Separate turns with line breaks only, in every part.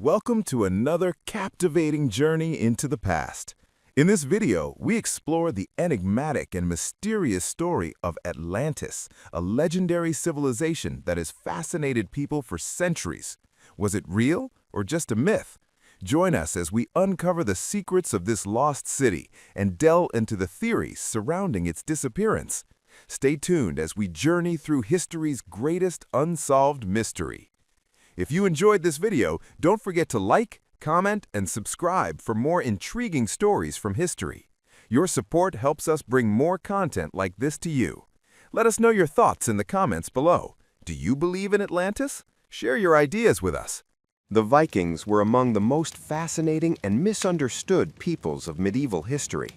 Welcome to another captivating journey into the past. In this video, we explore the enigmatic and mysterious story of Atlantis, a legendary civilization that has fascinated people for centuries. Was it real or just a myth? Join us as we uncover the secrets of this lost city and delve into the theories surrounding its disappearance. Stay tuned as we journey through history's greatest unsolved mystery. If you enjoyed this video, don't forget to like, comment, and subscribe for more intriguing stories from history. Your support helps us bring more content like this to you. Let us know your thoughts in the comments below. Do you believe in Atlantis? Share your ideas with us.
The Vikings were among the most fascinating and misunderstood peoples of medieval history.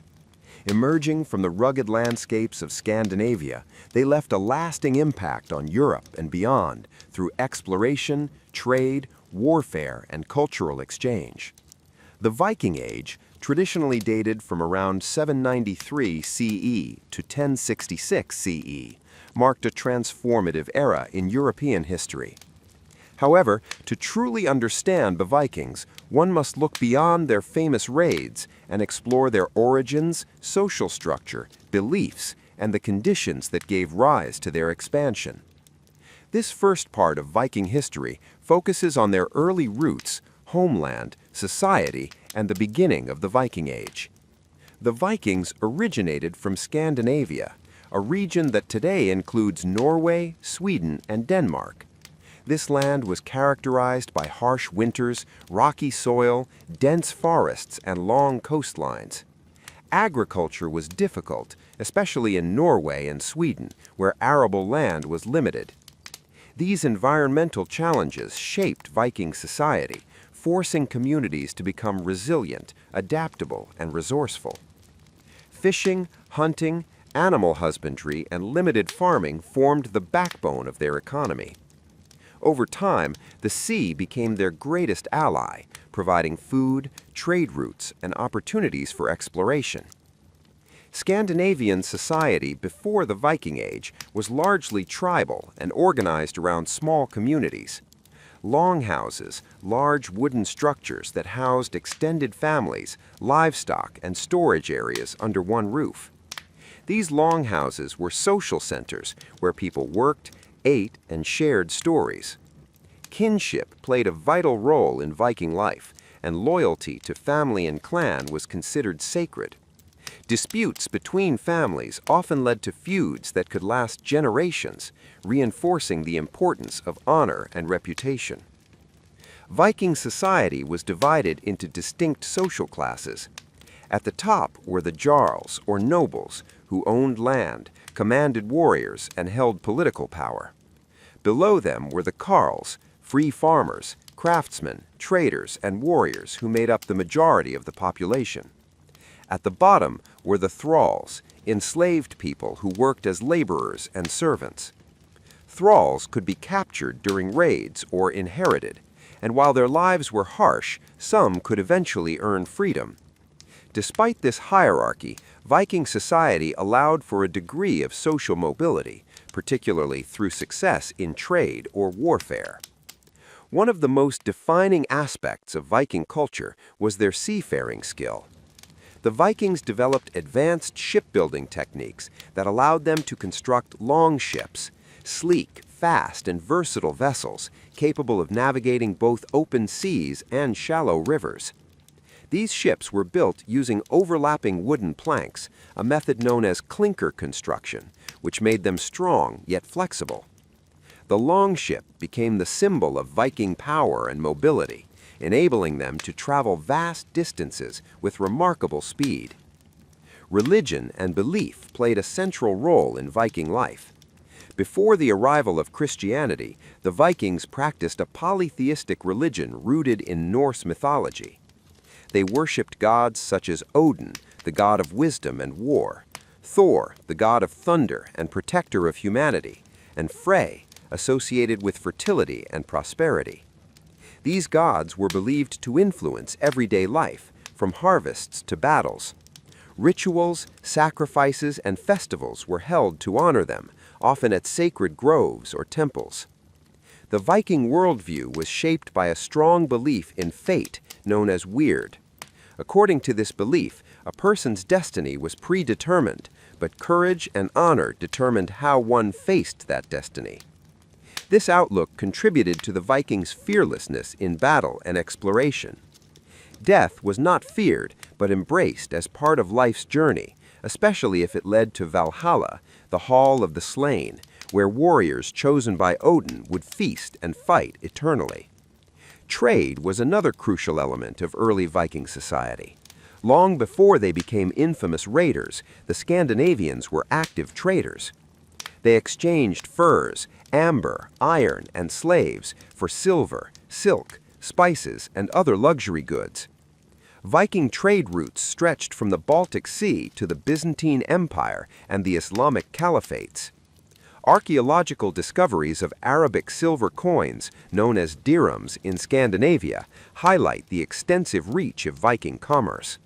Emerging from the rugged landscapes of Scandinavia, they left a lasting impact on Europe and beyond through exploration, trade, warfare, and cultural exchange. The Viking Age, traditionally dated from around 793 CE to 1066 CE, marked a transformative era in European history. However, to truly understand the Vikings, one must look beyond their famous raids and explore their origins, social structure, beliefs, and the conditions that gave rise to their expansion. This first part of Viking history focuses on their early roots, homeland, society, and the beginning of the Viking Age. The Vikings originated from Scandinavia, a region that today includes Norway, Sweden, and Denmark. This land was characterized by harsh winters, rocky soil, dense forests, and long coastlines. Agriculture was difficult, especially in Norway and Sweden, where arable land was limited. These environmental challenges shaped Viking society, forcing communities to become resilient, adaptable, and resourceful. Fishing, hunting, animal husbandry, and limited farming formed the backbone of their economy. Over time, the sea became their greatest ally, providing food, trade routes, and opportunities for exploration. Scandinavian society before the Viking Age was largely tribal and organized around small communities. Longhouses, large wooden structures that housed extended families, livestock, and storage areas under one roof. These longhouses were social centers where people worked, ate, and shared stories. Kinship played a vital role in Viking life, and loyalty to family and clan was considered sacred. Disputes between families often led to feuds that could last generations, reinforcing the importance of honor and reputation. Viking society was divided into distinct social classes. At the top were the jarls, or nobles, who owned land, commanded warriors, and held political power. Below them were the carls, free farmers, craftsmen, traders, and warriors who made up the majority of the population. At the bottom were the thralls, enslaved people who worked as laborers and servants. Thralls could be captured during raids or inherited, and while their lives were harsh, some could eventually earn freedom. Despite this hierarchy, Viking society allowed for a degree of social mobility, particularly through success in trade or warfare. One of the most defining aspects of Viking culture was their seafaring skill. The Vikings developed advanced shipbuilding techniques that allowed them to construct long ships, sleek, fast, and versatile vessels capable of navigating both open seas and shallow rivers. These ships were built using overlapping wooden planks, a method known as clinker construction, which made them strong yet flexible. The longship became the symbol of Viking power and mobility, enabling them to travel vast distances with remarkable speed. Religion and belief played a central role in Viking life. Before the arrival of Christianity, the Vikings practiced a polytheistic religion rooted in Norse mythology. They worshipped gods such as Odin, the god of wisdom and war, Thor, the god of thunder and protector of humanity, and Frey, associated with fertility and prosperity. These gods were believed to influence everyday life, from harvests to battles. Rituals, sacrifices, and festivals were held to honor them, often at sacred groves or temples. The Viking worldview was shaped by a strong belief in fate, known as weird. According to this belief, a person's destiny was predetermined, but courage and honor determined how one faced that destiny. This outlook contributed to the Vikings' fearlessness in battle and exploration. Death was not feared, but embraced as part of life's journey, especially if it led to Valhalla, the Hall of the Slain, where warriors chosen by Odin would feast and fight eternally. Trade was another crucial element of early Viking society. Long before they became infamous raiders, the Scandinavians were active traders. They exchanged furs, amber, iron, and slaves for silver, silk, spices, and other luxury goods. Viking trade routes stretched from the Baltic Sea to the Byzantine Empire and the Islamic caliphates. Archaeological discoveries of Arabic silver coins, known as dirhams in Scandinavia, highlight the extensive reach of Viking commerce.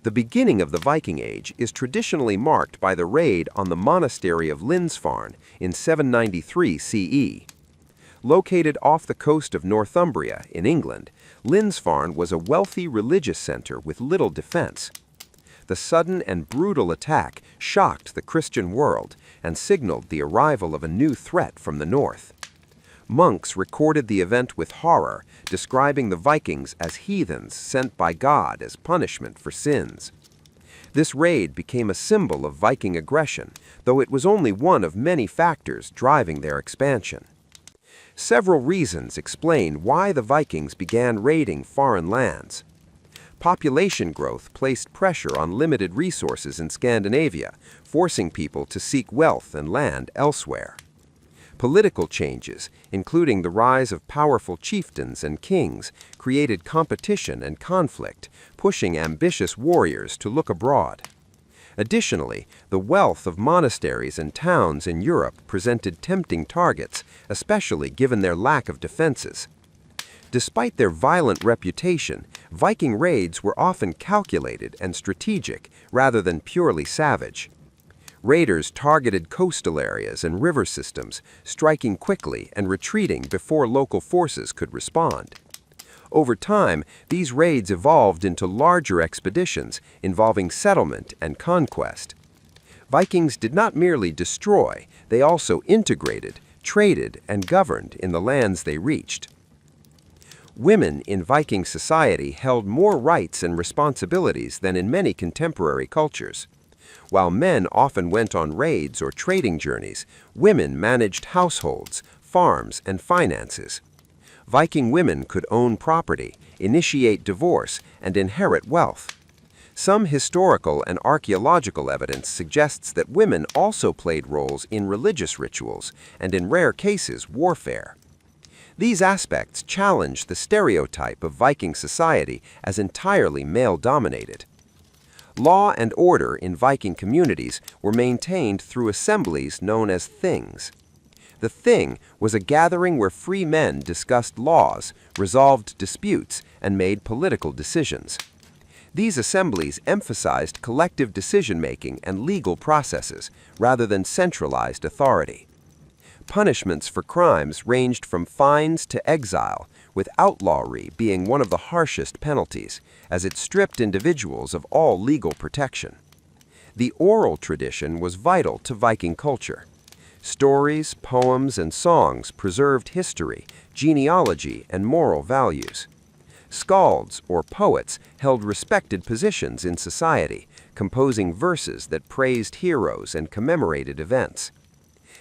The beginning of the Viking Age is traditionally marked by the raid on the monastery of Lindisfarne in 793 CE. Located off the coast of Northumbria in England, Lindisfarne was a wealthy religious center with little defense. The sudden and brutal attack shocked the Christian world and signaled the arrival of a new threat from the north. Monks recorded the event with horror, describing the Vikings as heathens sent by God as punishment for sins. This raid became a symbol of Viking aggression, though it was only one of many factors driving their expansion. Several reasons explain why the Vikings began raiding foreign lands. Population growth placed pressure on limited resources in Scandinavia, forcing people to seek wealth and land elsewhere. Political changes, including the rise of powerful chieftains and kings, created competition and conflict, pushing ambitious warriors to look abroad. Additionally, the wealth of monasteries and towns in Europe presented tempting targets, especially given their lack of defenses. Despite their violent reputation, Viking raids were often calculated and strategic rather than purely savage. Raiders targeted coastal areas and river systems, striking quickly and retreating before local forces could respond. Over time, these raids evolved into larger expeditions involving settlement and conquest. Vikings did not merely destroy, they also integrated, traded, and governed in the lands they reached. Women in Viking society held more rights and responsibilities than in many contemporary cultures. While men often went on raids or trading journeys, women managed households, farms, and finances. Viking women could own property, initiate divorce, and inherit wealth. Some historical and archaeological evidence suggests that women also played roles in religious rituals and, in rare cases, warfare. These aspects challenge the stereotype of Viking society as entirely male-dominated. Law and order in Viking communities were maintained through assemblies known as things. The thing was a gathering where free men discussed laws, resolved disputes, and made political decisions. These assemblies emphasized collective decision-making and legal processes, rather than centralized authority. Punishments for crimes ranged from fines to exile, with outlawry being one of the harshest penalties, as it stripped individuals of all legal protection. The oral tradition was vital to Viking culture. Stories, poems, and songs preserved history, genealogy, and moral values. Skalds, or poets, held respected positions in society, composing verses that praised heroes and commemorated events.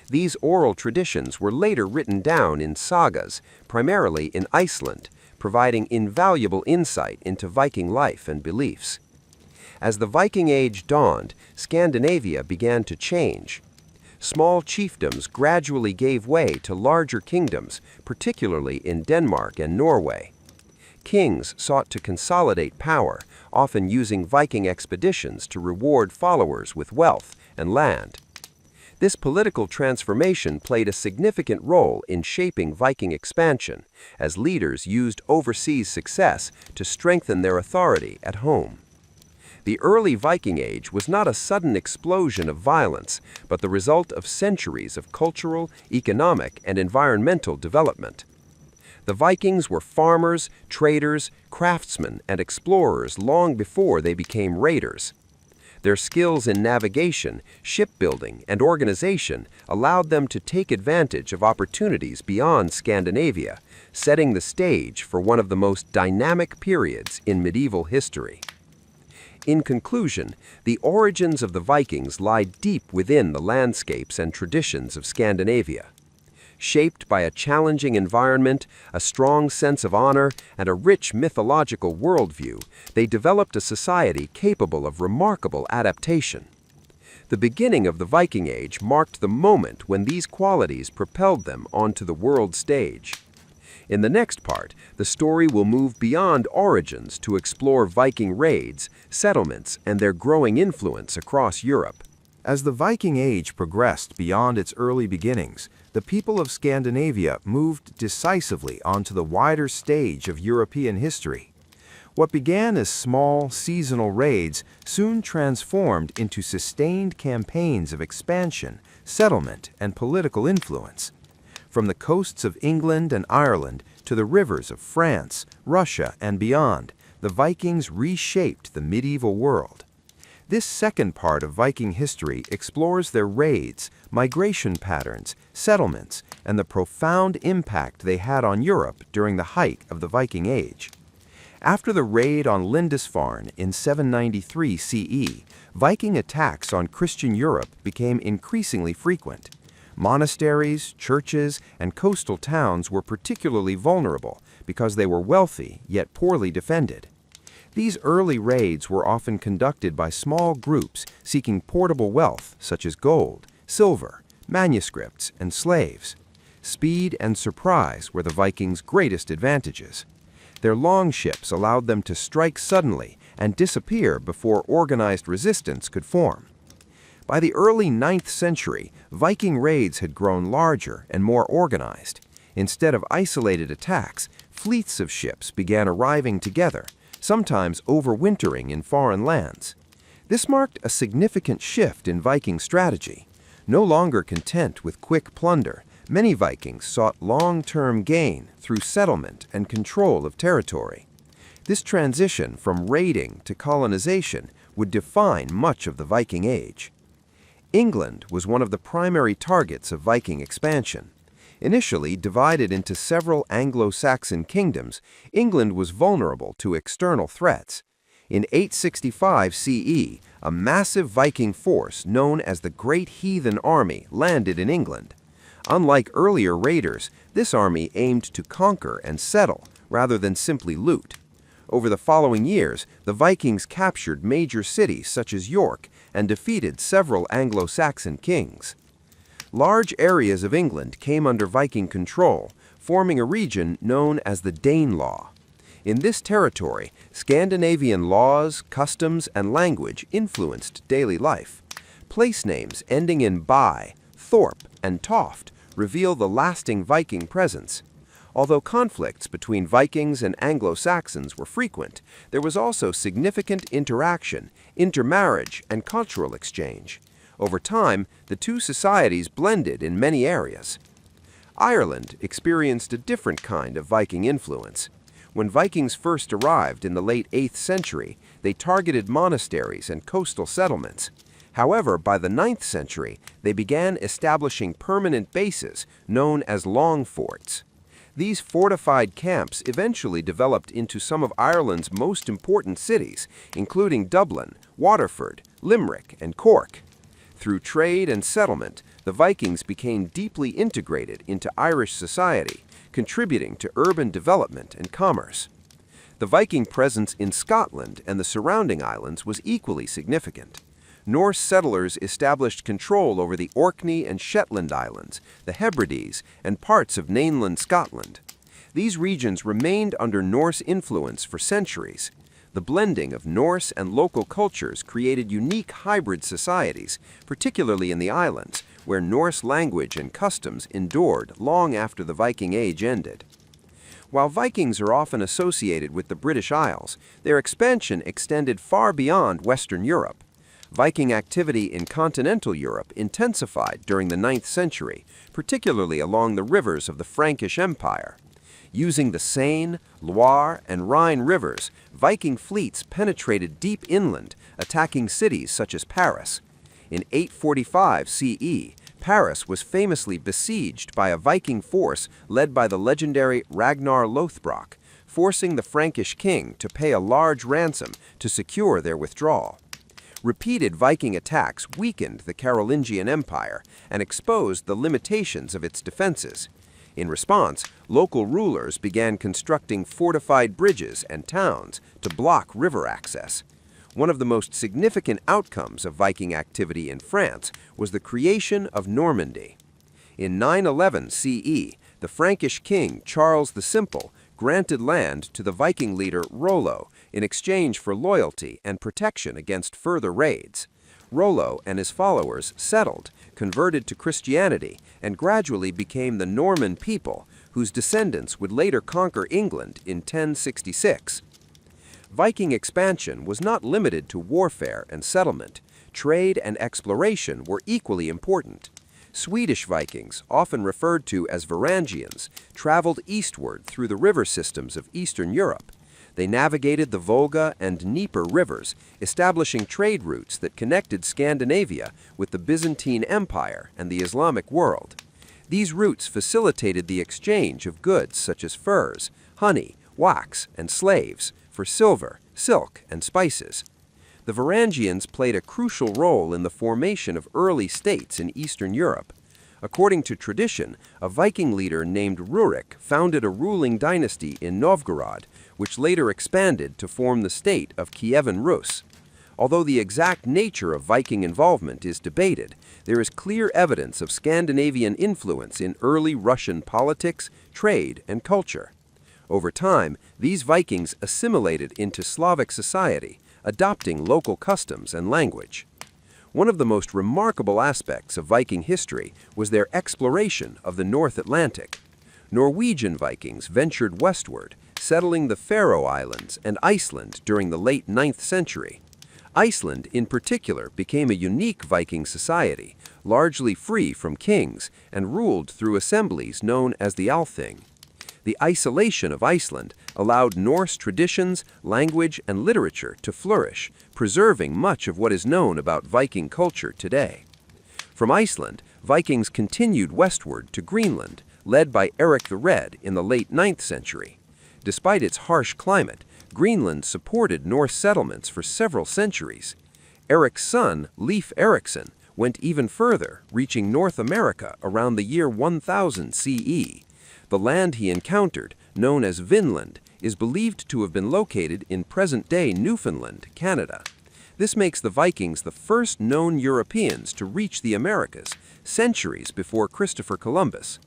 These oral traditions were later written down in sagas, primarily in Iceland, providing invaluable insight into Viking life and beliefs. As the Viking Age dawned, Scandinavia began to change. Small chiefdoms gradually gave way to larger kingdoms, particularly in Denmark and Norway. Kings sought to consolidate power, often using Viking expeditions to reward followers with wealth and land. This political transformation played a significant role in shaping Viking expansion, as leaders used overseas success to strengthen their authority at home. The early Viking Age was not a sudden explosion of violence, but the result of centuries of cultural, economic, and environmental development. The Vikings were farmers, traders, craftsmen, and explorers long before they became raiders. Their skills in navigation, shipbuilding, and organization allowed them to take advantage of opportunities beyond Scandinavia, setting the stage for one of the most dynamic periods in medieval history. In conclusion, the origins of the Vikings lie deep within the landscapes and traditions of Scandinavia. Shaped by a challenging environment, a strong sense of honor, and a rich mythological worldview, they developed a society capable of remarkable adaptation. The beginning of the Viking Age marked the moment when these qualities propelled them onto the world stage. In the next part, the story will move beyond origins to explore Viking raids, settlements, and their growing influence across Europe.
As the Viking Age progressed beyond its early beginnings, the people of Scandinavia moved decisively onto the wider stage of European history. What began as small, seasonal raids soon transformed into sustained campaigns of expansion, settlement, and political influence. From the coasts of England and Ireland to the rivers of France, Russia, and beyond, the Vikings reshaped the medieval world. This second part of Viking history explores their raids, migration patterns, settlements, and the profound impact they had on Europe during the height of the Viking Age. After the raid on Lindisfarne in 793 CE, Viking attacks on Christian Europe became increasingly frequent. Monasteries, churches, and coastal towns were particularly vulnerable because they were wealthy yet poorly defended. These early raids were often conducted by small groups seeking portable wealth such as gold, silver, manuscripts, and slaves. Speed and surprise were the Vikings' greatest advantages. Their longships allowed them to strike suddenly and disappear before organized resistance could form. By the early 9th century, Viking raids had grown larger and more organized. Instead of isolated attacks, fleets of ships began arriving together, sometimes overwintering in foreign lands. This marked a significant shift in Viking strategy. No longer content with quick plunder, many Vikings sought long-term gain through settlement and control of territory. This transition from raiding to colonization would define much of the Viking Age. England was one of the primary targets of Viking expansion. Initially divided into several Anglo-Saxon kingdoms, England was vulnerable to external threats. In 865 CE, a massive Viking force known as the Great Heathen Army landed in England. Unlike earlier raiders, this army aimed to conquer and settle rather than simply loot. Over the following years, the Vikings captured major cities such as York and defeated several Anglo-Saxon kings. Large areas of England came under Viking control, forming a region known as the Danelaw. In this territory, Scandinavian laws, customs, and language influenced daily life. Place names ending in by, thorp, and toft reveal the lasting Viking presence. Although conflicts between Vikings and Anglo-Saxons were frequent, there was also significant interaction, intermarriage, and cultural exchange. Over time, the two societies blended in many areas. Ireland experienced a different kind of Viking influence. When Vikings first arrived in the late 8th century, they targeted monasteries and coastal settlements. However, by the 9th century, they began establishing permanent bases known as long forts. These fortified camps eventually developed into some of Ireland's most important cities, including Dublin, Waterford, Limerick, and Cork. Through trade and settlement, the Vikings became deeply integrated into Irish society, contributing to urban development and commerce. The Viking presence in Scotland and the surrounding islands was equally significant. Norse settlers established control over the Orkney and Shetland Islands, the Hebrides, and parts of mainland Scotland. These regions remained under Norse influence for centuries. The blending of Norse and local cultures created unique hybrid societies, particularly in the islands, where Norse language and customs endured long after the Viking Age ended.
While Vikings are often associated with the British Isles, their expansion extended far beyond Western Europe. Viking activity in continental Europe intensified during the 9th century, particularly along the rivers of the Frankish Empire. Using the Seine, Loire, and Rhine rivers, Viking fleets penetrated deep inland, attacking cities such as Paris. In 845 CE, Paris was famously besieged by a Viking force led by the legendary Ragnar Lothbrok, forcing the Frankish king to pay a large ransom to secure their withdrawal. Repeated Viking attacks weakened the Carolingian Empire and exposed the limitations of its defenses. In response, local rulers began constructing fortified bridges and towns to block river access. One of the most significant outcomes of Viking activity in France was the creation of Normandy. In 911 CE, the Frankish king Charles the Simple granted land to the Viking leader Rollo in exchange for loyalty and protection against further raids. Rollo and his followers settled, converted to Christianity, and gradually became the Norman people, whose descendants would later conquer England in 1066. Viking expansion was not limited to warfare and settlement. Trade and exploration were equally important. Swedish Vikings, often referred to as Varangians, traveled eastward through the river systems of Eastern Europe. They navigated the Volga and Dnieper rivers, establishing trade routes that connected Scandinavia with the Byzantine Empire and the Islamic world. These routes facilitated the exchange of goods such as furs, honey, wax, and slaves for silver, silk, and spices. The Varangians played a crucial role in the formation of early states in Eastern Europe. According to tradition, a Viking leader named Rurik founded a ruling dynasty in Novgorod, which later expanded to form the state of Kievan Rus. Although the exact nature of Viking involvement is debated, there is clear evidence of Scandinavian influence in early Russian politics, trade, and culture. Over time, these Vikings assimilated into Slavic society, adopting local customs and language. One of the most remarkable aspects of Viking history was their exploration of the North Atlantic. Norwegian Vikings ventured westward, settling the Faroe Islands and Iceland during the late 9th century. Iceland, in particular, became a unique Viking society, largely free from kings and ruled through assemblies known as the Althing. The isolation of Iceland allowed Norse traditions, language, and literature to flourish, preserving much of what is known about Viking culture today. From Iceland, Vikings continued westward to Greenland, led by Eric the Red in the late 9th century. Despite its harsh climate, Greenland supported Norse settlements for several centuries. Eric's son, Leif Erikson, went even further, reaching North America around the year 1000 CE. The land he encountered, known as Vinland, is believed to have been located in present-day Newfoundland, Canada. This makes the Vikings the first known Europeans to reach the Americas, centuries before Christopher Columbus.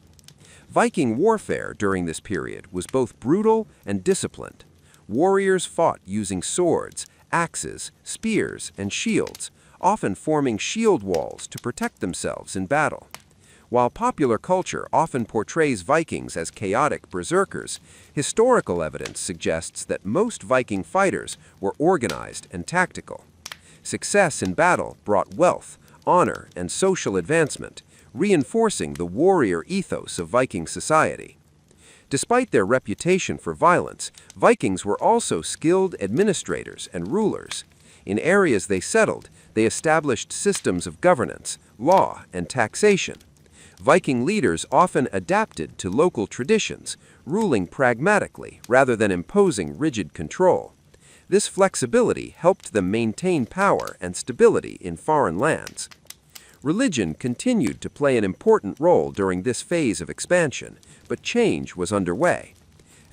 Viking warfare during this period was both brutal and disciplined. Warriors fought using swords, axes, spears, and shields, often forming shield walls to protect themselves in battle. While popular culture often portrays Vikings as chaotic berserkers, historical evidence suggests that most Viking fighters were organized and tactical. Success in battle brought wealth, honor, and social advancement, reinforcing the warrior ethos of Viking society. Despite their reputation for violence, Vikings were also skilled administrators and rulers. In areas they settled, they established systems of governance, law, and taxation. Viking leaders often adapted to local traditions, ruling pragmatically rather than imposing rigid control. This flexibility helped them maintain power and stability in foreign lands. Religion continued to play an important role during this phase of expansion, but change was underway.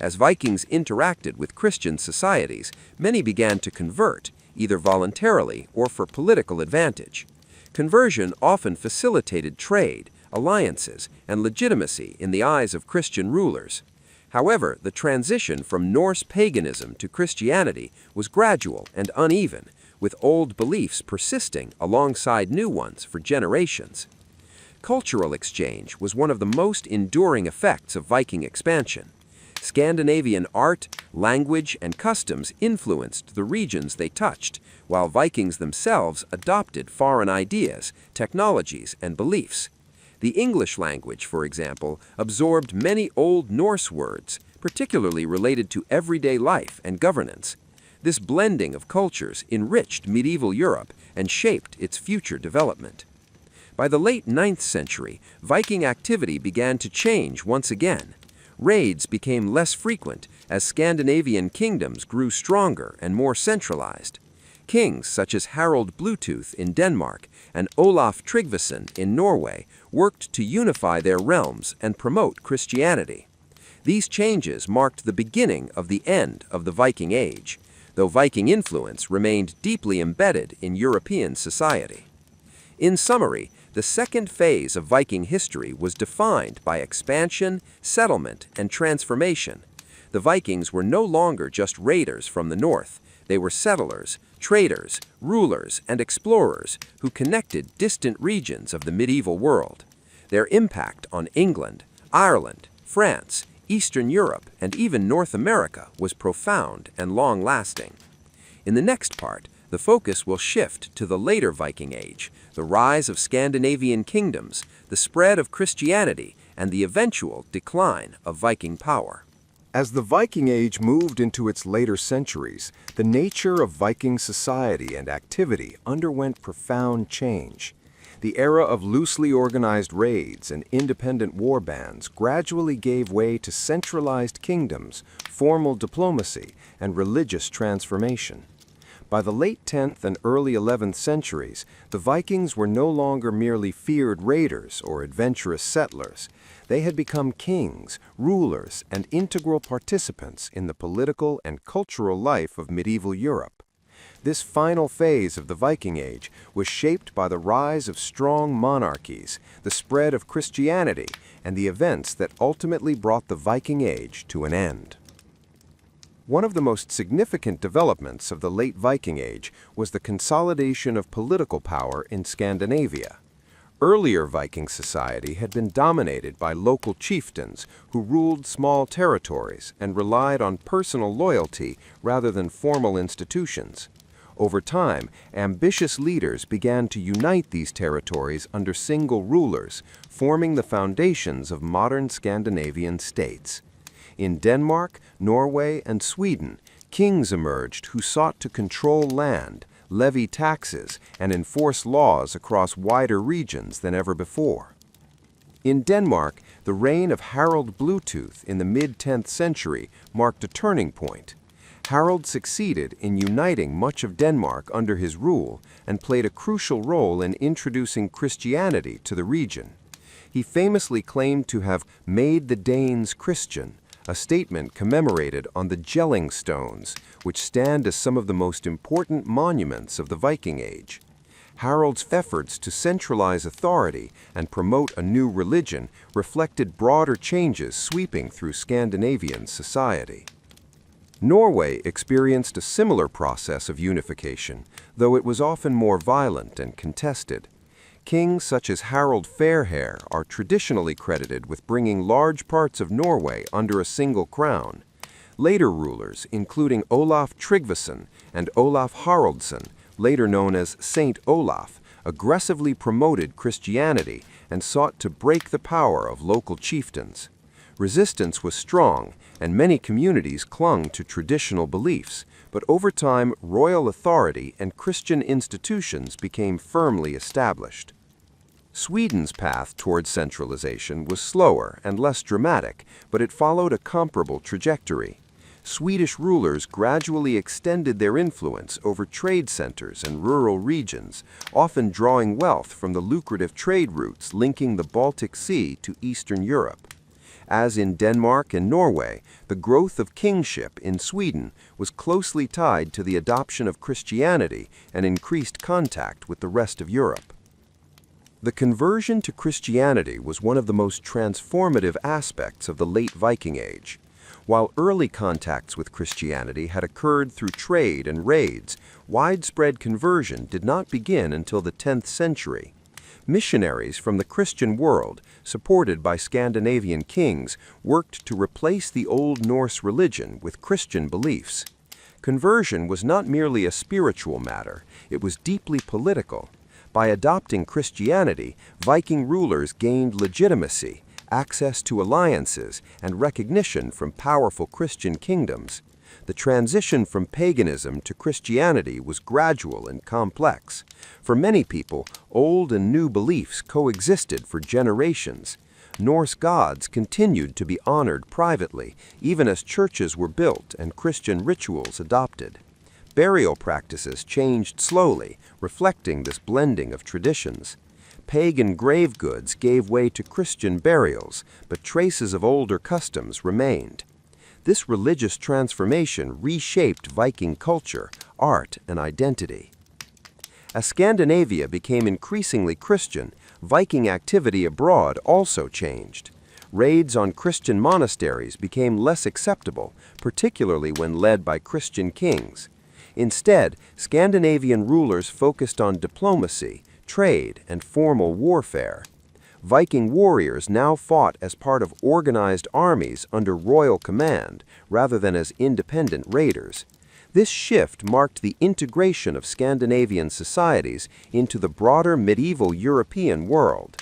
As Vikings interacted with Christian societies, many began to convert, either voluntarily or for political advantage. Conversion often facilitated trade, alliances, and legitimacy in the eyes of Christian rulers. However, the transition from Norse paganism to Christianity was gradual and uneven, with old beliefs persisting alongside new ones for generations. Cultural exchange was one of the most enduring effects of Viking expansion. Scandinavian art, language, and customs influenced the regions they touched, while Vikings themselves adopted foreign ideas, technologies, and beliefs. The English language, for example, absorbed many Old Norse words, particularly related to everyday life and governance. This blending of cultures enriched medieval Europe and shaped its future development. By the late 9th century, Viking activity began to change once again. Raids became less frequent as Scandinavian kingdoms grew stronger and more centralized. Kings such as Harald Bluetooth in Denmark and Olaf Tryggvason in Norway worked to unify their realms and promote Christianity. These changes marked the beginning of the end of the Viking Age, though Viking influence remained deeply embedded in European society. In summary, the second phase of Viking history was defined by expansion, settlement, and transformation. The Vikings were no longer just raiders from the north. They were settlers, traders, rulers, and explorers who connected distant regions of the medieval world. Their impact on England, Ireland, France, Eastern Europe, and even North America was profound and long-lasting. In the next part, the focus will shift to the later Viking Age, the rise of Scandinavian kingdoms, the spread of Christianity, and the eventual decline of Viking power.
As the Viking Age moved into its later centuries, the nature of Viking society and activity underwent profound change. The era of loosely organized raids and independent war bands gradually gave way to centralized kingdoms, formal diplomacy, and religious transformation. By the late 10th and early 11th centuries, the Vikings were no longer merely feared raiders or adventurous settlers. They had become kings, rulers, and integral participants in the political and cultural life of medieval Europe. This final phase of the Viking Age was shaped by the rise of strong monarchies, the spread of Christianity, and the events that ultimately brought the Viking Age to an end. One of the most significant developments of the late Viking Age was the consolidation of political power in Scandinavia. Earlier Viking society had been dominated by local chieftains who ruled small territories and relied on personal loyalty rather than formal institutions. Over time, ambitious leaders began to unite these territories under single rulers, forming the foundations of modern Scandinavian states. In Denmark, Norway, and Sweden, kings emerged who sought to control land, levy taxes, and enforce laws across wider regions than ever before. In Denmark, the reign of Harald Bluetooth in the mid-10th century marked a turning point. Harald succeeded in uniting much of Denmark under his rule and played a crucial role in introducing Christianity to the region. He famously claimed to have made the Danes Christian, a statement commemorated on the Jelling stones, which stand as some of the most important monuments of the Viking Age. Harald's efforts to centralize authority and promote a new religion reflected broader changes sweeping through Scandinavian society. Norway experienced a similar process of unification, though it was often more violent and contested. Kings such as Harald Fairhair are traditionally credited with bringing large parts of Norway under a single crown. Later rulers, including Olaf Tryggvason and Olaf Haraldsson, later known as Saint Olaf, aggressively promoted Christianity and sought to break the power of local chieftains. Resistance was strong, and many communities clung to traditional beliefs, but over time, royal authority and Christian institutions became firmly established. Sweden's path towards centralization was slower and less dramatic, but it followed a comparable trajectory. Swedish rulers gradually extended their influence over trade centers and rural regions, often drawing wealth from the lucrative trade routes linking the Baltic Sea to Eastern Europe. As in Denmark and Norway, the growth of kingship in Sweden was closely tied to the adoption of Christianity and increased contact with the rest of Europe. The conversion to Christianity was one of the most transformative aspects of the late Viking Age. While early contacts with Christianity had occurred through trade and raids, widespread conversion did not begin until the 10th century.
Missionaries from the Christian world, supported by Scandinavian kings, worked to replace the Old Norse religion with Christian beliefs. Conversion was not merely a spiritual matter, it was deeply political. By adopting Christianity, Viking rulers gained legitimacy, access to alliances, and recognition from powerful Christian kingdoms. The transition from paganism to Christianity was gradual and complex. For many people, old and new beliefs coexisted for generations. Norse gods continued to be honored privately, even as churches were built and Christian rituals adopted. Burial practices changed slowly, reflecting this blending of traditions. Pagan grave goods gave way to Christian burials, but traces of older customs remained. This religious transformation reshaped Viking culture, art, and identity. As Scandinavia became increasingly Christian, Viking activity abroad also changed. Raids on Christian monasteries became less acceptable, particularly when led by Christian kings. Instead, Scandinavian rulers focused on diplomacy, trade, and formal warfare. Viking warriors now fought as part of organized armies under royal command, rather than as independent raiders. This shift marked the integration of Scandinavian societies into the broader medieval European world.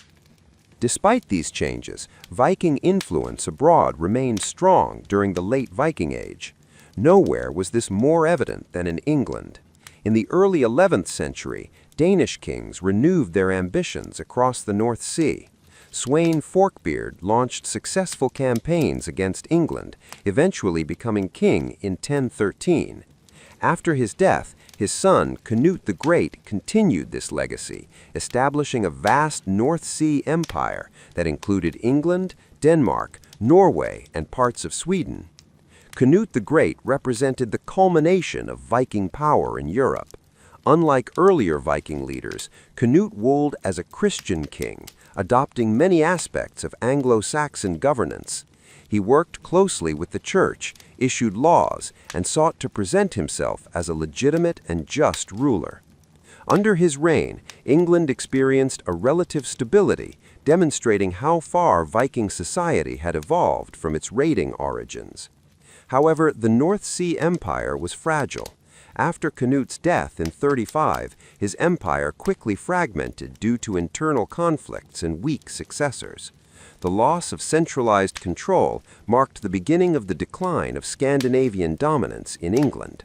Despite these changes, Viking influence abroad remained strong during the late Viking Age. Nowhere was this more evident than in England. In the early 11th century, Danish kings renewed their ambitions across the North Sea. Sweyn Forkbeard launched successful campaigns against England, eventually becoming king in 1013. After his death, his son Canute the Great continued this legacy, establishing a vast North Sea empire that included England, Denmark, Norway, and parts of Sweden. Canute the Great represented the culmination of Viking power in Europe. Unlike earlier Viking leaders, Canute ruled as a Christian king, adopting many aspects of Anglo-Saxon governance. He worked closely with the church, issued laws, and sought to present himself as a legitimate and just ruler. Under his reign, England experienced a relative stability, demonstrating how far Viking society had evolved from its raiding origins. However, the North Sea Empire was fragile. After Canute's death in 35, his empire quickly fragmented due to internal conflicts and weak successors. The loss of centralized control marked the beginning of the decline of Scandinavian dominance in England.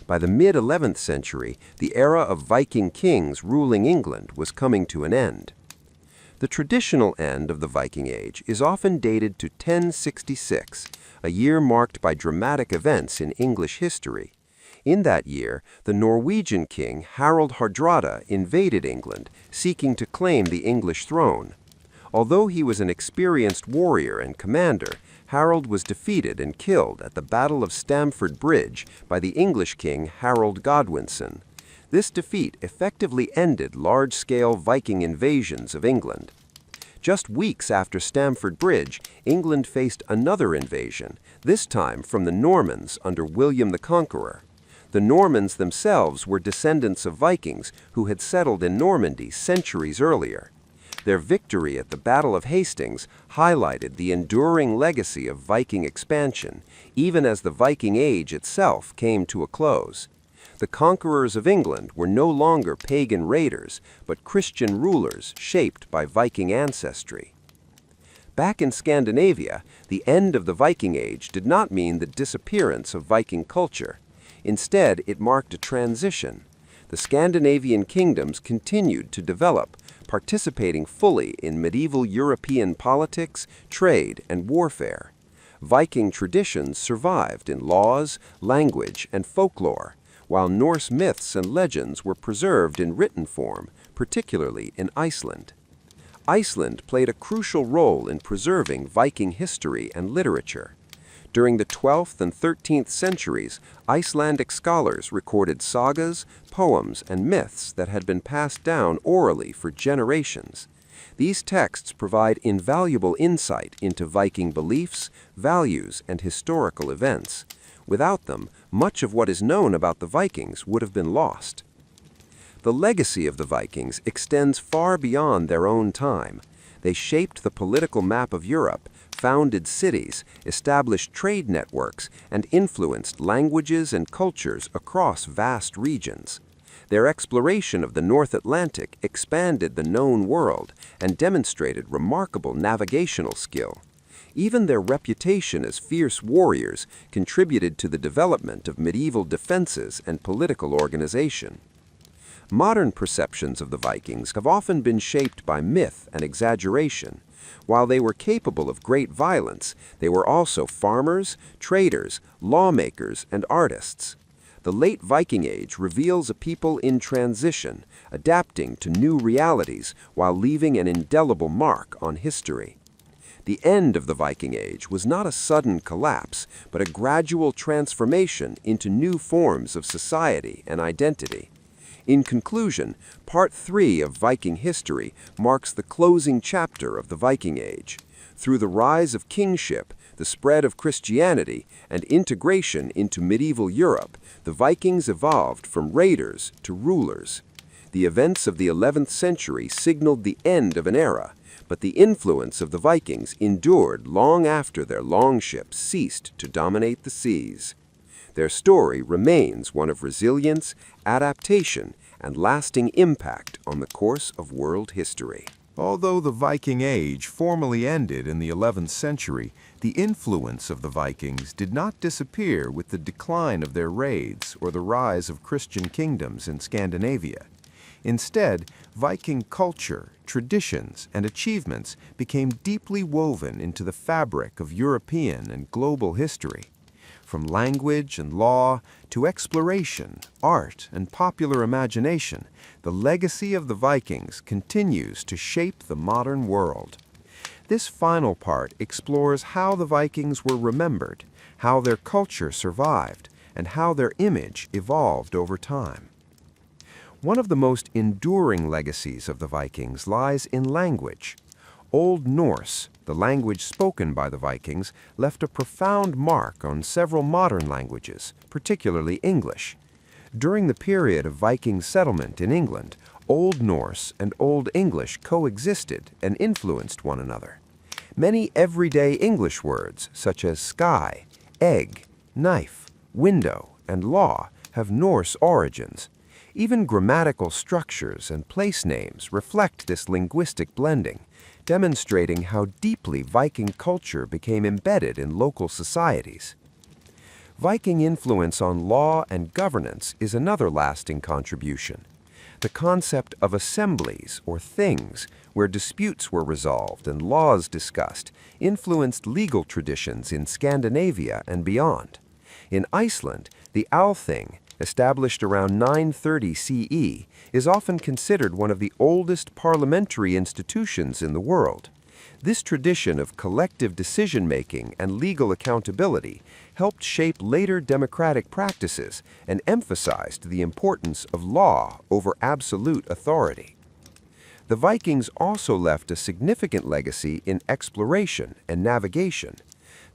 By the mid-11th century, the era of Viking kings ruling England was coming to an end. The traditional end of the Viking Age is often dated to 1066, a year marked by dramatic events in English history. In that year, the Norwegian king Harald Hardrada invaded England, seeking to claim the English throne. Although he was an experienced warrior and commander, Harald was defeated and killed at the Battle of Stamford Bridge by the English king Harold Godwinson. This defeat effectively ended large-scale Viking invasions of England. Just weeks after Stamford Bridge, England faced another invasion, this time from the Normans under William the Conqueror. The Normans themselves were descendants of Vikings who had settled in Normandy centuries earlier. Their victory at the Battle of Hastings highlighted the enduring legacy of Viking expansion, even as the Viking Age itself came to a close. The conquerors of England were no longer pagan raiders, but Christian rulers shaped by Viking ancestry. Back in Scandinavia, the end of the Viking Age did not mean the disappearance of Viking culture. Instead, it marked a transition. The Scandinavian kingdoms continued to develop, participating fully in medieval European politics, trade, and warfare. Viking traditions survived in laws, language, and folklore, while Norse myths and legends were preserved in written form, particularly in Iceland. Iceland played a crucial role in preserving Viking history and literature. During the 12th and 13th centuries, Icelandic scholars recorded sagas, poems, and myths that had been passed down orally for generations. These texts provide invaluable insight into Viking beliefs, values, and historical events. Without them, much of what is known about the Vikings would have been lost. The legacy of the Vikings extends far beyond their own time. They shaped the political map of Europe, founded cities, established trade networks, and influenced languages and cultures across vast regions. Their exploration of the North Atlantic expanded the known world and demonstrated remarkable navigational skill. Even their reputation as fierce warriors contributed to the development of medieval defenses and political organization. Modern perceptions of the Vikings have often been shaped by myth and exaggeration. While they were capable of great violence, they were also farmers, traders, lawmakers, and artists. The late Viking Age reveals a people in transition, adapting to new realities while leaving an indelible mark on history. The end of the Viking Age was not a sudden collapse, but a gradual transformation into new forms of society and identity. In conclusion, Part 3 of Viking history marks the closing chapter of the Viking Age. Through the rise of kingship, the spread of Christianity, and integration into medieval Europe, the Vikings evolved from raiders to rulers. The events of the 11th century signaled the end of an era, but the influence of the Vikings endured long after their longships ceased to dominate the seas. Their story remains one of resilience, adaptation, and lasting impact on the course of world history.
Although the Viking Age formally ended in the 11th century, the influence of the Vikings did not disappear with the decline of their raids or the rise of Christian kingdoms in Scandinavia. Instead, Viking culture, traditions, and achievements became deeply woven into the fabric of European and global history. From language and law to exploration, art, and popular imagination, the legacy of the Vikings continues to shape the modern world. This final part explores how the Vikings were remembered, how their culture survived, and how their image evolved over time. One of the most enduring legacies of the Vikings lies in language. Old Norse, the language spoken by the Vikings, left a profound mark on several modern languages, particularly English. During the period of Viking settlement in England, Old Norse and Old English coexisted and influenced one another. Many everyday English words, such as sky, egg, knife, window, and law, have Norse origins. Even grammatical structures and place names reflect this linguistic blending, demonstrating how deeply Viking culture became embedded in local societies. Viking influence on law and governance is another lasting contribution. The concept of assemblies, or things, where disputes were resolved and laws discussed, influenced legal traditions in Scandinavia and beyond. In Iceland, the Althing, established around 930 CE, is often considered one of the oldest parliamentary institutions in the world. This tradition of collective decision-making and legal accountability helped shape later democratic practices and emphasized the importance of law over absolute authority. The Vikings also left a significant legacy in exploration and navigation.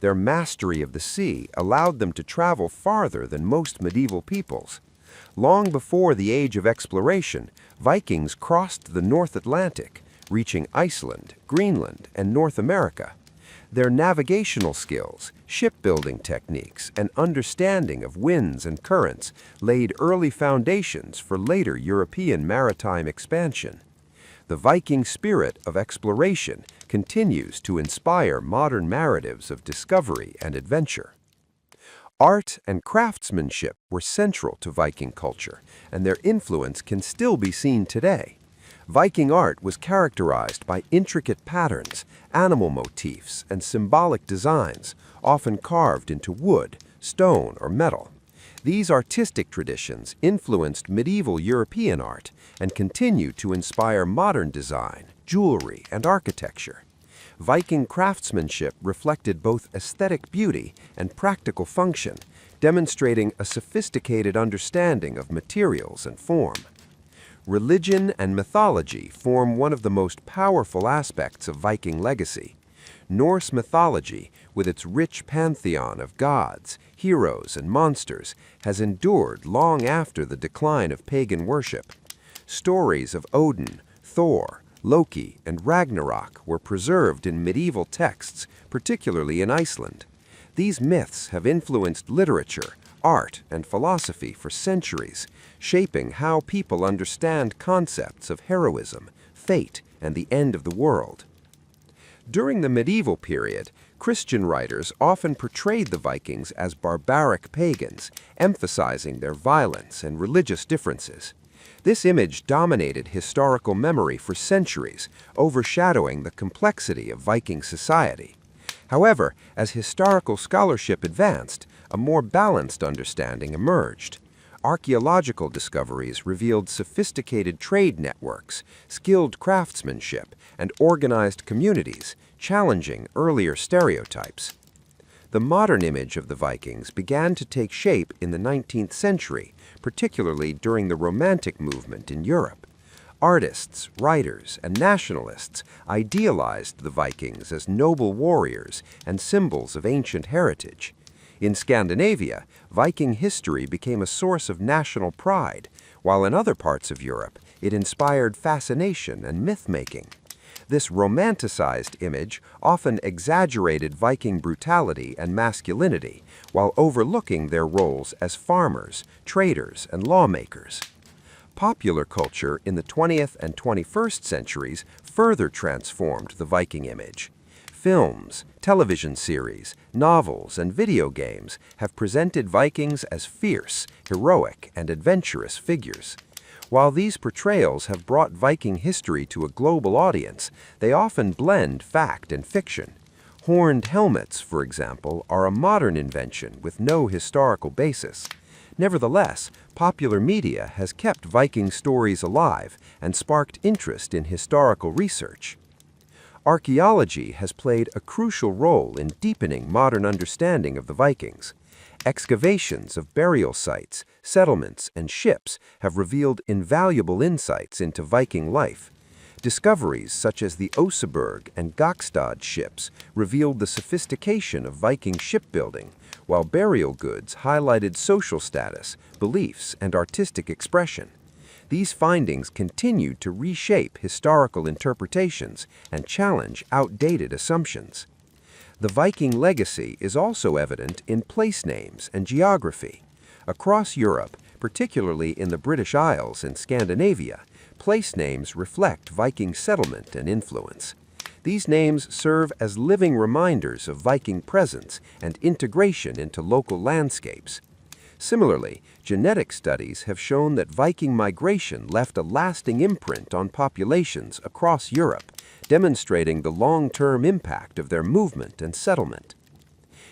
Their mastery of the sea allowed them to travel farther than most medieval peoples. Long before the age of exploration, Vikings crossed the North Atlantic, reaching Iceland, Greenland, and North America. Their navigational skills, shipbuilding techniques, and understanding of winds and currents laid early foundations for later European maritime expansion. The Viking spirit of exploration continues to inspire modern narratives of discovery and adventure. Art and craftsmanship were central to Viking culture, and their influence can still be seen today. Viking art was characterized by intricate patterns, animal motifs, and symbolic designs, often carved into wood, stone, or metal. These artistic traditions influenced medieval European art and continue to inspire modern design, jewelry, and architecture. Viking craftsmanship reflected both aesthetic beauty and practical function, demonstrating a sophisticated understanding of materials and form. Religion and mythology form one of the most powerful aspects of Viking legacy. Norse mythology, with its rich pantheon of gods, heroes, and monsters, has endured long after the decline of pagan worship.
Stories of Odin, Thor, Loki, and Ragnarok were preserved in medieval texts, particularly in Iceland. These myths have influenced literature, art, and philosophy for centuries, shaping how people understand concepts of heroism, fate, and the end of the world. During the medieval period, Christian writers often portrayed the Vikings as barbaric pagans, emphasizing their violence and religious differences. This image dominated historical memory for centuries, overshadowing the complexity of Viking society. However, as historical scholarship advanced, a more balanced understanding emerged. Archaeological discoveries revealed sophisticated trade networks, skilled craftsmanship, and organized communities, challenging earlier stereotypes. The modern image of the Vikings began to take shape in the 19th century, particularly during the Romantic movement in Europe. Artists, writers, and nationalists idealized the Vikings as noble warriors and symbols of ancient heritage. In Scandinavia, Viking history became a source of national pride, while in other parts of Europe, it inspired fascination and myth-making. This romanticized image often exaggerated Viking brutality and masculinity, while overlooking their roles as farmers, traders, and lawmakers. Popular culture in the 20th and 21st centuries further transformed the Viking image. Films, television series, novels, and video games have presented Vikings as fierce, heroic, and adventurous figures. While these portrayals have brought Viking history to a global audience, they often blend fact and fiction. Horned helmets, for example, are a modern invention with no historical basis. Nevertheless, popular media has kept Viking stories alive and sparked interest in historical research. Archaeology has played a crucial role in deepening modern understanding of the Vikings. Excavations of burial sites, settlements, and ships have revealed invaluable insights into Viking life. Discoveries such as the Oseberg and Gokstad ships revealed the sophistication of Viking shipbuilding, while burial goods highlighted social status, beliefs, and artistic expression. These findings continued to reshape historical interpretations and challenge outdated assumptions. The Viking legacy is also evident in place names and geography. Across Europe, particularly in the British Isles and Scandinavia, place names reflect Viking settlement and influence. These names serve as living reminders of Viking presence and integration into local landscapes. Similarly, genetic studies have shown that Viking migration left a lasting imprint on populations across Europe, demonstrating the long-term impact of their movement and settlement.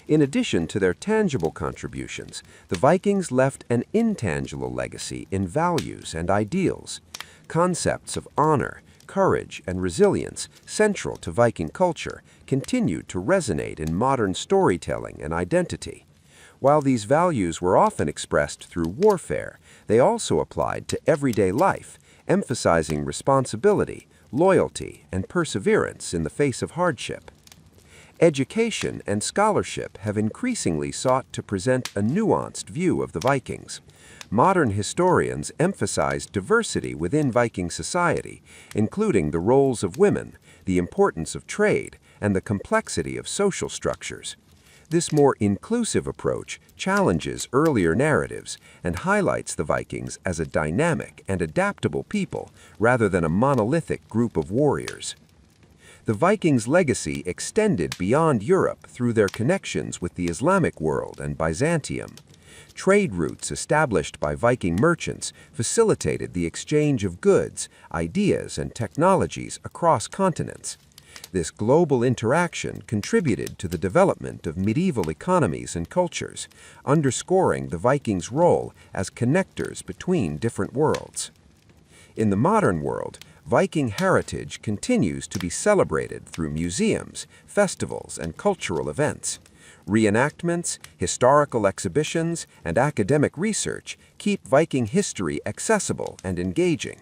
In addition to their tangible contributions, the Vikings left an intangible legacy in values and ideals. Concepts of honor, courage, and resilience, central to Viking culture, continued to resonate in modern storytelling and identity. While these values were often expressed through warfare, they also applied to everyday life, emphasizing responsibility, loyalty, and perseverance in the face of hardship. Education and scholarship have increasingly sought to present a nuanced view of the Vikings. Modern historians emphasize diversity within Viking society, including the roles of women, the importance of trade, and the complexity of social structures. This more inclusive approach challenges earlier narratives and highlights the Vikings as a dynamic and adaptable people rather than a monolithic group of warriors. The Vikings' legacy extended beyond Europe through their connections with the Islamic world and Byzantium. Trade routes established by Viking merchants facilitated the exchange of goods, ideas, and technologies across continents. This global interaction contributed to the development of medieval economies and cultures, underscoring the Vikings' role as connectors between different worlds. In the modern world, Viking heritage continues to be celebrated through museums, festivals, and cultural events. Reenactments, historical exhibitions, and academic research keep Viking history accessible and engaging.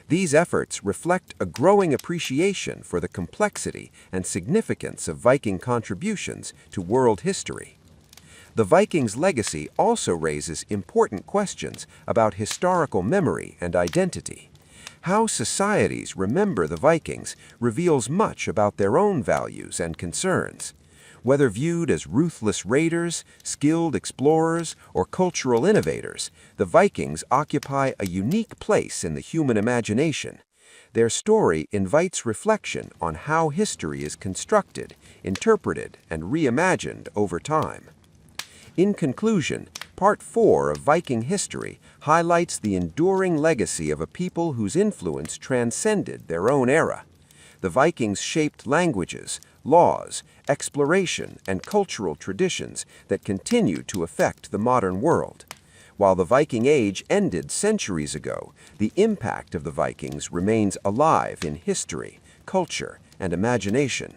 These efforts reflect a growing appreciation for the complexity and significance of Viking contributions to world history. The Vikings' legacy also raises important questions about historical memory and identity. How societies remember the Vikings reveals much about their own values and concerns. Whether viewed as ruthless raiders, skilled explorers, or cultural innovators, the Vikings occupy a unique place in the human imagination. Their story invites reflection on how history is constructed, interpreted, and reimagined over time. In conclusion, Part 4 of Viking history highlights the enduring legacy of a people whose influence transcended their own era. The Vikings shaped languages, laws, exploration, and cultural traditions that continue to affect the modern world. While the Viking Age ended centuries ago, the impact of the Vikings remains alive in history, culture, and imagination.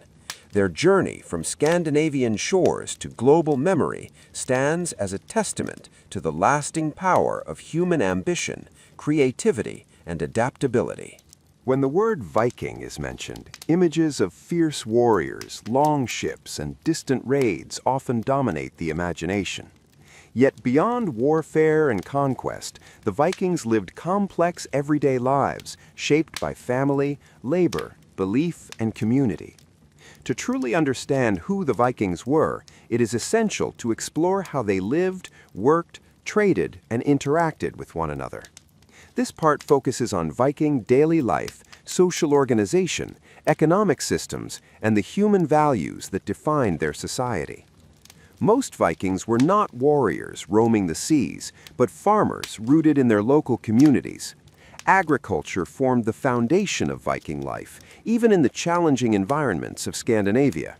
Their journey from Scandinavian shores to global memory stands as a testament to the lasting power of human ambition, creativity, and adaptability.
When the word Viking is mentioned, images of fierce warriors, long ships, and distant raids often dominate the imagination. Yet beyond warfare and conquest, the Vikings lived complex everyday lives shaped by family, labor, belief, and community. To truly understand who the Vikings were, it is essential to explore how they lived, worked, traded, and interacted with one another. This part focuses on Viking daily life, social organization, economic systems, and the human values that defined their society. Most Vikings were not warriors roaming the seas, but farmers rooted in their local communities. Agriculture formed the foundation of Viking life, even in the challenging environments of Scandinavia.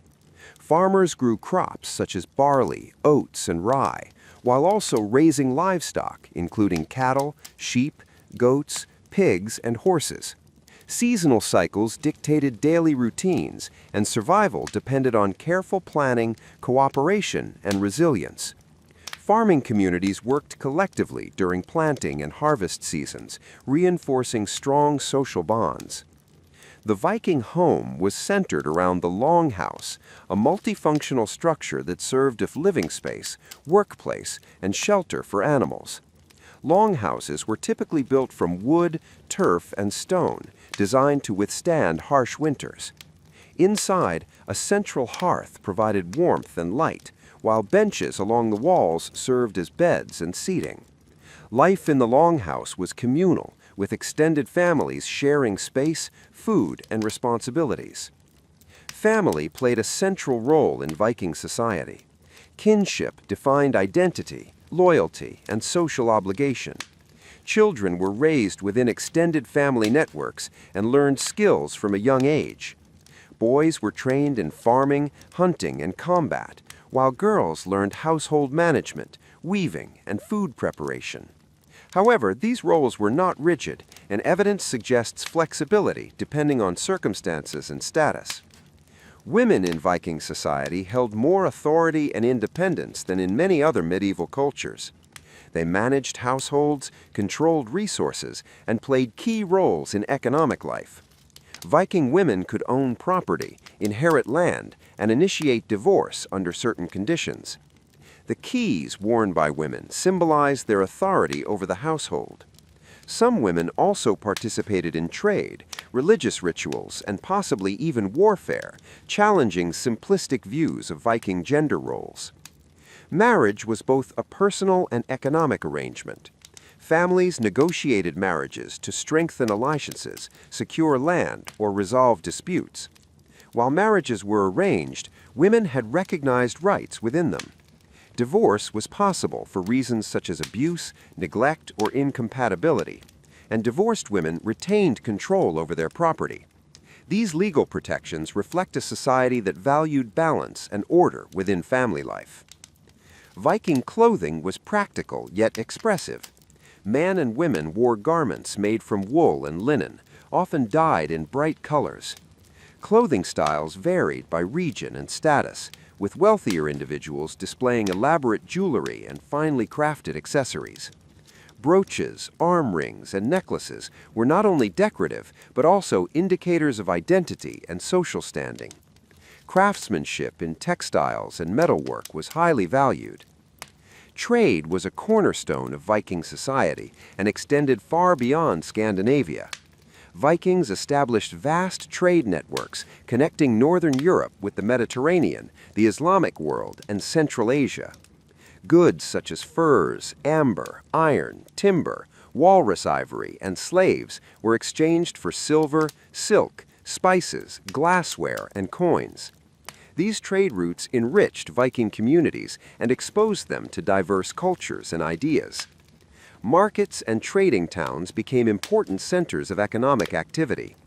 Farmers grew crops such as barley, oats, and rye, while also raising livestock, including cattle, sheep, goats, pigs, and horses. Seasonal cycles dictated daily routines, and survival depended on careful planning, cooperation, and resilience. Farming communities worked collectively during planting and harvest seasons, reinforcing strong social bonds. The Viking home was centered around the longhouse, a multifunctional structure that served as living space, workplace, and shelter for animals. Longhouses were typically built from wood, turf, and stone, designed to withstand harsh winters. Inside, a central hearth provided warmth and light, while benches along the walls served as beds and seating. Life in the longhouse was communal, with extended families sharing space, food, and responsibilities. Family played a central role in Viking society. Kinship defined identity, loyalty, and social obligation. Children were raised within extended family networks and learned skills from a young age. Boys were trained in farming, hunting, and combat, while girls learned household management, weaving, and food preparation. However, these roles were not rigid, and evidence suggests flexibility depending on circumstances and status. Women in Viking society held more authority and independence than in many other medieval cultures. They managed households, controlled resources, and played key roles in economic life. Viking women could own property, inherit land, and initiate divorce under certain conditions. The keys worn by women symbolized their authority over the household. Some women also participated in trade, religious rituals, and possibly even warfare, challenging simplistic views of Viking gender roles. Marriage was both a personal and economic arrangement. Families negotiated marriages to strengthen alliances, secure land, or resolve disputes. While marriages were arranged, women had recognized rights within them. Divorce was possible for reasons such as abuse, neglect, or incompatibility, and divorced women retained control over their property. These legal protections reflect a society that valued balance and order within family life. Viking clothing was practical yet expressive. Men and women wore garments made from wool and linen, often dyed in bright colors. Clothing styles varied by region and status, with wealthier individuals displaying elaborate jewelry and finely crafted accessories. Brooches, arm rings, and necklaces were not only decorative, but also indicators of identity and social standing. Craftsmanship in textiles and metalwork was highly valued. Trade was a cornerstone of Viking society and extended far beyond Scandinavia.
Vikings established vast trade networks connecting northern Europe with the Mediterranean, the Islamic world, and Central Asia. Goods such as furs, amber, iron, timber, walrus ivory, and slaves were exchanged for silver, silk, spices, glassware, and coins. These trade routes enriched Viking communities and exposed them to diverse cultures and ideas. Markets and trading towns became important centers of economic activity.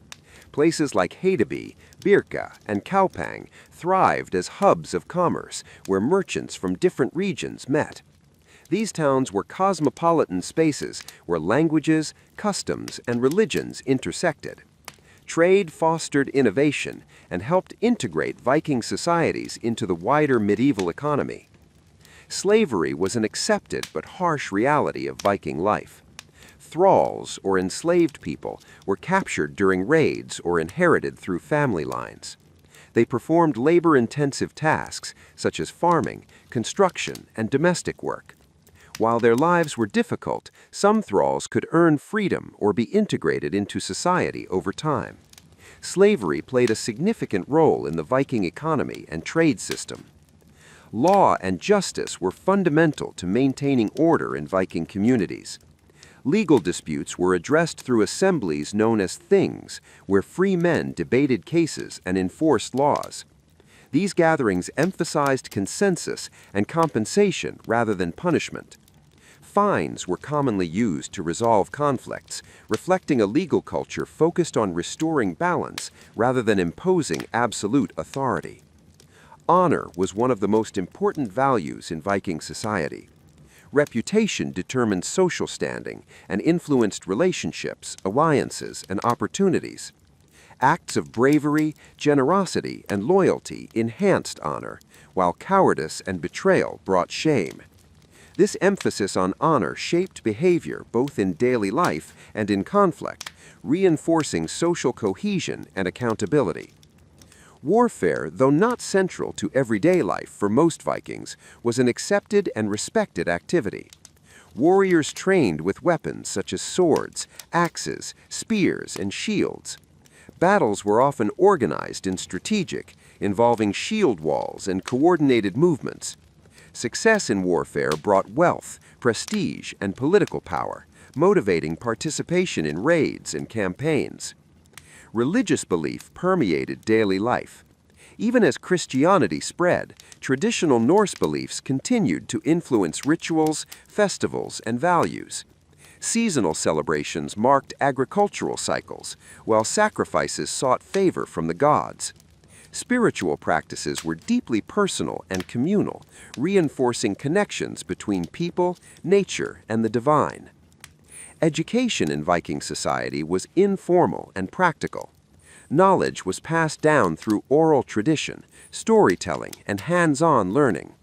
Places like Hedeby, Birka, and Kaupang thrived as hubs of commerce where merchants from different regions met. These towns were cosmopolitan spaces where languages, customs, and religions intersected. Trade fostered innovation and helped integrate Viking societies into the wider medieval economy. Slavery was an accepted but harsh reality of Viking life. Thralls, or enslaved people, were captured during raids or inherited through family lines. They performed labor-intensive tasks such as farming, construction, and domestic work. While their lives were difficult, some thralls could earn freedom or be integrated into society over time. Slavery played a significant role in the Viking economy and trade system. Law and justice were fundamental to maintaining order in Viking communities. Legal disputes were addressed through assemblies known as things, where free men debated cases and enforced laws. These gatherings emphasized consensus and compensation rather than punishment. Fines were commonly used to resolve conflicts, reflecting a legal culture focused on restoring balance rather than imposing absolute authority. Honor was one of the most important values in Viking society. Reputation determined social standing and influenced relationships, alliances, and opportunities. Acts of bravery, generosity, and loyalty enhanced honor, while cowardice and betrayal brought shame. This emphasis on honor shaped behavior both in daily life and in conflict, reinforcing social cohesion and accountability. Warfare, though not central to everyday life for most Vikings, was an accepted and respected activity. Warriors trained with weapons such as swords, axes, spears, and shields. Battles were often organized and strategic, involving shield walls and coordinated movements. Success in warfare brought wealth, prestige, and political power, motivating participation in raids and campaigns. Religious belief permeated daily life. Even as Christianity spread, traditional Norse beliefs continued to influence rituals, festivals, and values. Seasonal celebrations marked agricultural cycles, while sacrifices sought favor from the gods. Spiritual practices were deeply personal and communal, reinforcing connections between people, nature, and the divine. Education in Viking society was informal and practical. Knowledge was passed down through oral tradition, storytelling, and hands-on learning.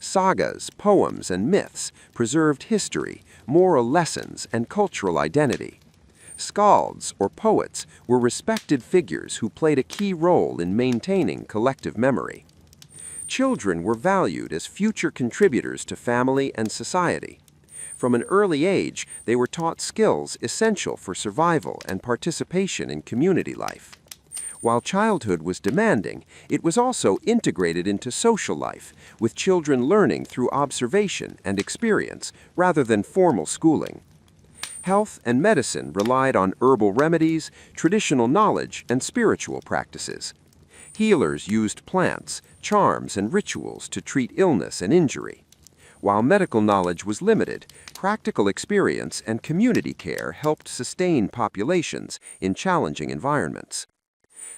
Sagas, poems, and myths preserved history, moral lessons, and cultural identity. Skalds, or poets, were respected figures who played a key role in maintaining collective memory. Children were valued as future contributors to family and society. From an early age, they were taught skills essential for survival and participation in community life. While childhood was demanding, it was also integrated into social life, with children learning through observation and experience rather than formal schooling. Health and medicine relied on herbal remedies, traditional knowledge, and spiritual practices. Healers used plants, charms, and rituals to treat illness and injury. While medical knowledge was limited, practical experience and community care helped sustain populations in challenging environments.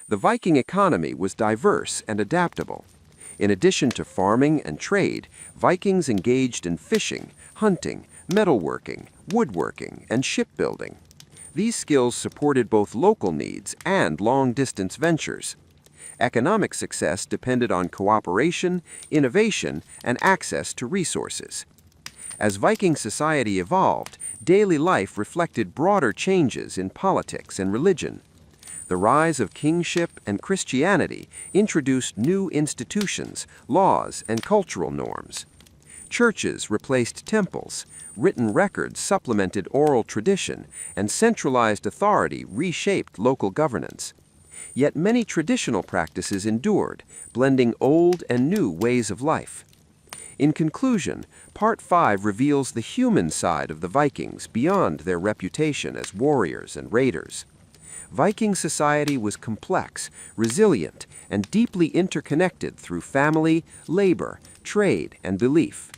The Viking economy was diverse and adaptable. In addition to farming and trade, Vikings engaged in fishing, hunting, metalworking, woodworking, and shipbuilding. These skills supported both local needs and long-distance ventures. Economic success depended on cooperation, innovation, and access to resources. As Viking society evolved, daily life reflected broader changes in politics and religion. The rise of kingship and Christianity introduced new institutions, laws, and cultural norms. Churches replaced temples, written records supplemented oral tradition, and centralized authority reshaped local governance. Yet many traditional practices endured, blending old and new ways of life. In conclusion, Part 5 reveals the human side of the Vikings beyond their reputation as warriors and raiders. Viking society was complex, resilient, and deeply interconnected through family, labor, trade, and belief.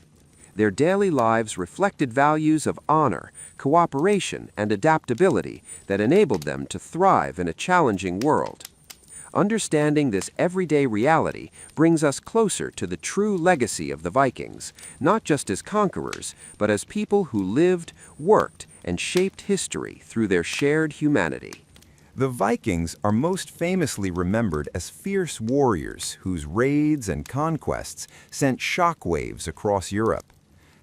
Their daily lives reflected values of honor, cooperation, and adaptability that enabled them to thrive in a challenging world. Understanding this everyday reality brings us closer to the true legacy of the Vikings, not just as conquerors, but as people who lived, worked, and shaped history through their shared humanity.
The Vikings are most famously remembered as fierce warriors whose raids and conquests sent shockwaves across Europe.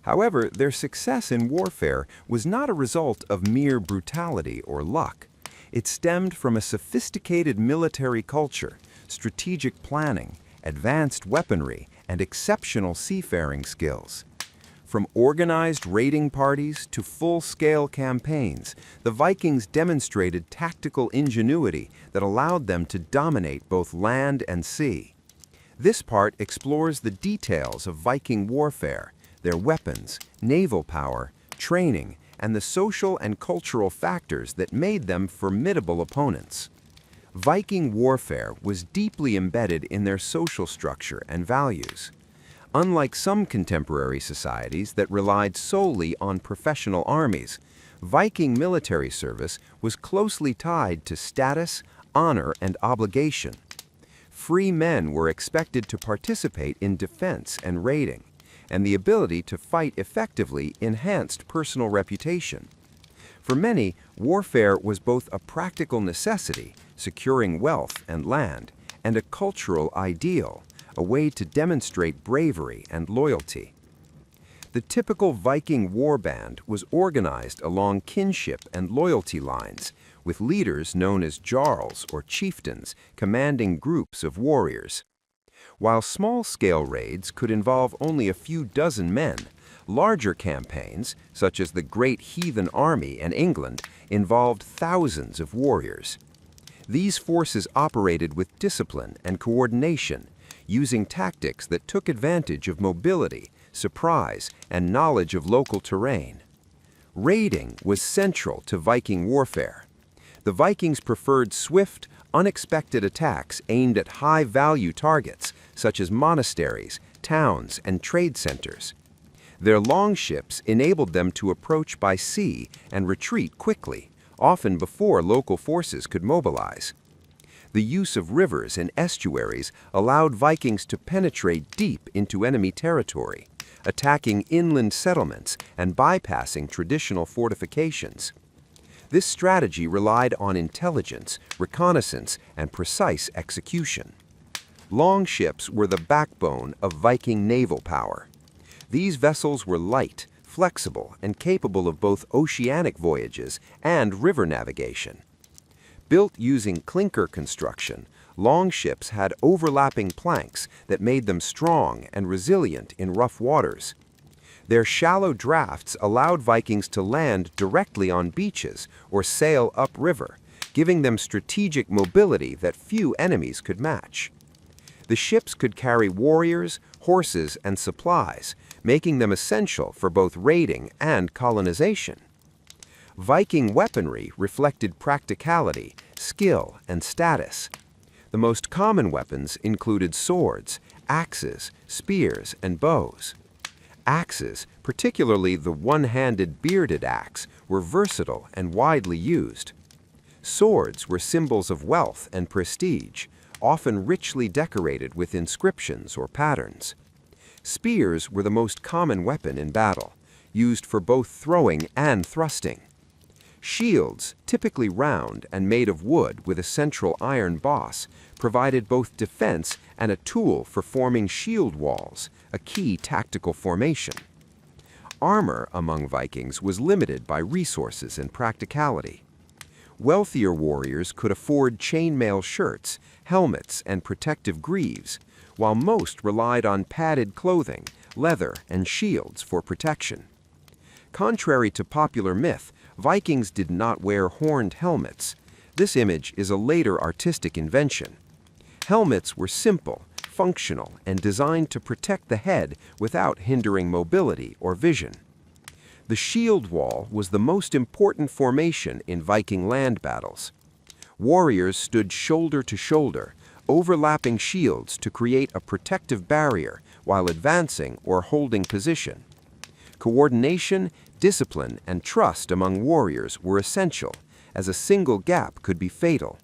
However, their success in warfare was not a result of mere brutality or luck. It stemmed from a sophisticated military culture, strategic planning, advanced weaponry, and exceptional seafaring skills. From organized raiding parties to full-scale campaigns, the Vikings demonstrated tactical ingenuity that allowed them to dominate both land and sea. This part explores the details of Viking warfare, their weapons, naval power, training, and the social and cultural factors that made them formidable opponents. Viking warfare was deeply embedded in their social structure and values. Unlike some contemporary societies that relied solely on professional armies, Viking military service was closely tied to status, honor, and obligation. Free men were expected to participate in defense and raiding, and the ability to fight effectively enhanced personal reputation. For many, warfare was both a practical necessity, securing wealth and land, and a cultural ideal, a way to demonstrate bravery and loyalty. The typical Viking warband was organized along kinship and loyalty lines, with leaders known as jarls or chieftains commanding groups of warriors. While small-scale raids could involve only a few dozen men, larger campaigns, such as the Great Heathen Army in England, involved thousands of warriors. These forces operated with discipline and coordination, using tactics that took advantage of mobility, surprise, and knowledge of local terrain. Raiding was central to Viking warfare. The Vikings preferred swift, unexpected attacks aimed at high-value targets, such as monasteries, towns, and trade centers. Their longships enabled them to approach by sea and retreat quickly, often before local forces could mobilize. The use of rivers and estuaries allowed Vikings to penetrate deep into enemy territory, attacking inland settlements and bypassing traditional fortifications. This strategy relied on intelligence, reconnaissance, and precise execution. Longships were the backbone of Viking naval power. These vessels were light, flexible, and capable of both oceanic voyages and river navigation. Built using clinker construction, longships had overlapping planks that made them strong and resilient in rough waters. Their shallow drafts allowed Vikings to land directly on beaches or sail upriver, giving them strategic mobility that few enemies could match. The ships could carry warriors, horses, and supplies, making them essential for both raiding and colonization. Viking weaponry reflected practicality, skill, and status. The most common weapons included swords, axes, spears, and bows. Axes, particularly the one-handed bearded axe, were versatile and widely used. Swords were symbols of wealth and prestige, often richly decorated with inscriptions or patterns. Spears were the most common weapon in battle, used for both throwing and thrusting. Shields, typically round and made of wood with a central iron boss, provided both defense and a tool for forming shield walls, a key tactical formation. Armor among Vikings was limited by resources and practicality. Wealthier warriors could afford chainmail shirts, helmets, and protective greaves, while most relied on padded clothing, leather, and shields for protection.
Contrary to popular myth, Vikings did not wear horned helmets. This image is a later artistic invention. Helmets were simple, functional, and designed to protect the head without hindering mobility or vision. The shield wall was the most important formation in Viking land battles. Warriors stood shoulder to shoulder, overlapping shields to create a protective barrier while advancing or holding position. Coordination, discipline, and trust among warriors were essential, as a single gap could be fatal.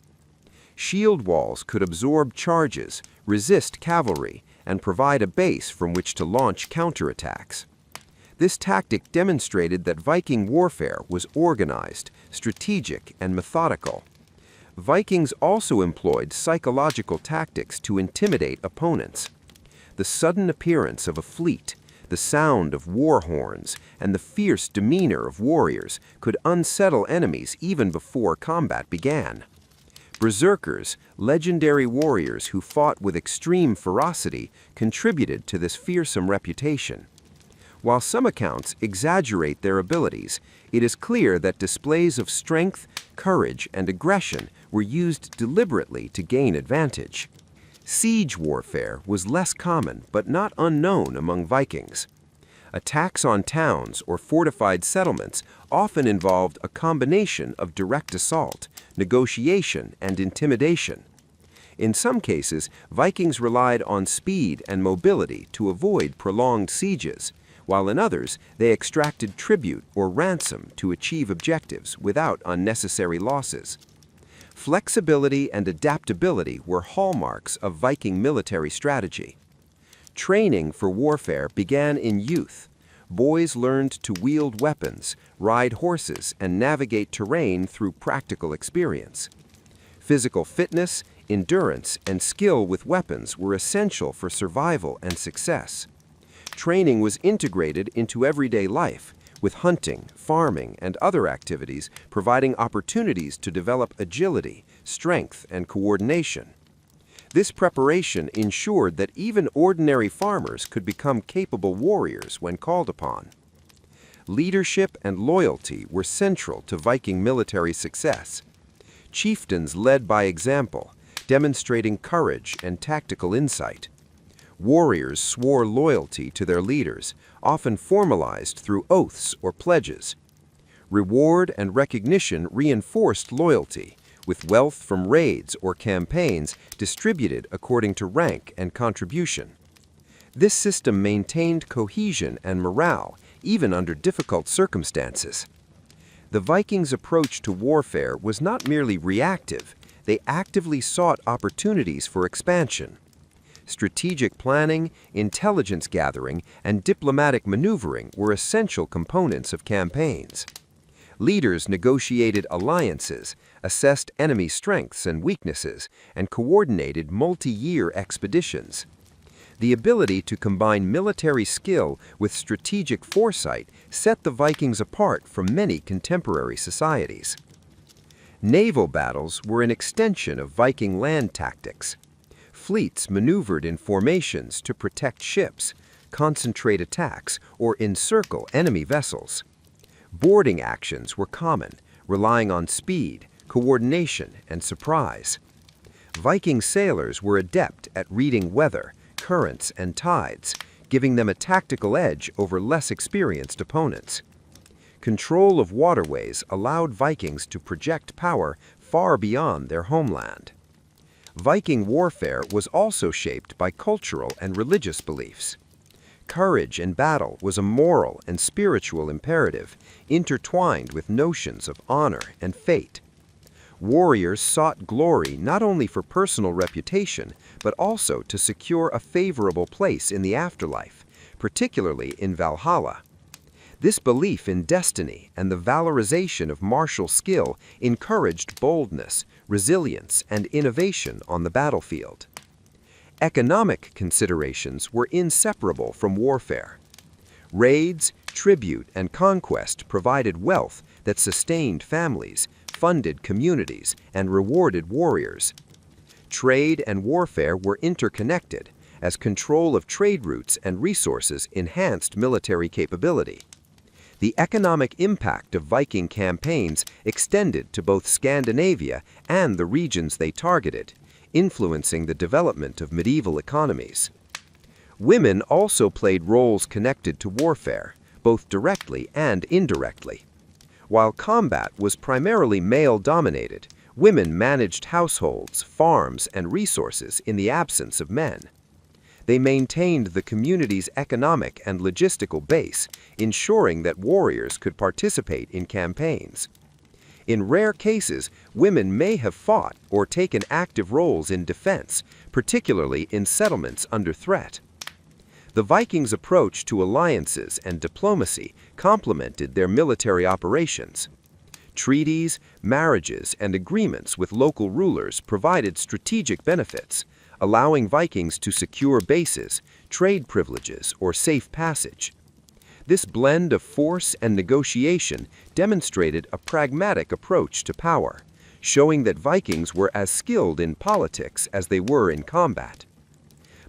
Shield walls could absorb charges, resist cavalry, and provide a base from which to launch counterattacks. This tactic demonstrated that Viking warfare was organized, strategic, and methodical. Vikings also employed psychological tactics to intimidate opponents. The sudden appearance of a fleet, the sound of war horns, and the fierce demeanor of warriors could unsettle enemies even before combat began. Berserkers, legendary warriors who fought with extreme ferocity, contributed to this fearsome reputation. While some accounts exaggerate their abilities, it is clear that displays of strength, courage, and aggression were used deliberately to gain advantage. Siege warfare was less common but not unknown among Vikings. Attacks on towns or fortified settlements often involved a combination of direct assault, negotiation, and intimidation. In some cases, Vikings relied on speed and mobility to avoid prolonged sieges, while in others, they extracted tribute or ransom to achieve objectives without unnecessary losses. Flexibility and adaptability were hallmarks of Viking military strategy. Training for warfare began in youth. Boys learned to wield weapons, ride horses, and navigate terrain through practical experience. Physical fitness, endurance, and skill with weapons were essential for survival and success. Training was integrated into everyday life, with hunting, farming, and other activities providing opportunities to develop agility, strength, and coordination. This preparation ensured that even ordinary farmers could become capable warriors when called upon. Leadership and loyalty were central to Viking military success. Chieftains led by example, demonstrating courage and tactical insight. Warriors swore loyalty to their leaders, often formalized through oaths or pledges. Reward and recognition reinforced loyalty, with wealth from raids or campaigns distributed according to rank and contribution. This system maintained cohesion and morale, even under difficult circumstances. The Vikings' approach to warfare was not merely reactive, they actively sought opportunities for expansion. Strategic planning, intelligence gathering, and diplomatic maneuvering were essential components of campaigns. Leaders negotiated alliances, assessed enemy strengths and weaknesses, and coordinated multi-year expeditions. The ability to combine military skill with strategic foresight set the Vikings apart from many contemporary societies. Naval battles were an extension of Viking land tactics. Fleets maneuvered in formations to protect ships, concentrate attacks, or encircle enemy vessels. Boarding actions were common, relying on speed, coordination, and surprise. Viking sailors were adept at reading weather, currents, and tides, giving them a tactical edge over less experienced opponents. Control of waterways allowed Vikings to project power far beyond their homeland. Viking warfare was also shaped by cultural and religious beliefs. Courage in battle was a moral and spiritual imperative, intertwined with notions of honor and fate. Warriors sought glory not only for personal reputation, but also to secure a favorable place in the afterlife, particularly in Valhalla. This belief in destiny and the valorization of martial skill encouraged boldness, resilience, and innovation on the battlefield. Economic considerations were inseparable from warfare. Raids, tribute, and conquest provided wealth that sustained families, funded communities, and rewarded warriors. Trade and warfare were interconnected, as control of trade routes and resources enhanced military capability. The economic impact of Viking campaigns extended to both Scandinavia and the regions they targeted, influencing the development of medieval economies. Women also played roles connected to warfare, both directly and indirectly. While combat was primarily male-dominated, women managed households, farms, and resources in the absence of men. They maintained the community's economic and logistical base, ensuring that warriors could participate in campaigns. In rare cases, women may have fought or taken active roles in defense, particularly in settlements under threat. The Vikings' approach to alliances and diplomacy complemented their military operations. Treaties, marriages, and agreements with local rulers provided strategic benefits, allowing Vikings to secure bases, trade privileges, or safe passage. This blend of force and negotiation demonstrated a pragmatic approach to power, showing that Vikings were as skilled in politics as they were in combat.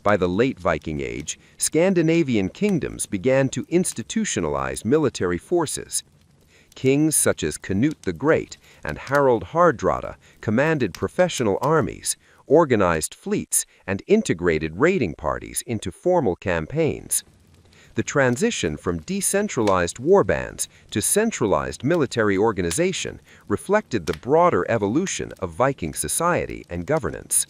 By the late Viking Age, Scandinavian kingdoms began to institutionalize military forces. Kings such as Canute the Great and Harald Hardrada commanded professional armies, organized fleets, and integrated raiding parties into formal campaigns. The transition from decentralized warbands to centralized military organization reflected the broader evolution of Viking society and governance.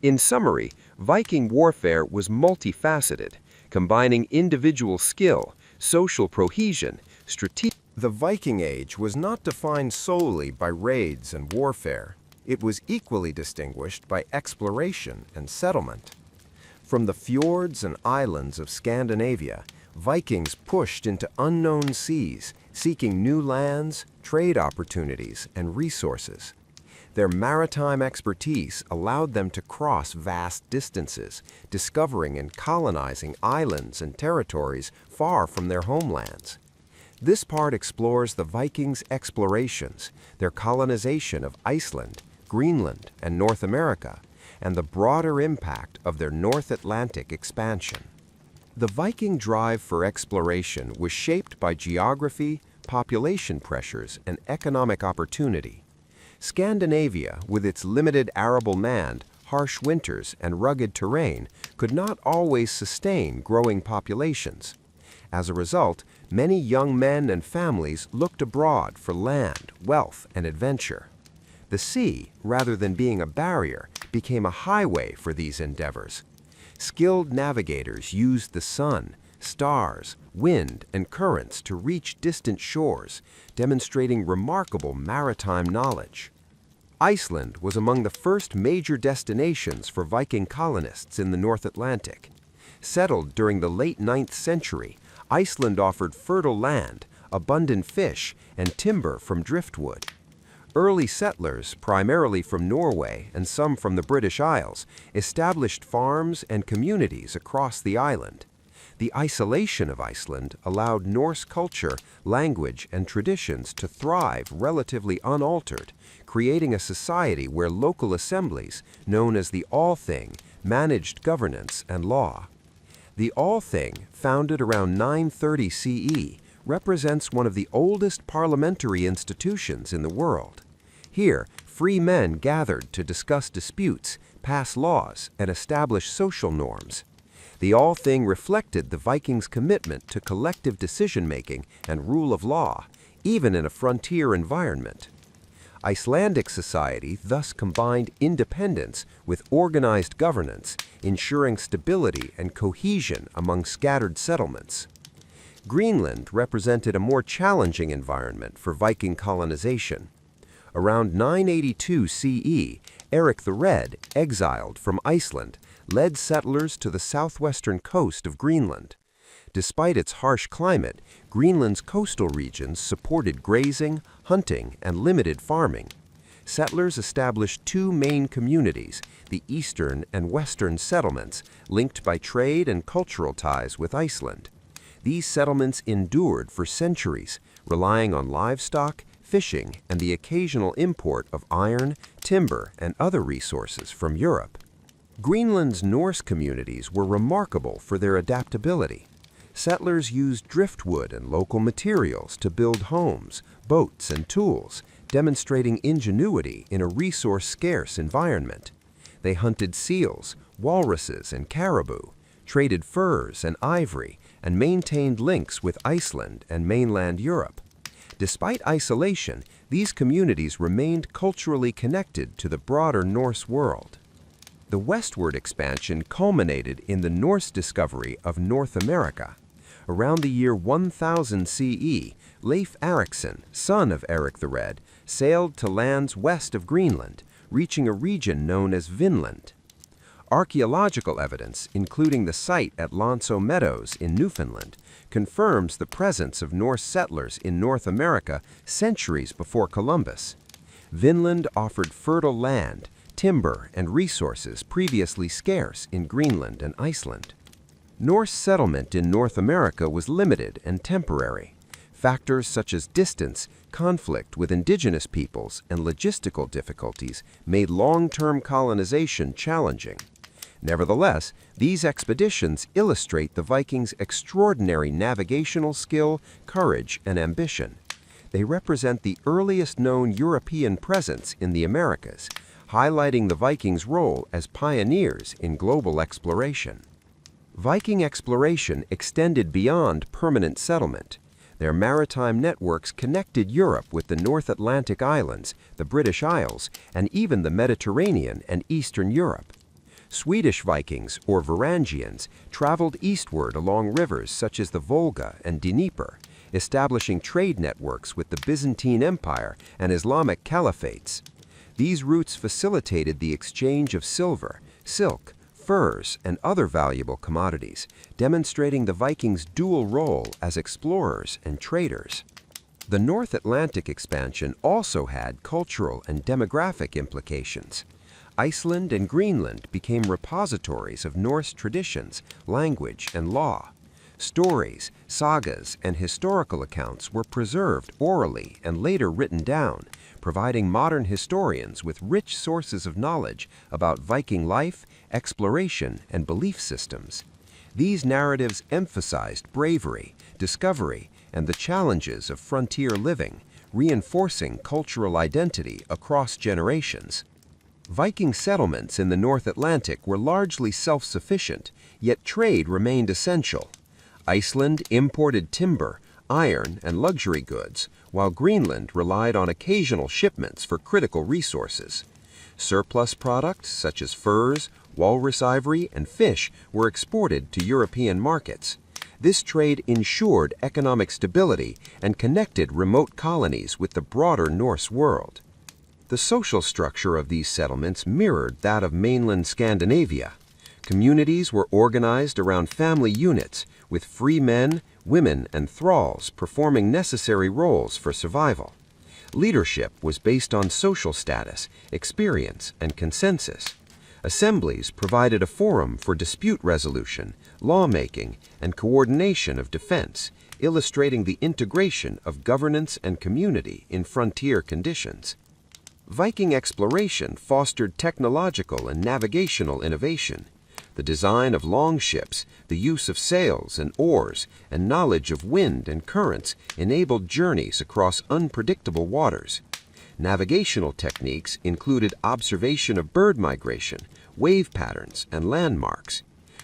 In summary, Viking warfare was multifaceted, combining individual skill, social cohesion, strategic.
The Viking Age was not defined solely by raids and warfare. It was equally distinguished by exploration and settlement. From the fjords and islands of Scandinavia, Vikings pushed into unknown seas, seeking new lands, trade opportunities, and resources. Their maritime expertise allowed them to cross vast distances, discovering and colonizing islands and territories far from their homelands. This part explores the Vikings' explorations, their colonization of Iceland, Greenland, and North America, and the broader impact of their North Atlantic expansion. The Viking drive for exploration was shaped by geography, population pressures, and economic opportunity. Scandinavia, with its limited arable land, harsh winters, and rugged terrain, could not always sustain growing populations. As a result, many young men and families looked abroad for land, wealth, and adventure. The sea, rather than being a barrier, became a highway for these endeavors. Skilled navigators used the sun, stars, wind, and currents to reach distant shores, demonstrating remarkable maritime knowledge. Iceland was among the first major destinations for Viking colonists in the North Atlantic. Settled during the late 9th century, Iceland offered fertile land, abundant fish, and timber from driftwood. Early settlers, primarily from Norway and some from the British Isles, established farms and communities across the island. The isolation of Iceland allowed Norse culture, language, and traditions to thrive relatively unaltered, creating a society where local assemblies, known as the Althing, managed governance and law. The Althing, founded around 930 CE, represents one of the oldest parliamentary institutions in the world. Here, free men gathered to discuss disputes, pass laws, and establish social norms. The Althing reflected the Vikings' commitment to collective decision-making and rule of law, even in a frontier environment. Icelandic society thus combined independence with organized governance, ensuring stability and cohesion among scattered settlements. Greenland represented a more challenging environment for Viking colonization. Around 982 CE, Eric the Red, exiled from Iceland, led settlers to the southwestern coast of Greenland. Despite its harsh climate, Greenland's coastal regions supported grazing, hunting, and limited farming. Settlers established two main communities, the eastern and western settlements, linked by trade and cultural ties with Iceland. These settlements endured for centuries, relying on livestock, fishing, and the occasional import of iron, timber, and other resources from Europe. Greenland's Norse communities were remarkable for their adaptability.
Settlers used driftwood and local materials to build homes, boats, and tools, demonstrating ingenuity in a resource-scarce environment. They hunted seals, walruses, and caribou, traded furs and ivory, and maintained links with Iceland and mainland Europe. Despite isolation, these communities remained culturally connected to the broader Norse world. The westward expansion culminated in the Norse discovery of North America. Around the year 1000 CE, Leif Erikson, son of Eric the Red, sailed to lands west of Greenland, reaching a region known as Vinland. Archaeological evidence, including the site at Lonso Meadows in Newfoundland, confirms the presence of Norse settlers in North America centuries before Columbus. Vinland offered fertile land, timber, and resources previously scarce in Greenland and Iceland. Norse settlement in North America was limited and temporary. Factors such as distance, conflict with indigenous peoples, and logistical difficulties made long-term colonization challenging. Nevertheless, these expeditions illustrate the Vikings' extraordinary navigational skill, courage, and ambition. They represent the earliest known European presence in the Americas, highlighting the Vikings' role as pioneers in global exploration. Viking exploration extended beyond permanent settlement. Their maritime networks connected Europe with the North Atlantic islands, the British Isles, and even the Mediterranean and Eastern Europe. Swedish Vikings, or Varangians, traveled eastward along rivers such as the Volga and Dnieper, establishing trade networks with the Byzantine Empire and Islamic caliphates. These routes facilitated the exchange of silver, silk, furs, and other valuable commodities, demonstrating the Vikings' dual role as explorers and traders. The North Atlantic expansion also had cultural and demographic implications. Iceland and Greenland became repositories of Norse traditions, language, and law. Stories, sagas, and historical accounts were preserved orally and later written down, providing modern historians with rich sources of knowledge about Viking life, exploration, and belief systems. These narratives emphasized bravery, discovery, and the challenges of frontier living, reinforcing cultural identity across generations. Viking settlements in the North Atlantic were largely self-sufficient, yet trade remained essential. Iceland imported timber, iron, and luxury goods, while Greenland relied on occasional shipments for critical resources. Surplus products such as furs, walrus ivory, and fish were exported to European markets. This trade ensured economic stability and connected remote colonies with the broader Norse world. The social structure of these settlements mirrored that of mainland Scandinavia. Communities were organized around family units, with free men, women, and thralls performing necessary roles for survival. Leadership was based on social status, experience, and consensus. Assemblies provided a forum for dispute resolution, lawmaking, and coordination of defense, illustrating the integration of governance and community in frontier conditions. Viking exploration fostered technological and navigational innovation. The design of longships, the use of sails and oars, and knowledge of wind and currents enabled journeys across unpredictable waters. Navigational techniques included observation of bird migration, wave patterns, and landmarks.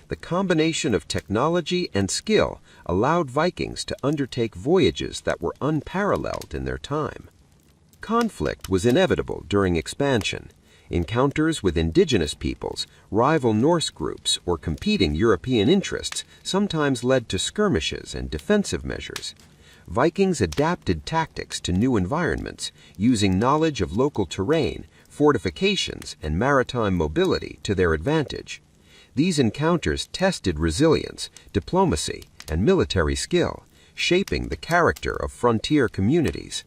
The combination of technology and skill allowed Vikings to undertake voyages that were unparalleled in their time. Conflict was inevitable during expansion. Encounters with indigenous peoples, rival Norse groups, or competing European interests sometimes led to skirmishes and defensive measures. Vikings adapted tactics to new environments, using knowledge of local terrain, fortifications, and maritime mobility to their advantage. These encounters tested resilience, diplomacy, and military skill, shaping the character of frontier communities.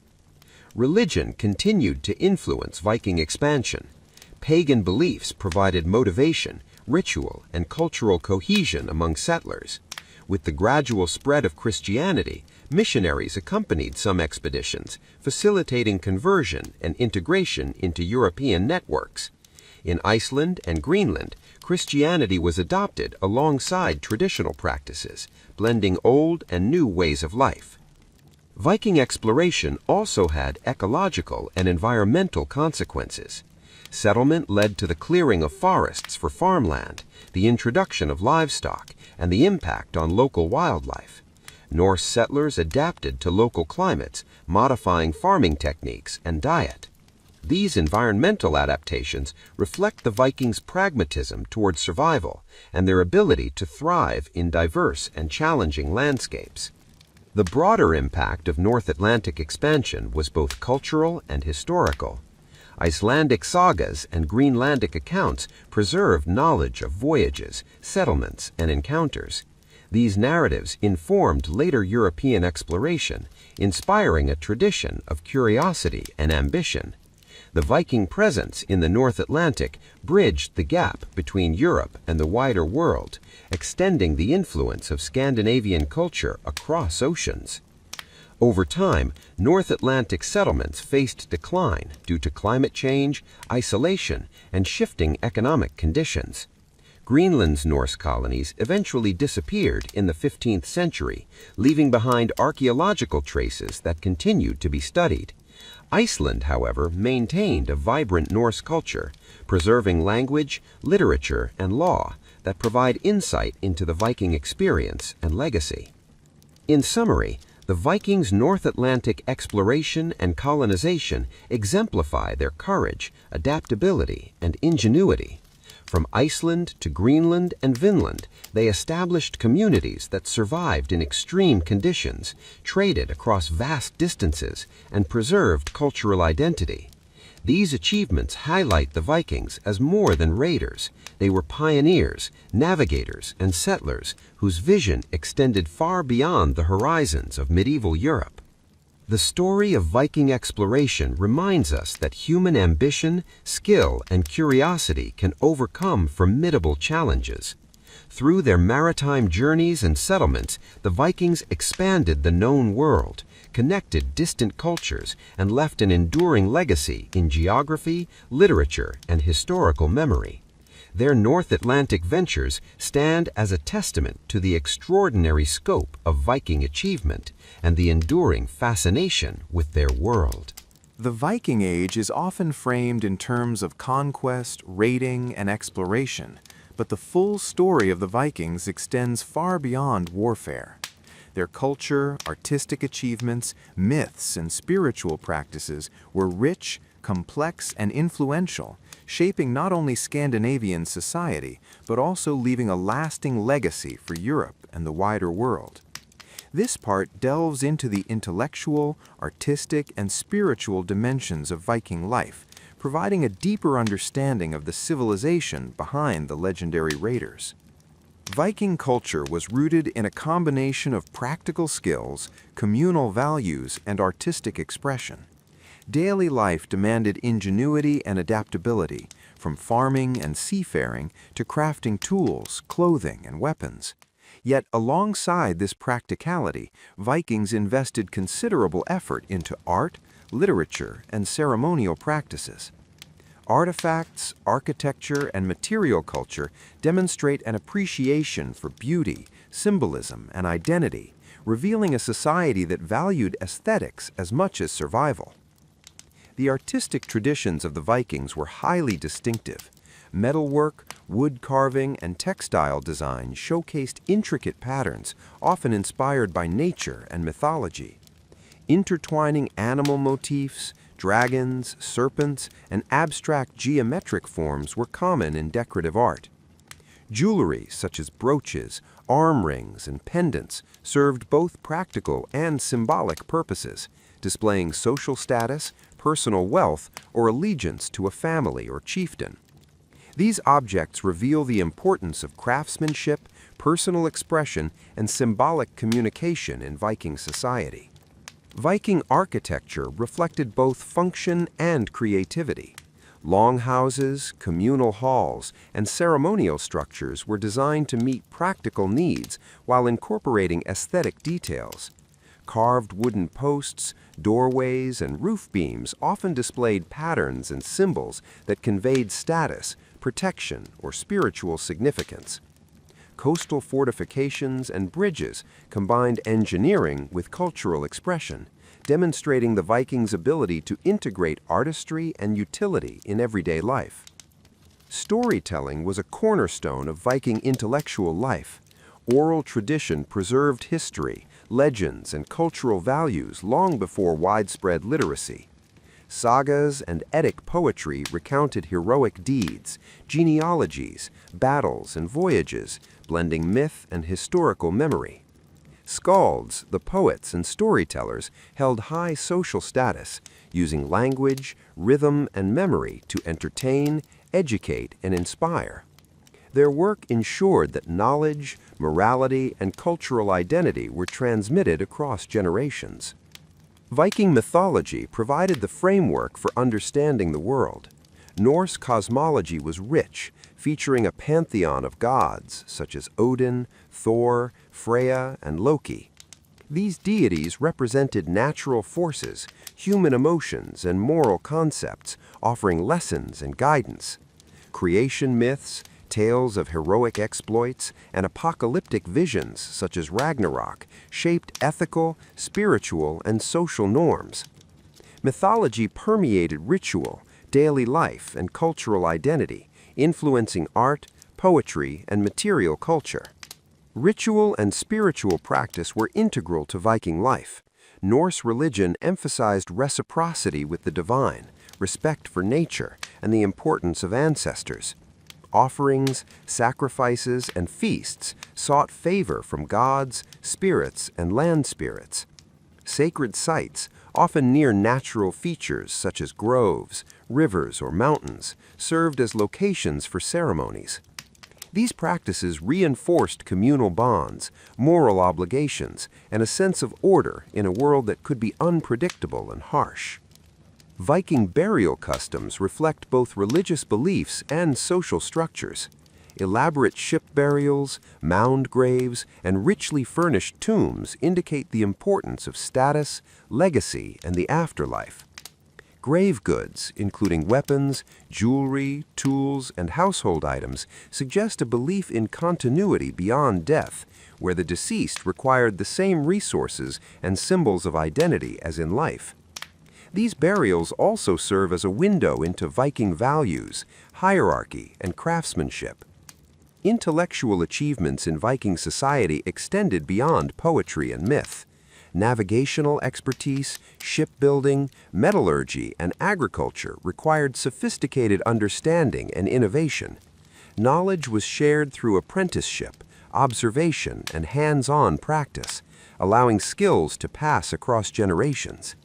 Religion continued to influence Viking expansion. Pagan beliefs provided motivation, ritual, and cultural cohesion among settlers. With the gradual spread of Christianity, missionaries accompanied some expeditions, facilitating conversion and integration into European networks. In Iceland and Greenland, Christianity was adopted alongside traditional practices, blending old and new ways of life. Viking exploration also had ecological and environmental consequences. Settlement led to the clearing of forests for farmland, the introduction of livestock, and the impact on local wildlife. Norse settlers adapted to local climates, modifying farming techniques and diet. These environmental adaptations reflect the Vikings' pragmatism toward survival and their ability to thrive in diverse and challenging landscapes. The broader impact of North Atlantic expansion was both cultural and historical. Icelandic sagas and Greenlandic accounts preserved knowledge of voyages, settlements, and encounters. These narratives informed later European exploration, inspiring a tradition of curiosity and ambition. The Viking presence in the North Atlantic bridged the gap between Europe and the wider world, extending the influence of Scandinavian culture across oceans. Over time, North Atlantic settlements faced decline due to climate change, isolation, and shifting economic conditions. Greenland's Norse colonies eventually disappeared in the 15th century, leaving behind archaeological traces that continued to be studied. Iceland, however, maintained a vibrant Norse culture, preserving language, literature, and law that provide insight into the Viking experience and legacy. In summary, the Vikings' North Atlantic exploration and colonization exemplify their courage, adaptability, and ingenuity. From Iceland to Greenland and Vinland, they established communities that survived in extreme conditions, traded across vast distances, and preserved cultural identity. These achievements highlight the Vikings as more than raiders. They were pioneers, navigators, and settlers whose vision extended far beyond the horizons of medieval Europe. The story of Viking exploration reminds us that human ambition, skill, and curiosity can overcome formidable challenges. Through their maritime journeys and settlements, the Vikings expanded the known world, connected distant cultures, and left an enduring legacy in geography, literature, and historical memory. Their North Atlantic ventures stand as a testament to the extraordinary scope of Viking achievement and the enduring fascination with their world.
The Viking Age is often framed in terms of conquest, raiding, and exploration, but the full story of the Vikings extends far beyond warfare. Their culture, artistic achievements, myths, and spiritual practices were rich, complex, and influential, shaping not only Scandinavian society, but also leaving a lasting legacy for Europe and the wider world. This part delves into the intellectual, artistic, and spiritual dimensions of Viking life, providing a deeper understanding of the civilization behind the legendary raiders. Viking culture was rooted in a combination of practical skills, communal values, and artistic expression. Daily life demanded ingenuity and adaptability, from farming and seafaring to crafting tools, clothing, and weapons. Yet alongside this practicality, Vikings invested considerable effort into art, literature, and ceremonial practices. Artifacts, architecture, and material culture demonstrate an appreciation for beauty, symbolism, and identity, revealing a society that valued aesthetics as much as survival. The artistic traditions of the Vikings were highly distinctive. Metalwork, wood carving, and textile design showcased intricate patterns, often inspired by nature and mythology. Intertwining animal motifs, dragons, serpents, and abstract geometric forms were common in decorative art. Jewelry, such as brooches, arm rings, and pendants, served both practical and symbolic purposes, displaying social status, personal wealth, or allegiance to a family or chieftain. These objects reveal the importance of craftsmanship, personal expression, and symbolic communication in Viking society. Viking architecture reflected both function and creativity. Longhouses, communal halls, and ceremonial structures were designed to meet practical needs while incorporating aesthetic details.
Carved wooden posts, doorways, and roof beams often displayed patterns and symbols that conveyed status, protection, or spiritual significance. Coastal fortifications and bridges combined engineering with cultural expression, demonstrating the Vikings' ability to integrate artistry and utility in everyday life. Storytelling was a cornerstone of Viking intellectual life. Oral tradition preserved history, legends, and cultural values long before widespread literacy. Sagas and Eddic poetry recounted heroic deeds, genealogies, battles, and voyages, blending myth and historical memory. Skalds, the poets and storytellers, held high social status, using language, rhythm, and memory to entertain, educate, and inspire. Their work ensured that knowledge, morality, and cultural identity were transmitted across generations. Viking mythology provided the framework for understanding the world. Norse cosmology was rich, featuring a pantheon of gods such as Odin, Thor, Freya, and Loki. These deities represented natural forces, human emotions, and moral concepts, offering lessons and guidance. Creation myths, tales of heroic exploits, and apocalyptic visions such as Ragnarok shaped ethical, spiritual, and social norms. Mythology permeated ritual, daily life, and cultural identity, influencing art, poetry, and material culture. Ritual and spiritual practice were integral to Viking life. Norse religion emphasized reciprocity with the divine, respect for nature, and the importance of ancestors. Offerings, sacrifices, and feasts sought favor from gods, spirits, and land spirits. Sacred sites, often near natural features such as groves, rivers, or mountains, served as locations for ceremonies. These practices reinforced communal bonds, moral obligations, and a sense of order in a world that could be unpredictable and harsh. Viking burial customs reflect both religious beliefs and social structures. Elaborate ship burials, mound graves, and richly furnished tombs indicate the importance of status, legacy, and the afterlife. Grave goods, including weapons, jewelry, tools, and household items, suggest a belief in continuity beyond death, where the deceased required the same resources and symbols of identity as in life. These burials also serve as a window into Viking values, hierarchy, and craftsmanship. Intellectual achievements in Viking society extended beyond poetry and myth. Navigational expertise, shipbuilding, metallurgy, and agriculture required sophisticated understanding and innovation. Knowledge was shared through apprenticeship, observation, and hands-on practice, allowing skills to pass across generations.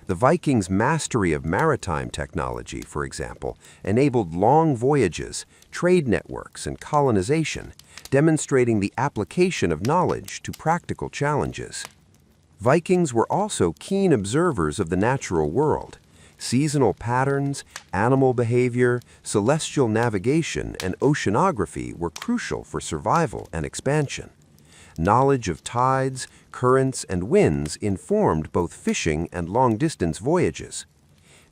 The Vikings' mastery of maritime technology, for example, enabled long voyages, trade networks, and colonization, demonstrating the application of knowledge to practical challenges. Vikings were also keen observers of the natural world. Seasonal patterns, animal behavior, celestial navigation, and oceanography were crucial for survival and expansion. Knowledge of tides, currents, and winds informed both fishing and long-distance voyages.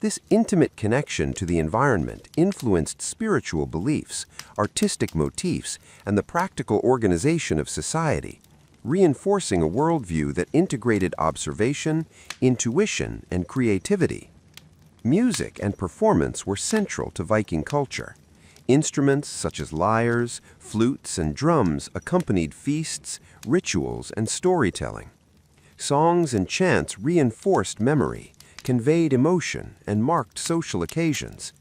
This intimate connection to the environment influenced spiritual beliefs, artistic motifs, and the practical organization of society, reinforcing a worldview that integrated observation, intuition, and creativity. Music and performance were central to Viking culture. Instruments such as lyres, flutes, and drums accompanied feasts, rituals, and storytelling. Songs and chants reinforced memory, conveyed emotion, and marked social occasions.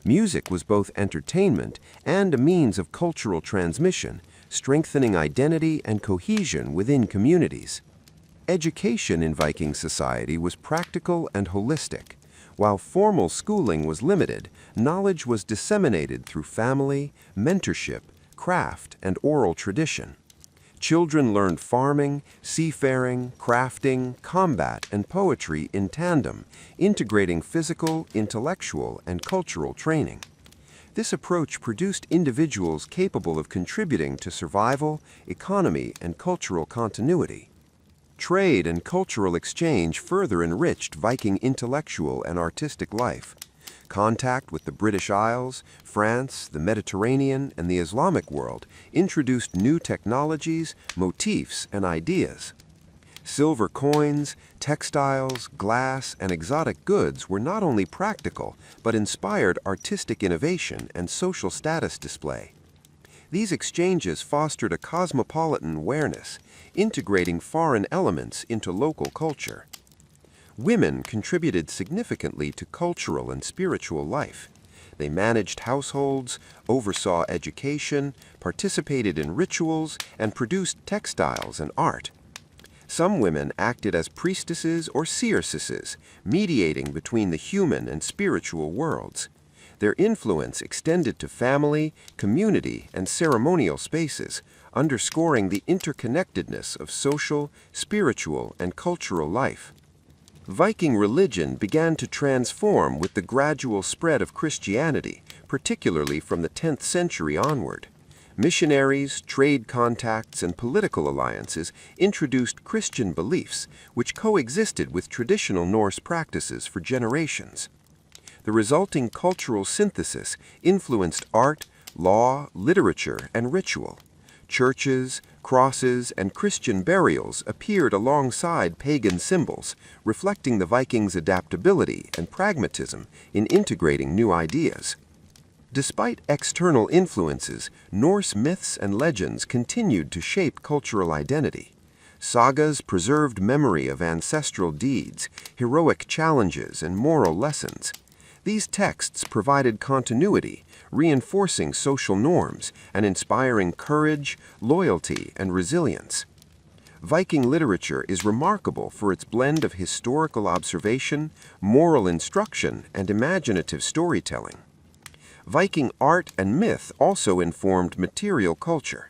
Music was both entertainment and a means of cultural transmission, strengthening identity and cohesion within communities. Education in Viking society was practical and holistic. While formal schooling was limited, knowledge was disseminated through family, mentorship, craft, and oral tradition. Children learned farming, seafaring, crafting, combat, and poetry in tandem, integrating physical, intellectual, and cultural training. This approach produced individuals capable of contributing to survival, economy, and cultural continuity. Trade and cultural exchange further enriched Viking intellectual and artistic life. Contact with the British Isles, France, the Mediterranean, and the Islamic world introduced new technologies, motifs, and ideas. Silver coins, textiles, glass, and exotic goods were not only practical, but inspired artistic innovation and social status display. These exchanges fostered a cosmopolitan awareness, integrating foreign elements into local culture. Women contributed significantly to cultural and spiritual life. They managed households, oversaw education, participated in rituals, and produced textiles and art. Some women acted as priestesses or seercesses, mediating between the human and spiritual worlds. Their influence extended to family, community, and ceremonial spaces, underscoring the interconnectedness of social, spiritual, and cultural life. Viking religion began to transform with the gradual spread of Christianity, particularly from the 10th century onward. Missionaries, trade contacts, and political alliances introduced Christian beliefs, which coexisted with traditional Norse practices for generations. The resulting cultural synthesis influenced art, law, literature, and ritual. Churches, crosses, and Christian burials appeared alongside pagan symbols, reflecting the Vikings' adaptability and pragmatism in integrating new ideas. Despite external influences, Norse myths and legends continued to shape cultural identity. Sagas preserved memory of ancestral deeds, heroic challenges, and moral lessons. These texts provided continuity, reinforcing social norms and inspiring courage, loyalty, and resilience. Viking literature is remarkable for its blend of historical observation, moral instruction, and imaginative storytelling. Viking art and myth also informed material culture.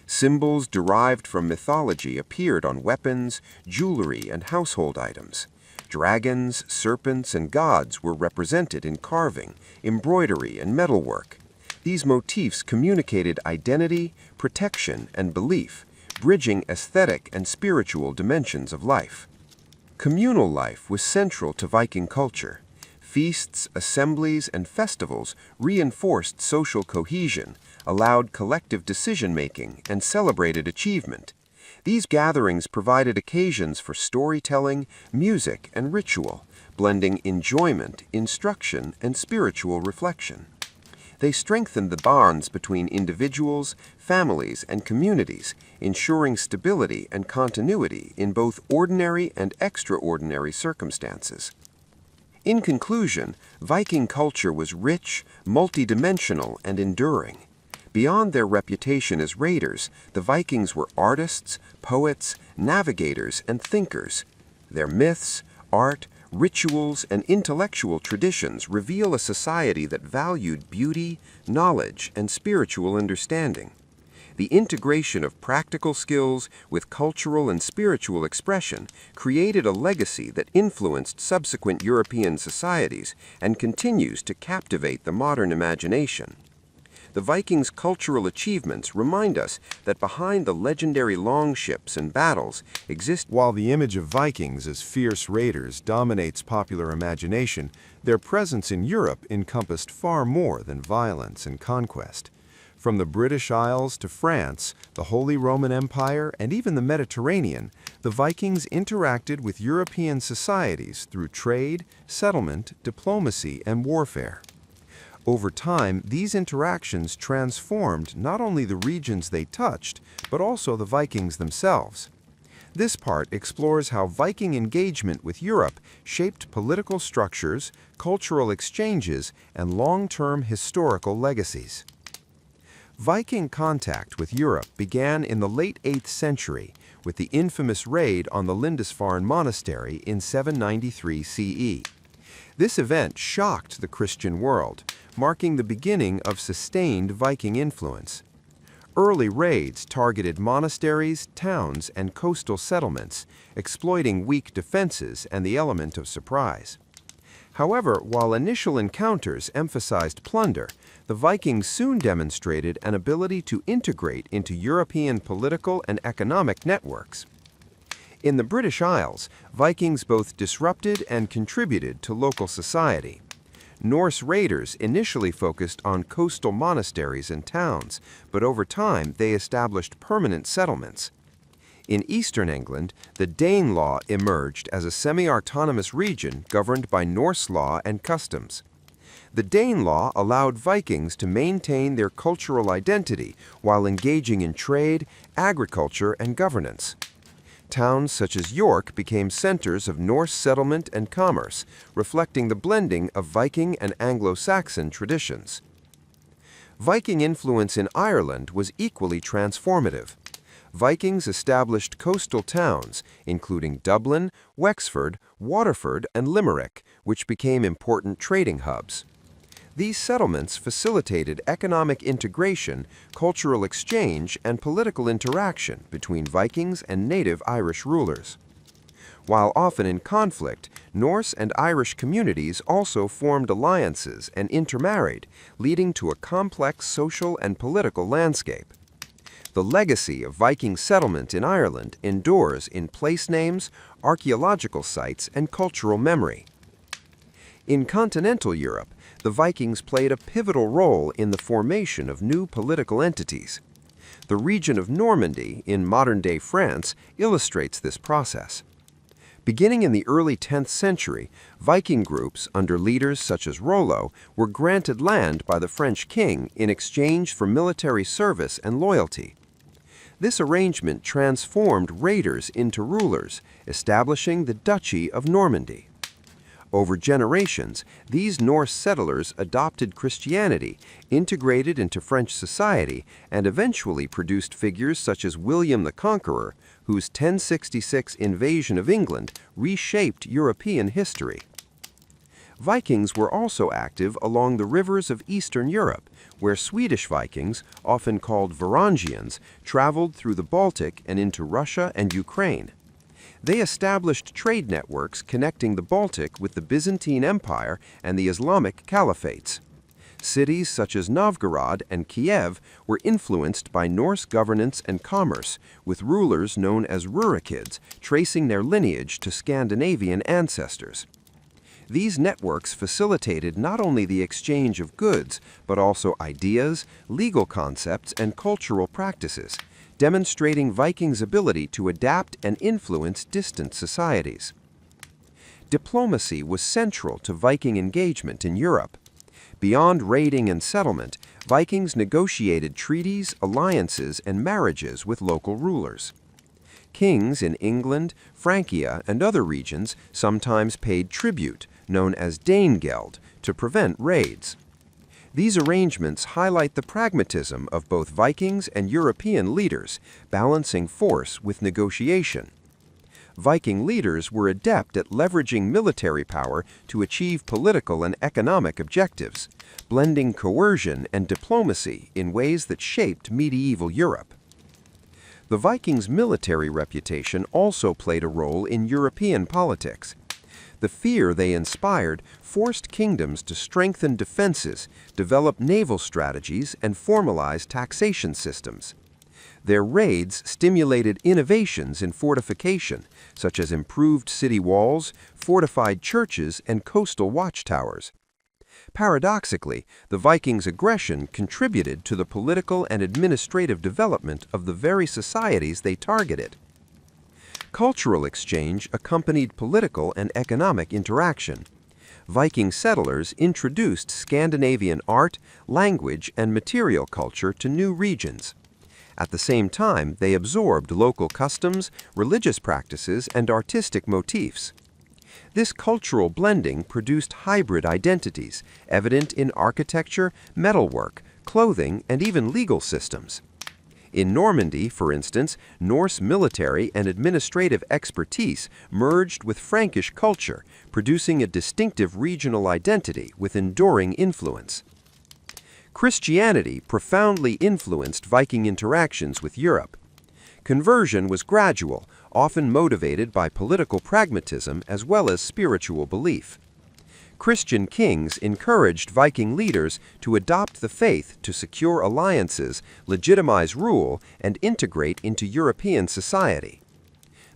Symbols derived from mythology appeared on weapons, jewelry, and household items. Dragons, serpents, and gods were represented in carving, embroidery, and metalwork. These motifs communicated identity, protection, and belief, bridging aesthetic and spiritual dimensions of life. Communal life was central to Viking culture. Feasts, assemblies, and festivals reinforced social cohesion, allowed collective decision-making, and celebrated achievement. These gatherings provided occasions for storytelling, music, and ritual, blending enjoyment, instruction, and spiritual reflection. They strengthened the bonds between individuals, families, and communities, ensuring stability and continuity in both ordinary and extraordinary circumstances. In conclusion, Viking culture was rich, multidimensional, and enduring. Beyond their reputation as raiders, the Vikings were artists, poets, navigators, and thinkers. Their myths, art, rituals, and intellectual traditions reveal a society that valued beauty, knowledge, and spiritual understanding. The integration of practical skills with cultural and spiritual expression created a legacy that influenced subsequent European societies and continues to captivate the modern imagination. The Vikings' cultural achievements remind us that behind the legendary longships and battles exist.
While the image of Vikings as fierce raiders dominates popular imagination, their presence in Europe encompassed far more than violence and conquest. From the British Isles to France, the Holy Roman Empire, and even the Mediterranean, the Vikings interacted with European societies through trade, settlement, diplomacy, and warfare. Over time, these interactions transformed not only the regions they touched, but also the Vikings themselves. This part explores how Viking engagement with Europe shaped political structures, cultural exchanges, and long-term historical legacies. Viking contact with Europe began in the late 8th century with the infamous raid on the Lindisfarne Monastery in 793 CE. This event shocked the Christian world, marking the beginning of sustained Viking influence. Early raids targeted monasteries, towns, and coastal settlements, exploiting weak defenses and the element of surprise. However, while initial encounters emphasized plunder, the Vikings soon demonstrated an ability to integrate into European political and economic networks.
In the British Isles, Vikings both disrupted and contributed to local society. Norse raiders initially focused on coastal monasteries and towns, but over time they established permanent settlements. In eastern England, the Danelaw emerged as a semi-autonomous region governed by Norse law and customs. The Danelaw allowed Vikings to maintain their cultural identity while engaging in trade, agriculture, and governance. Towns such as York became centers of Norse settlement and commerce, reflecting the blending of Viking and Anglo-Saxon traditions. Viking influence in Ireland was equally transformative. Vikings established coastal towns, including Dublin, Wexford, Waterford, and Limerick, which became important trading hubs. These settlements facilitated economic integration, cultural exchange, and political interaction between Vikings and native Irish rulers. While often in conflict, Norse and Irish communities also formed alliances and intermarried, leading to a complex social and political landscape. The legacy of Viking settlement in Ireland endures in place names, archaeological sites, and cultural memory. In continental Europe, the Vikings played a pivotal role in the formation of new political entities. The region of Normandy, in modern-day France, illustrates this process. Beginning in the early 10th century, Viking groups, under leaders such as Rollo, were granted land by the French king in exchange for military service and loyalty. This arrangement transformed raiders into rulers, establishing the Duchy of Normandy. Over generations, these Norse settlers adopted Christianity, integrated into French society, and eventually produced figures such as William the Conqueror, whose 1066 invasion of England reshaped European history. Vikings were also active along the rivers of Eastern Europe, where Swedish Vikings, often called Varangians, traveled through the Baltic and into Russia and Ukraine. They established trade networks connecting the Baltic with the Byzantine Empire and the Islamic caliphates. Cities such as Novgorod and Kiev were influenced by Norse governance and commerce, with rulers known as Rurikids tracing their lineage to Scandinavian ancestors. These networks facilitated not only the exchange of goods, but also ideas, legal concepts, and cultural practices, demonstrating Vikings' ability to adapt and influence distant societies. Diplomacy was central to Viking engagement in Europe. Beyond raiding and settlement, Vikings negotiated treaties, alliances, and marriages with local rulers. Kings in England, Francia, and other regions sometimes paid tribute, known as Danegeld, to prevent raids. These arrangements highlight the pragmatism of both Vikings and European leaders, balancing force with negotiation. Viking leaders were adept at leveraging military power to achieve political and economic objectives, blending coercion and diplomacy in ways that shaped medieval Europe. The Vikings' military reputation also played a role in European politics. The fear they inspired forced kingdoms to strengthen defenses, develop naval strategies, and formalize taxation systems. Their raids stimulated innovations in fortification, such as improved city walls, fortified churches, and coastal watchtowers. Paradoxically, the Vikings' aggression contributed to the political and administrative development of the very societies they targeted. Cultural exchange accompanied political and economic interaction. Viking settlers introduced Scandinavian art, language, and material culture to new regions. At the same time, they absorbed local customs, religious practices, and artistic motifs. This cultural blending produced hybrid identities, evident in architecture, metalwork, clothing, and even legal systems. In Normandy, for instance, Norse military and administrative expertise merged with Frankish culture, producing a distinctive regional identity with enduring influence. Christianity profoundly influenced Viking interactions with Europe. Conversion was gradual, often motivated by political pragmatism as well as spiritual belief. Christian kings encouraged Viking leaders to adopt the faith to secure alliances, legitimize rule, and integrate into European society.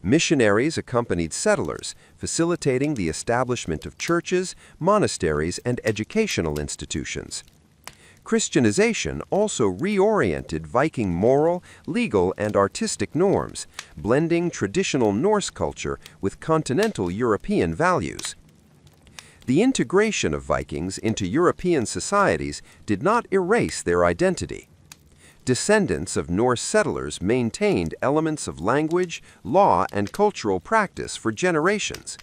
Missionaries accompanied settlers, facilitating the establishment of churches, monasteries, and educational institutions. Christianization also reoriented Viking moral, legal, and artistic norms, blending traditional Norse culture with continental European values. The integration of Vikings into European societies did not erase their identity. Descendants of Norse settlers maintained elements of language, law, and cultural practice for generations.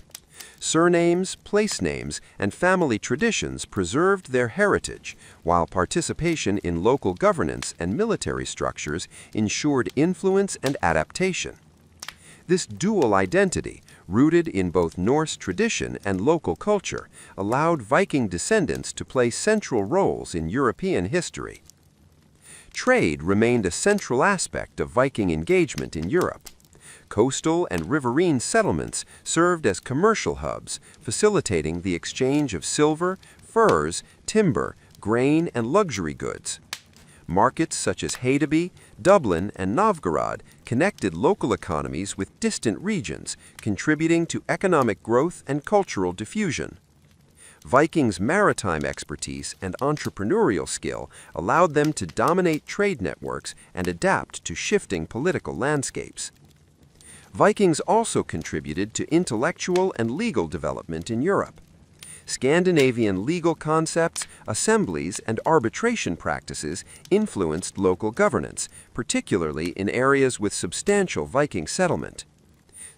Surnames, place names, and family traditions preserved their heritage, while participation in local governance and military structures ensured influence and adaptation. This dual identity, rooted in both Norse tradition and local culture, allowed Viking descendants to play central roles in European history. Trade remained a central aspect of Viking engagement in Europe. Coastal and riverine settlements served as commercial hubs, facilitating the exchange of silver, furs, timber, grain, and luxury goods. Markets such as Hedeby, Dublin, and Novgorod connected local economies with distant regions, contributing to economic growth and cultural diffusion. Vikings' maritime expertise and entrepreneurial skill allowed them to dominate trade networks and adapt to shifting political landscapes. Vikings also contributed to intellectual and legal development in Europe. Scandinavian legal concepts, assemblies, and arbitration practices influenced local governance, particularly in areas with substantial Viking settlement.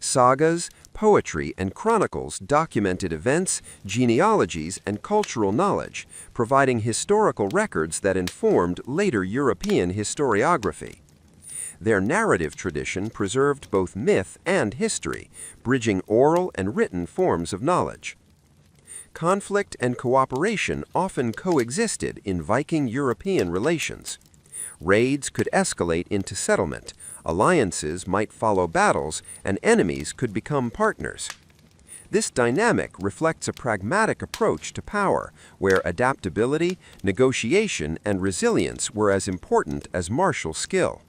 Sagas, poetry, and chronicles documented events, genealogies, and cultural knowledge, providing historical records that informed later European historiography. Their narrative tradition preserved both myth and history, bridging oral and written forms of knowledge. Conflict and cooperation often coexisted in Viking-European relations. Raids could escalate into settlement, alliances might follow battles, and enemies could become partners. This dynamic reflects a pragmatic approach to power, where adaptability, negotiation, and resilience were as important as martial skill.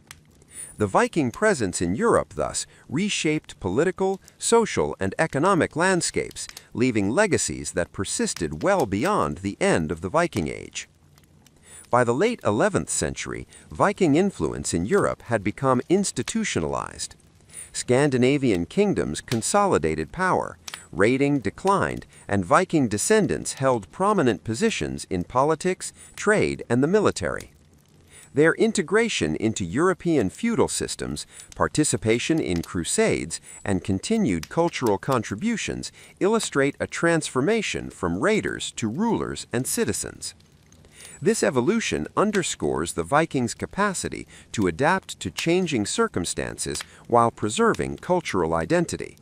The Viking presence in Europe, thus, reshaped political, social, and economic landscapes, leaving legacies that persisted well beyond the end of the Viking Age. By the late 11th century, Viking influence in Europe had become institutionalized. Scandinavian kingdoms consolidated power, raiding declined, and Viking descendants held prominent positions in politics, trade, and the military. Their integration into European feudal systems, participation in crusades, and continued cultural contributions illustrate a transformation from raiders to rulers and citizens. This evolution underscores the Vikings' capacity to adapt to changing circumstances while preserving cultural identity.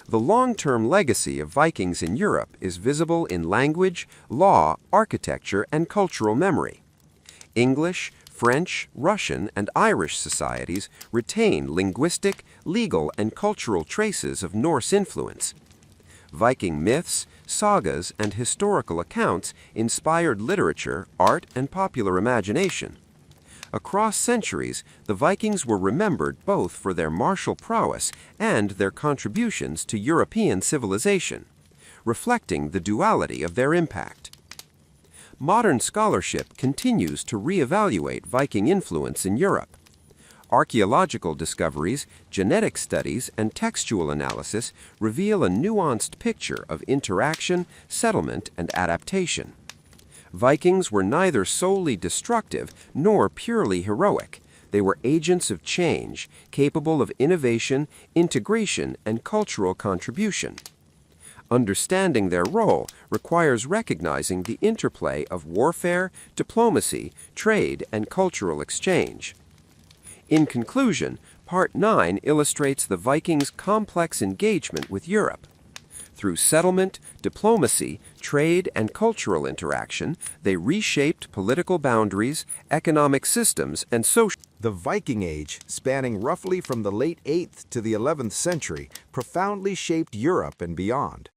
The long-term legacy of Vikings in Europe is visible in language, law, architecture, and cultural memory. English, French, Russian, and Irish societies retain linguistic, legal, and cultural traces of Norse influence. Viking myths, sagas, and historical accounts inspired literature, art, and popular imagination. Across centuries, the Vikings were remembered both for their martial prowess and their contributions to European civilization, reflecting the duality of their impact. Modern scholarship continues to reevaluate Viking influence in Europe. Archaeological discoveries, genetic studies, and textual analysis reveal a nuanced picture of interaction, settlement, and adaptation. Vikings were neither solely destructive nor purely heroic. They were agents of change, capable of innovation, integration, and cultural contribution. Understanding their role requires recognizing the interplay of warfare, diplomacy, trade, and cultural exchange. In conclusion, Part 9 illustrates the Vikings' complex engagement with Europe. Through settlement, diplomacy, trade, and cultural interaction, they reshaped political boundaries, economic systems, and social.
The Viking Age, spanning roughly from the late 8th to the 11th century, profoundly shaped Europe and beyond.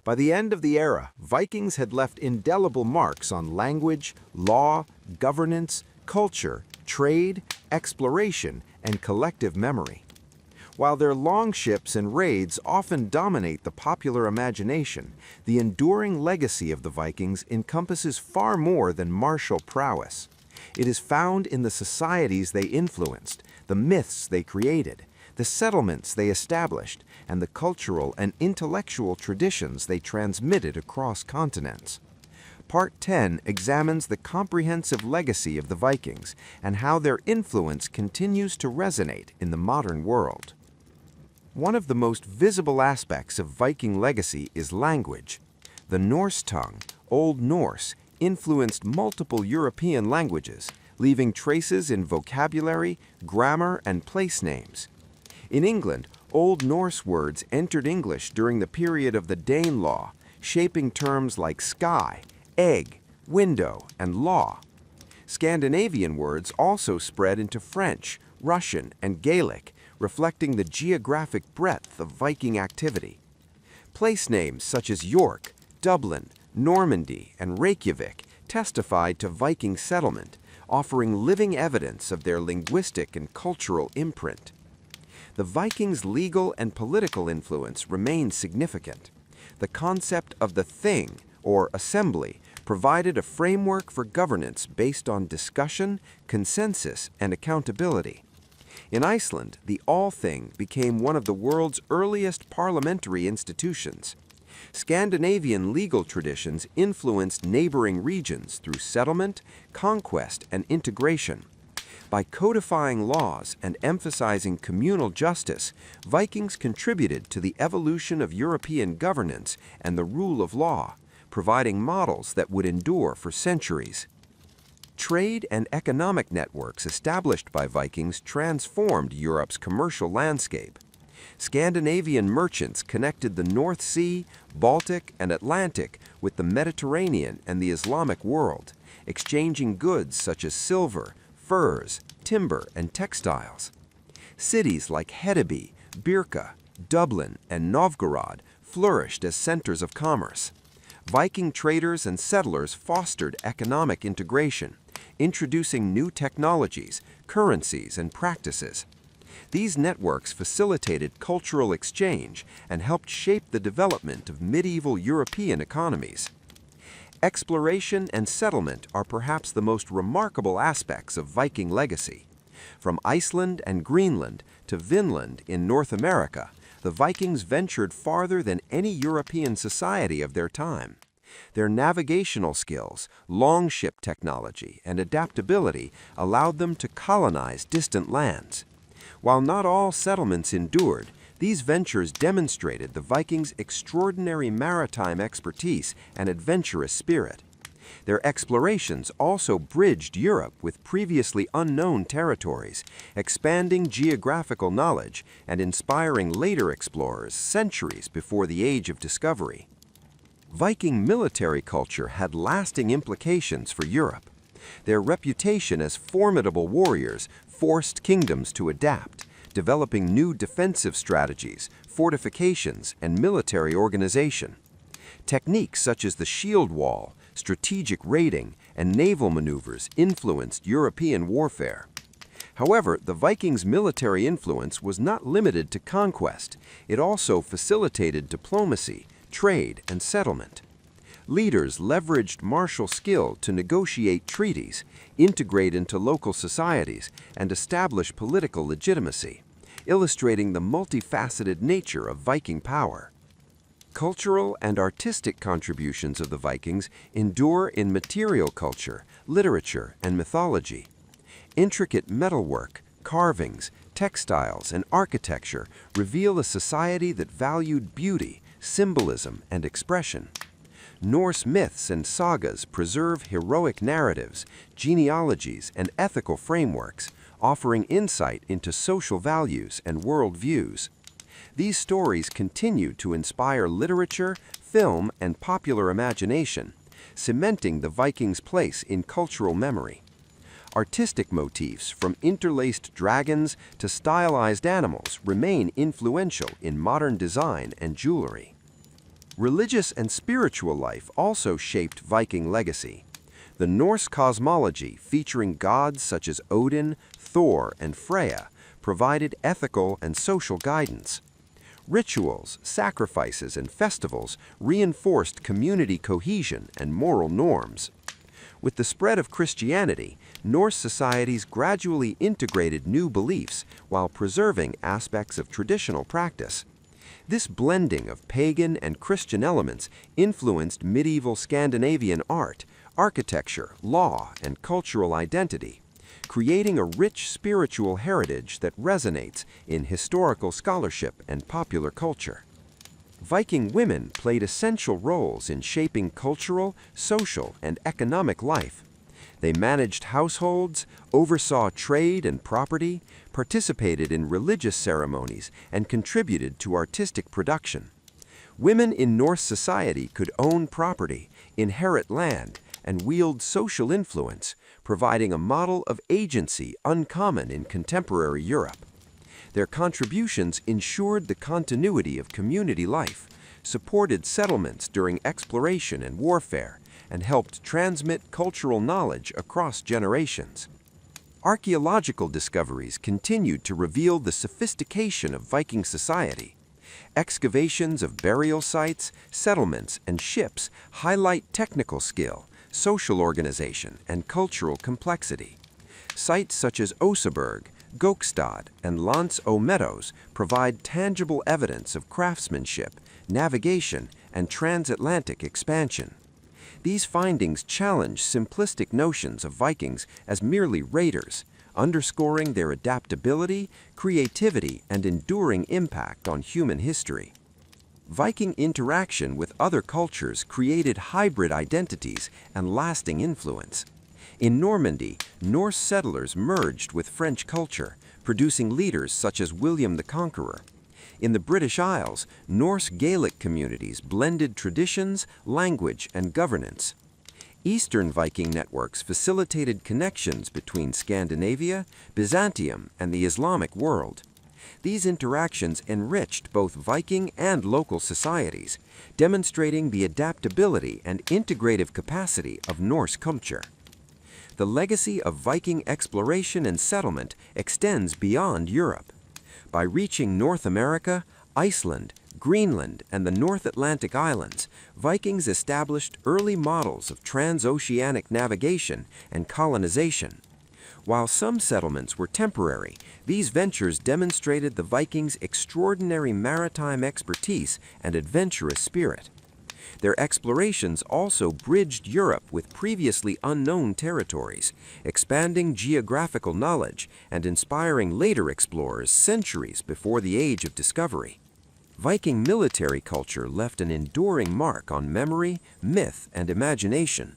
By the end of the era, Vikings had left indelible marks on language, law, governance, culture, trade, exploration, and collective memory.
While their longships and raids often dominate the popular imagination, the enduring legacy of the Vikings encompasses far more than martial prowess. It is found in the societies they influenced, the myths they created, the settlements they established, and the cultural and intellectual traditions they transmitted across continents. Part 10 examines the comprehensive legacy of the Vikings and how their influence continues to resonate in the modern world. One of the most visible aspects of Viking legacy is language. The Norse tongue, Old Norse, influenced multiple European languages, leaving traces in vocabulary, grammar, and place names. In England, Old Norse words entered English during the period of the Danelaw, shaping terms like sky, egg, window, and law. Scandinavian words also spread into French, Russian, and Gaelic, reflecting the geographic breadth of Viking activity. Place names such as York, Dublin, Normandy, and Reykjavik testified to Viking settlement, offering living evidence of their linguistic and cultural imprint. The Vikings' legal and political influence remained significant. The concept of the thing, or assembly, provided a framework for governance based on discussion, consensus, and accountability. In Iceland, the Althing became one of the world's earliest parliamentary institutions. Scandinavian legal traditions influenced neighboring regions through settlement, conquest, and integration. By codifying laws and emphasizing communal justice, Vikings contributed to the evolution of European governance and the rule of law, providing models that would endure for centuries. Trade and economic networks established by Vikings transformed Europe's commercial landscape. Scandinavian merchants connected the North Sea, Baltic, and Atlantic with the Mediterranean and the Islamic world, exchanging goods such as silver, furs, timber, and textiles. Cities like Hedeby, Birka, Dublin, and Novgorod flourished as centers of commerce. Viking traders and settlers fostered economic integration, introducing new technologies, currencies, and practices. These networks facilitated cultural exchange and helped shape the development of medieval European economies. Exploration and settlement are perhaps the most remarkable aspects of Viking legacy. From Iceland and Greenland to Vinland in North America, the Vikings ventured farther than any European society of their time. Their navigational skills, longship technology, and adaptability allowed them to colonize distant lands. While not all settlements endured, these ventures demonstrated the Vikings' extraordinary maritime expertise and adventurous spirit. Their explorations also bridged Europe with previously unknown territories, expanding geographical knowledge and inspiring later explorers centuries before the Age of Discovery. Viking military culture had lasting implications for Europe. Their reputation as formidable warriors forced kingdoms to adapt, developing new defensive strategies, fortifications, and military organization. Techniques such as the shield wall, strategic raiding, and naval maneuvers influenced European warfare. However, the Vikings' military influence was not limited to conquest. It also facilitated diplomacy, trade, and settlement. Leaders leveraged martial skill to negotiate treaties, integrate into local societies, and establish political legitimacy, illustrating the multifaceted nature of Viking power. Cultural and artistic contributions of the Vikings endure in material culture, literature, and mythology. Intricate metalwork, carvings, textiles, and architecture reveal a society that valued beauty, symbolism, and expression. Norse myths and sagas preserve heroic narratives, genealogies, and ethical frameworks, offering insight into social values and worldviews. These stories continue to inspire literature, film, and popular imagination, cementing the Vikings' place in cultural memory. Artistic motifs, from interlaced dragons to stylized animals, remain influential in modern design and jewelry. Religious and spiritual life also shaped Viking legacy. The Norse cosmology, featuring gods such as Odin, Thor, and Freya, provided ethical and social guidance. Rituals, sacrifices, and festivals reinforced community cohesion and moral norms. With the spread of Christianity, Norse societies gradually integrated new beliefs while preserving aspects of traditional practice. This blending of pagan and Christian elements influenced medieval Scandinavian art, architecture, law, and cultural identity, creating a rich spiritual heritage that resonates in historical scholarship and popular culture. Viking women played essential roles in shaping cultural, social, and economic life. They managed households, oversaw trade and property, participated in religious ceremonies, and contributed to artistic production. Women in Norse society could own property, inherit land, and wield social influence, providing a model of agency uncommon in contemporary Europe. Their contributions ensured the continuity of community life, supported settlements during exploration and warfare, and helped transmit cultural knowledge across generations. Archaeological discoveries continued to reveal the sophistication of Viking society. Excavations of burial sites, settlements, and ships highlight technical skill, social organization, and cultural complexity. Sites such as Oseberg, Gokstad, and Lance o Meadows provide tangible evidence of craftsmanship, navigation, and transatlantic expansion. These findings challenge simplistic notions of Vikings as merely raiders, underscoring their adaptability, creativity, and enduring impact on human history. Viking interaction with other cultures created hybrid identities and lasting influence. In Normandy, Norse settlers merged with French culture, producing leaders such as William the Conqueror. In the British Isles, Norse Gaelic communities blended traditions, language, and governance. Eastern Viking networks facilitated connections between Scandinavia, Byzantium, and the Islamic world. These interactions enriched both Viking and local societies, demonstrating the adaptability and integrative capacity of Norse culture. The legacy of Viking exploration and settlement extends beyond Europe. By reaching North America, Iceland, Greenland, and the North Atlantic Islands, Vikings established early models of transoceanic navigation and colonization. While some settlements were temporary, these ventures demonstrated the Vikings' extraordinary maritime expertise and adventurous spirit. Their explorations also bridged Europe with previously unknown territories, expanding geographical knowledge and inspiring later explorers centuries before the Age of Discovery. Viking military culture left an enduring mark on memory, myth, and imagination.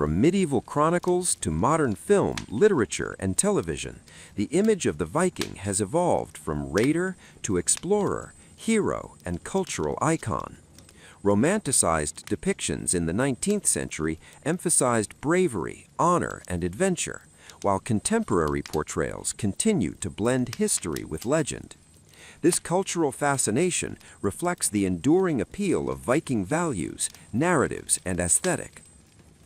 From medieval chronicles to modern film, literature, and television, the image of the Viking has evolved from raider to explorer, hero, and cultural icon. Romanticized depictions in the 19th century emphasized bravery, honor, and adventure, while contemporary portrayals continue to blend history with legend. This cultural fascination reflects the enduring appeal of Viking values, narratives, and aesthetic.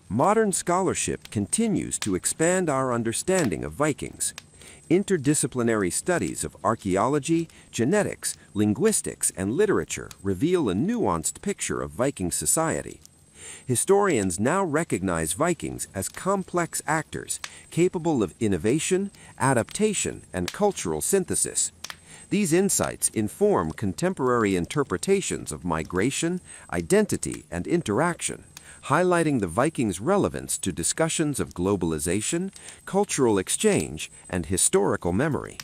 Modern scholarship continues to expand our understanding of Vikings. Interdisciplinary studies of archaeology, genetics, linguistics, and literature reveal a nuanced picture of Viking society. Historians now recognize Vikings as complex actors capable of innovation, adaptation, and cultural synthesis. These insights inform contemporary interpretations of migration, identity, and interaction, highlighting the Vikings' relevance to discussions of globalization, cultural exchange, and historical memory.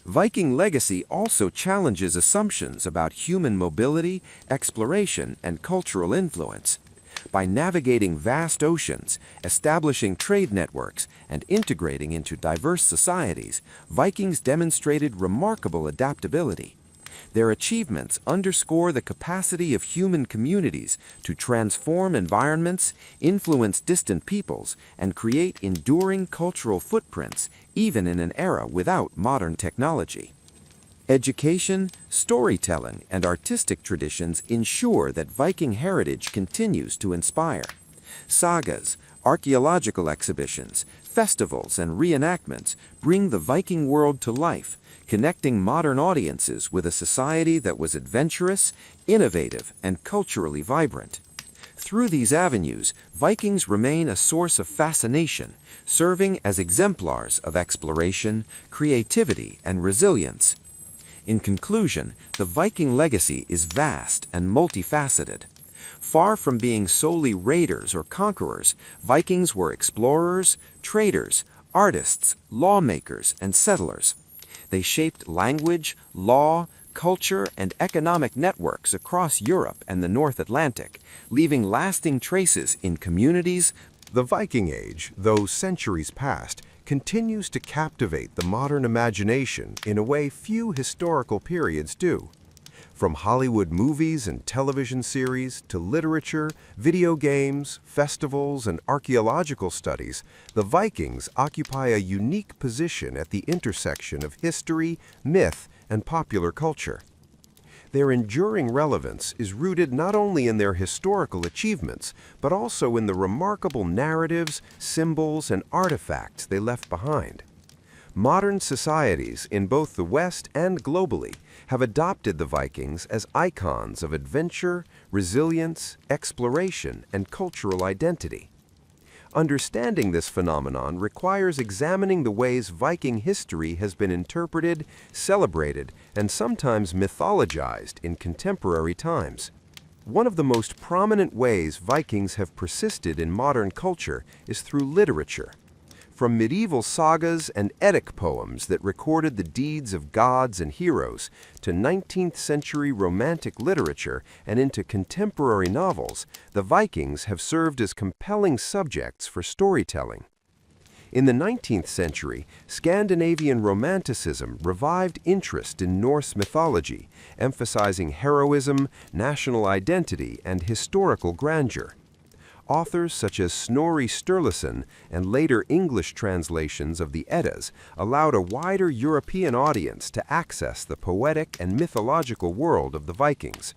Viking legacy also challenges assumptions about human mobility, exploration, and cultural influence. By navigating vast oceans, establishing trade networks, and integrating into diverse societies, Vikings demonstrated remarkable adaptability. Their achievements underscore the capacity of human communities to transform environments, influence distant peoples, and create enduring cultural footprints, even in an era without modern technology. Education, storytelling, and artistic traditions ensure that Viking heritage continues to inspire. Sagas, archaeological exhibitions,
Festivals and reenactments bring the Viking world to life, connecting modern audiences with a society that was adventurous, innovative, and culturally vibrant. Through these avenues, Vikings remain a source of fascination, serving as exemplars of exploration, creativity, and resilience. In conclusion, the Viking legacy is vast and multifaceted. Far from being solely raiders or conquerors, Vikings were explorers, traders, artists, lawmakers, and settlers. They shaped language, law, culture, and economic networks across Europe and the North Atlantic, leaving lasting traces in communities.
The Viking Age, though centuries past, continues to captivate the modern imagination in a way few historical periods do. From Hollywood movies and television series to literature, video games, festivals, and archaeological studies, the Vikings occupy a unique position at the intersection of history, myth, and popular culture. Their enduring relevance is rooted not only in their historical achievements, but also in the remarkable narratives, symbols, and artifacts they left behind. Modern societies in both the West and globally have adopted the Vikings as icons of adventure, resilience, exploration, and cultural identity. Understanding this phenomenon requires examining the ways Viking history has been interpreted, celebrated, and sometimes mythologized in contemporary times. One of the most prominent ways Vikings have persisted in modern culture is through literature. From medieval sagas and Eddic poems that recorded the deeds of gods and heroes, to 19th century romantic literature and into contemporary novels, the Vikings have served as compelling subjects for storytelling. In the 19th century, Scandinavian Romanticism revived interest in Norse mythology, emphasizing heroism, national identity, and historical grandeur. Authors such as Snorri Sturluson and later English translations of the Eddas allowed a wider European audience to access the poetic and mythological world of the Vikings.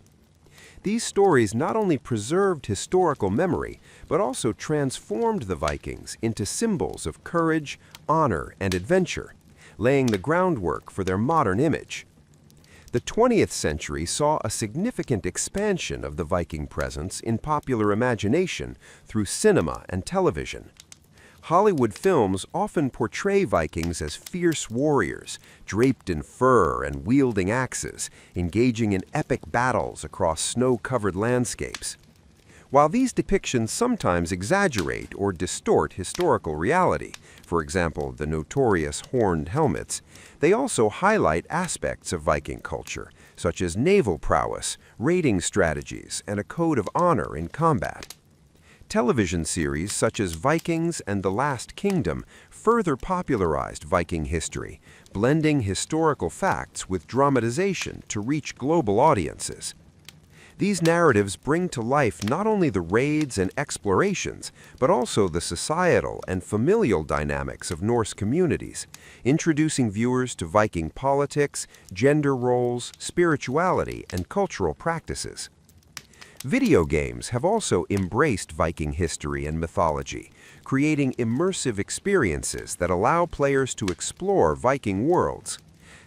These stories not only preserved historical memory, but also transformed the Vikings into symbols of courage, honor, and adventure, laying the groundwork for their modern image. The 20th century saw a significant expansion of the Viking presence in popular imagination through cinema and television. Hollywood films often portray Vikings as fierce warriors, draped in fur and wielding axes, engaging in epic battles across snow-covered landscapes. While these depictions sometimes exaggerate or distort historical reality, for example, the notorious horned helmets, they also highlight aspects of Viking culture, such as naval prowess, raiding strategies, and a code of honor in combat. Television series such as Vikings and The Last Kingdom further popularized Viking history, blending historical facts with dramatization to reach global audiences. These narratives bring to life not only the raids and explorations, but also the societal and familial dynamics of Norse communities, introducing viewers to Viking politics, gender roles, spirituality, and cultural practices. Video games have also embraced Viking history and mythology, creating immersive experiences that allow players to explore Viking worlds.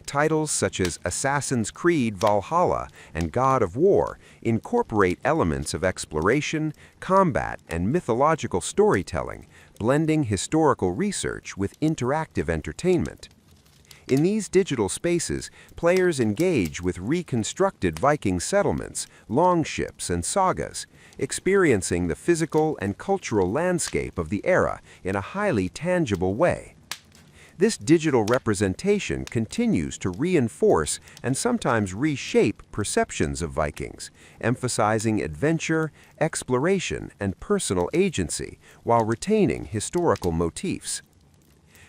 Titles such as Assassin's Creed Valhalla and God of War incorporate elements of exploration, combat, and mythological storytelling, blending historical research with interactive entertainment. In these digital spaces, players engage with reconstructed Viking settlements, longships, and sagas, experiencing the physical and cultural landscape of the era in a highly tangible way. This digital representation continues to reinforce and sometimes reshape perceptions of Vikings, emphasizing adventure, exploration, and personal agency while retaining historical motifs.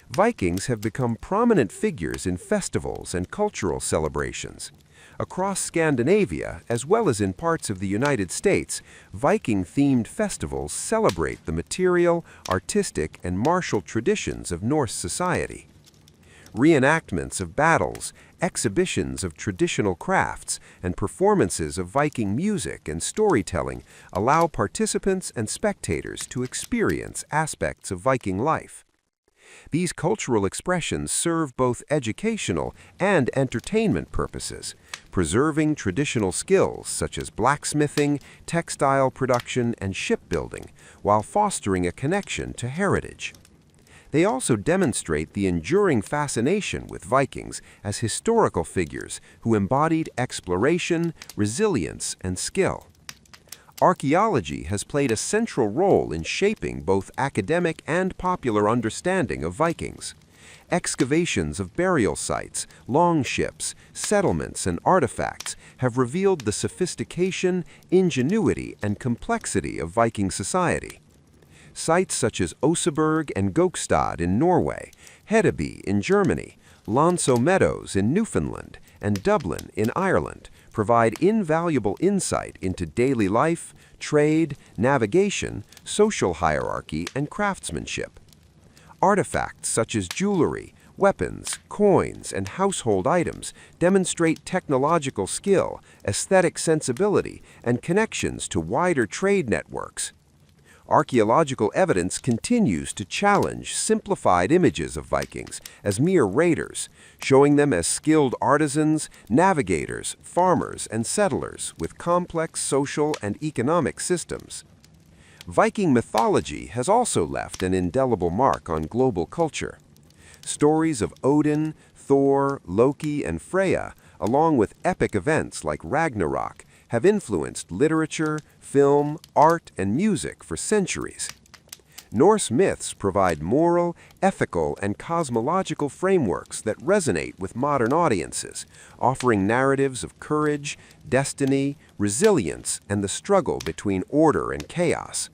Vikings have become prominent figures in festivals and cultural celebrations. Across Scandinavia, as well as in parts of the United States, Viking-themed festivals celebrate the material, artistic, and martial traditions of Norse society. Reenactments of battles, exhibitions of traditional crafts, and performances of Viking music and storytelling allow participants and spectators to experience aspects of Viking life.
These cultural expressions serve both educational and entertainment purposes, preserving traditional skills such as blacksmithing, textile production, and shipbuilding, while fostering a connection to heritage. They also demonstrate the enduring fascination with Vikings as historical figures who embodied exploration, resilience, and skill. Archaeology has played a central role in shaping both academic and popular understanding of Vikings. Excavations of burial sites, longships, settlements, and artifacts have revealed the sophistication, ingenuity, and complexity of Viking society. Sites such as Oseberg and Gokstad in Norway, Hedeby in Germany, Lonso Meadows in Newfoundland, and Dublin in Ireland provide invaluable insight into daily life, trade, navigation, social hierarchy, and craftsmanship. Artifacts such as jewelry, weapons, coins, and household items demonstrate technological skill, aesthetic sensibility, and connections to wider trade networks. Archaeological evidence continues to challenge simplified images of Vikings as mere raiders, showing them as skilled artisans, navigators, farmers, and settlers with complex social and economic systems. Viking mythology has also left an indelible mark on global culture. Stories of Odin, Thor, Loki, and Freya, along with epic events like Ragnarok, have influenced literature, film, art, and music for centuries. Norse myths provide moral, ethical, and cosmological frameworks that resonate with modern audiences, offering narratives of courage, destiny, resilience, and the struggle between order and chaos.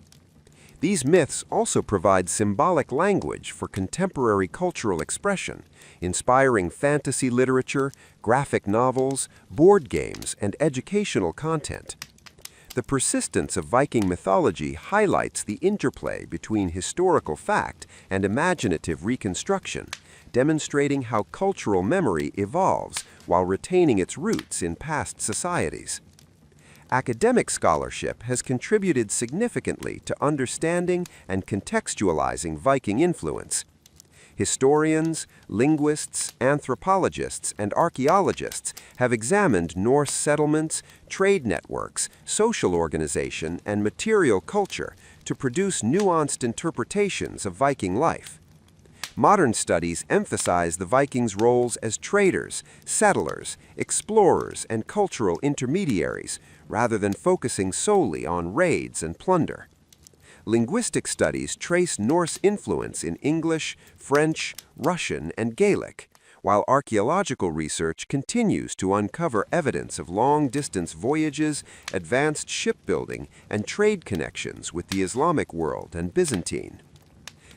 These myths also provide symbolic language for contemporary cultural expression, inspiring fantasy literature, graphic novels, board games, and educational content. The persistence of Viking mythology highlights the interplay between historical fact and imaginative reconstruction, demonstrating how cultural memory evolves while retaining its roots in past societies. Academic scholarship has contributed significantly to understanding and contextualizing Viking influence. Historians, linguists, anthropologists, and archaeologists have examined Norse settlements, trade networks, social organization, and material culture to produce nuanced interpretations of Viking life. Modern studies emphasize the Vikings' roles as traders, settlers, explorers, and cultural intermediaries, rather than focusing solely on raids and plunder. Linguistic studies trace Norse influence in English, French, Russian, and Gaelic, while archaeological research continues to uncover evidence of long-distance voyages, advanced shipbuilding, and trade connections with the Islamic world and Byzantine.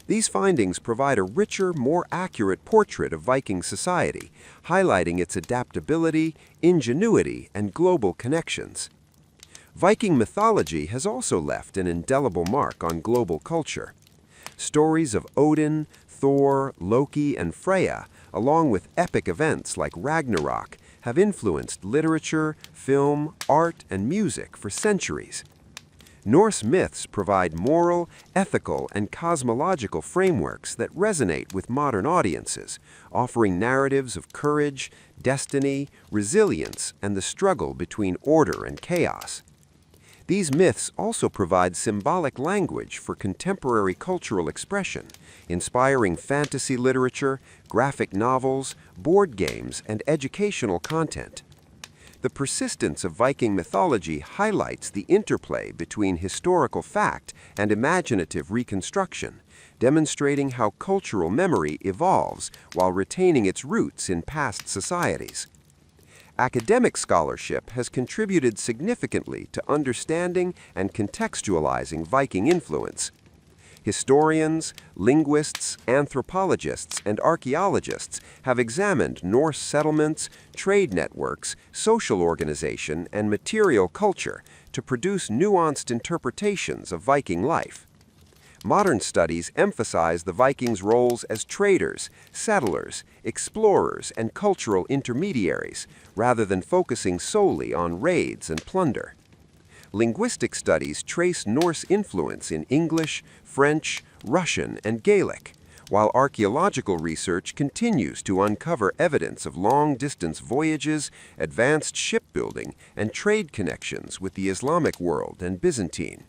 These findings provide a richer, more accurate portrait of Viking society, highlighting its adaptability, ingenuity, and global connections. Viking mythology has also left an indelible mark on global culture. Stories of Odin, Thor, Loki, and Freya, along with epic events like Ragnarok, have influenced literature, film, art, and music for centuries. Norse myths provide moral, ethical, and cosmological frameworks that resonate with modern audiences, offering narratives of courage, destiny, resilience, and the struggle between order and chaos. These myths also provide symbolic language for contemporary cultural expression, inspiring fantasy literature, graphic novels, board games, and educational content. The persistence of Viking mythology highlights the interplay between historical fact and imaginative reconstruction, demonstrating how cultural memory evolves while retaining its roots in past societies. Academic scholarship has contributed significantly to understanding and contextualizing Viking influence. Historians, linguists, anthropologists, and archaeologists have examined Norse settlements, trade networks, social organization, and material culture to produce nuanced interpretations of Viking life. Modern studies emphasize the Vikings' roles as traders, settlers, explorers, and cultural intermediaries, rather than focusing solely on raids and plunder. Linguistic studies trace Norse influence in English, French, Russian, and Gaelic, while archaeological research continues to uncover evidence of long-distance voyages, advanced shipbuilding, and trade connections with the Islamic world and Byzantine.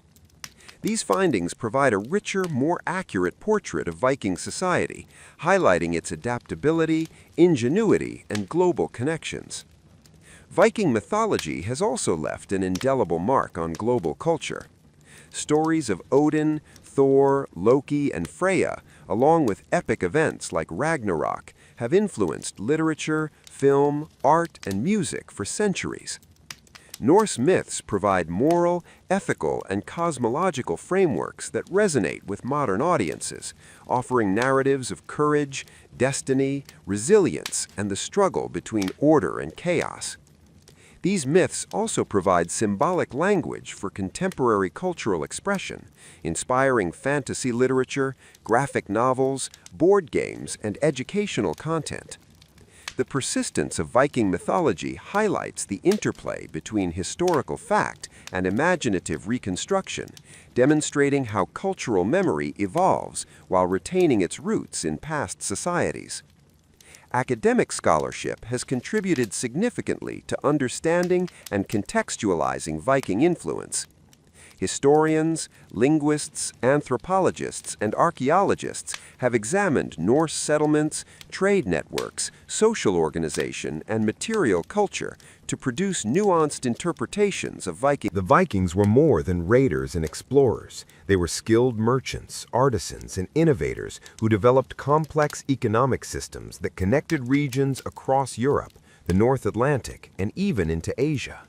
These findings provide a richer, more accurate portrait of Viking society, highlighting its adaptability, ingenuity, and global connections. Viking mythology has also left an indelible mark on global culture. Stories of Odin, Thor, Loki, and Freya, along with epic events like Ragnarok, have influenced literature, film, art, and music for centuries. Norse myths provide moral, ethical, and cosmological frameworks that resonate with modern audiences, offering narratives of courage, destiny, resilience, and the struggle between order and chaos. These myths also provide symbolic language for contemporary cultural expression, inspiring fantasy literature, graphic novels, board games, and educational content. The persistence of Viking mythology highlights the interplay between historical fact and imaginative reconstruction, demonstrating how cultural memory evolves while retaining its roots in past societies. Academic scholarship has contributed significantly to understanding and contextualizing Viking influence. Historians, linguists, anthropologists, and archaeologists have examined Norse settlements, trade networks, social organization, and material culture to produce nuanced interpretations of Viking.
The Vikings were more than raiders and explorers. They were skilled merchants, artisans, and innovators who developed complex economic systems that connected regions across Europe, the North Atlantic, and even into Asia.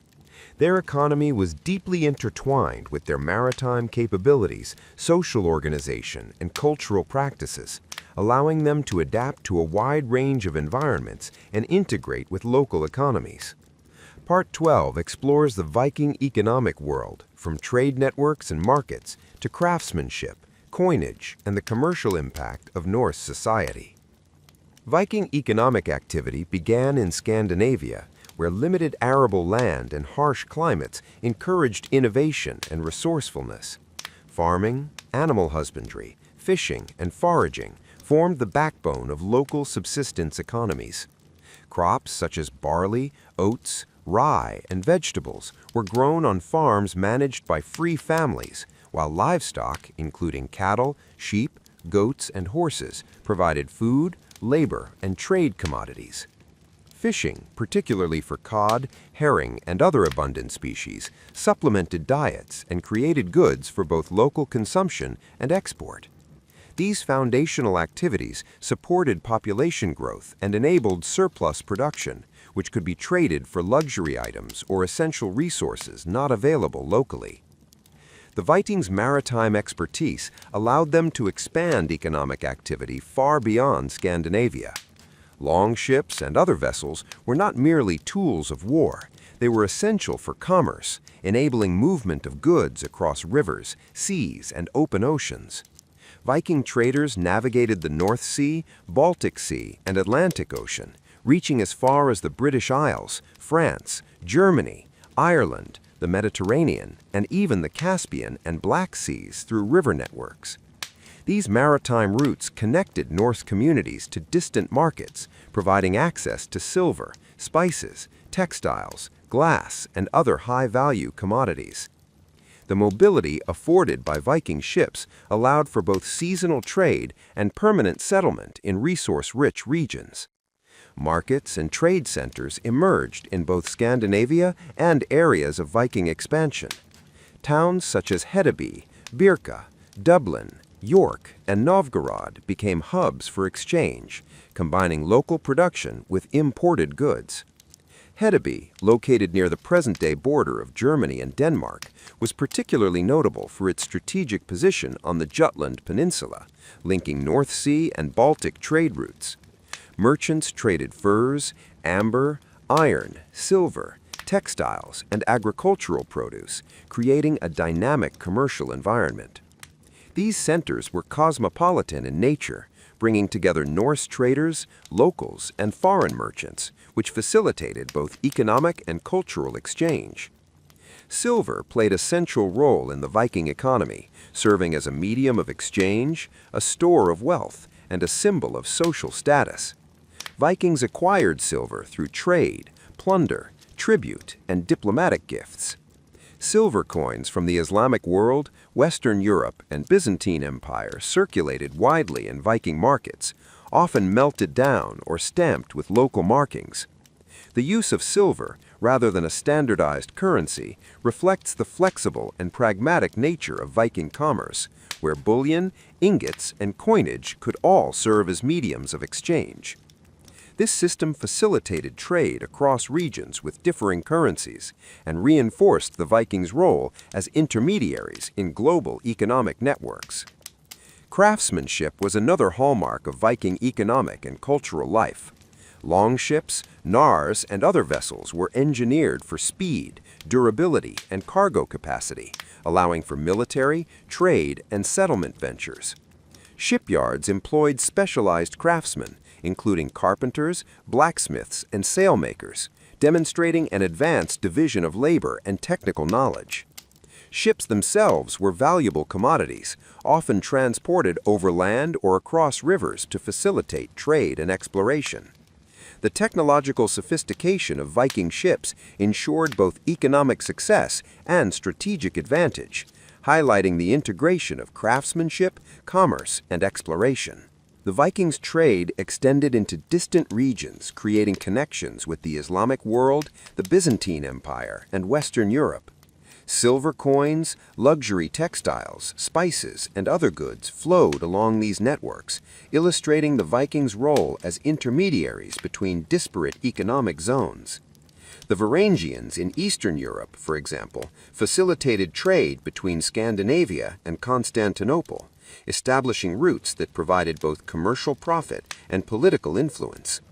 Their economy was deeply intertwined with their maritime capabilities, social organization, and cultural practices, allowing them to adapt to a wide range of environments and integrate with local economies. Part 12 explores the Viking economic world, from trade networks and markets to craftsmanship, coinage, and the commercial impact of Norse society. Viking economic activity began in Scandinavia, where limited arable land and harsh climates encouraged innovation and resourcefulness. Farming, animal husbandry, fishing, and foraging formed the backbone of local subsistence economies. Crops such as barley, oats, rye, and vegetables were grown on farms managed by free families, while livestock, including cattle, sheep, goats, and horses, provided food, labor, and trade commodities. Fishing, particularly for cod, herring, and other abundant species, supplemented diets and created goods for both local consumption and export. These foundational activities supported population growth and enabled surplus production, which could be traded for luxury items or essential resources not available locally. The Vikings' maritime expertise allowed them to expand economic activity far beyond Scandinavia. Long ships and other vessels were not merely tools of war. They were essential for commerce, enabling movement of goods across rivers, seas, and open oceans. Viking traders navigated the North Sea, Baltic Sea, and Atlantic Ocean, reaching as far as the British Isles, France, Germany, Ireland, the Mediterranean, and even the Caspian and Black Seas through river networks. These maritime routes connected Norse communities to distant markets, providing access to silver, spices, textiles, glass, and other high-value commodities. The mobility afforded by Viking ships allowed for both seasonal trade and permanent settlement in resource-rich regions. Markets and trade centers emerged in both Scandinavia and areas of Viking expansion. Towns such as Hedeby, Birka, Dublin, York, and Novgorod became hubs for exchange, combining local production with imported goods. Hedeby, located near the present-day border of Germany and Denmark, was particularly notable for its strategic position on the Jutland Peninsula, linking North Sea and Baltic trade routes. Merchants traded furs, amber, iron, silver, textiles, and agricultural produce, creating a dynamic commercial environment. These centers were cosmopolitan in nature, bringing together Norse traders, locals, and foreign merchants, which facilitated both economic and cultural exchange. Silver played a central role in the Viking economy, serving as a medium of exchange, a store of wealth,
and a symbol of social status. Vikings acquired silver through trade, plunder, tribute, and diplomatic gifts. Silver coins from the Islamic world, Western Europe, and Byzantine Empire circulated widely in Viking markets, often melted down or stamped with local markings. The use of silver, rather than a standardized currency, reflects the flexible and pragmatic nature of Viking commerce, where bullion, ingots, and coinage could all serve as mediums of exchange. This system facilitated trade across regions with differing currencies and reinforced the Vikings' role as intermediaries in global economic networks. Craftsmanship was another hallmark of Viking economic and cultural life. Longships, knarrs, and other vessels were engineered for speed, durability, and cargo capacity, allowing for military, trade, and settlement ventures. Shipyards employed specialized craftsmen, including carpenters, blacksmiths, and sailmakers, demonstrating an advanced division of labor and technical knowledge. Ships themselves were valuable commodities, often transported over land or across rivers to facilitate trade and exploration. The technological sophistication of Viking ships ensured both economic success and strategic advantage, highlighting the integration of craftsmanship, commerce, and exploration. The Vikings' trade extended into distant regions, creating connections with the Islamic world, the Byzantine Empire, and Western Europe. Silver coins, luxury textiles, spices, and other goods flowed along these networks, illustrating the Vikings' role as intermediaries between disparate economic zones. The Varangians in Eastern Europe, for example, facilitated trade between Scandinavia and Constantinople, establishing routes that provided both commercial profit and political influence.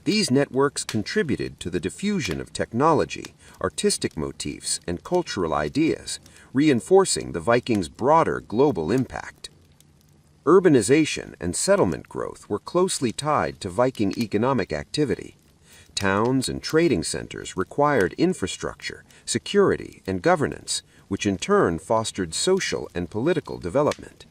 These networks contributed to the diffusion of technology, artistic motifs, and cultural ideas, reinforcing the Vikings' broader global impact. Urbanization and settlement growth were closely tied to Viking economic activity. Towns and trading centers required infrastructure, security, and governance, which in turn fostered social and political development.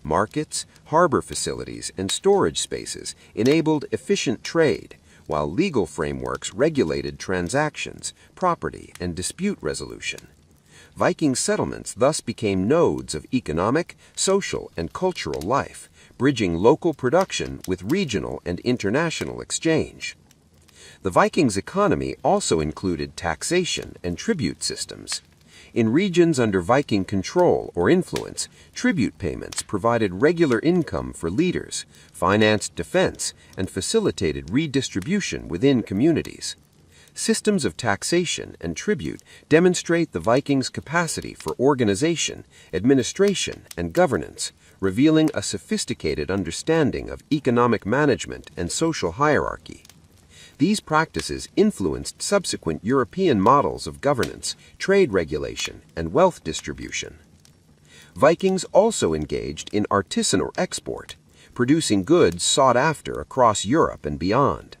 Markets, harbor facilities, and storage spaces enabled efficient trade, while legal frameworks regulated transactions, property, and dispute resolution. Viking settlements thus became nodes of economic, social, and cultural life, bridging local production with regional and international exchange. The Vikings' economy also included taxation and tribute systems. In regions under Viking control or influence, tribute payments provided regular income for leaders, financed defense, and facilitated redistribution within communities. Systems of taxation and tribute demonstrate the Vikings' capacity for organization, administration, and governance, revealing a sophisticated understanding of economic management and social hierarchy. These practices influenced subsequent European models of governance, trade regulation, and wealth distribution. Vikings also engaged in artisanal export, producing goods sought after across Europe and beyond.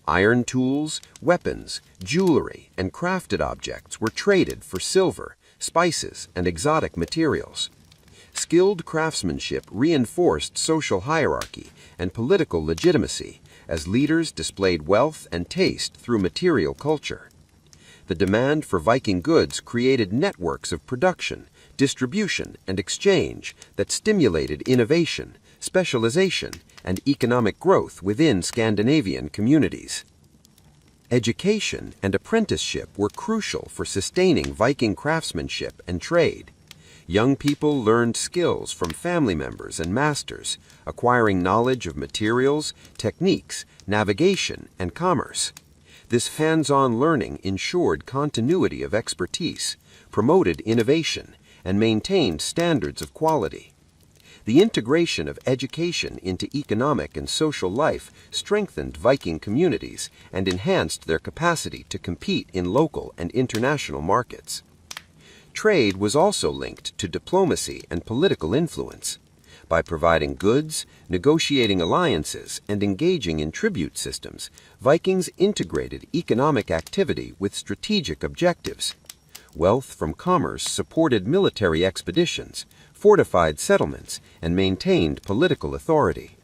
Iron tools, weapons, jewelry, and crafted objects were traded for silver, spices, and exotic materials. Skilled craftsmanship reinforced social hierarchy and political legitimacy, as leaders displayed wealth and taste through material culture. The demand for Viking goods created networks of production, distribution, and exchange that stimulated innovation, specialization, and economic growth within Scandinavian communities. Education and apprenticeship were crucial for sustaining Viking craftsmanship and trade. Young people learned skills from family members and masters, acquiring knowledge of materials, techniques, navigation, and commerce. This hands-on learning ensured continuity of expertise, promoted innovation, and maintained standards of quality. The integration of education into economic and social life strengthened Viking communities and enhanced their capacity to compete in local and international markets. Trade was also linked to diplomacy and political influence. By providing goods, negotiating alliances, and engaging in tribute systems, Vikings integrated economic activity with strategic objectives. Wealth from commerce supported military expeditions, fortified settlements, and maintained political authority.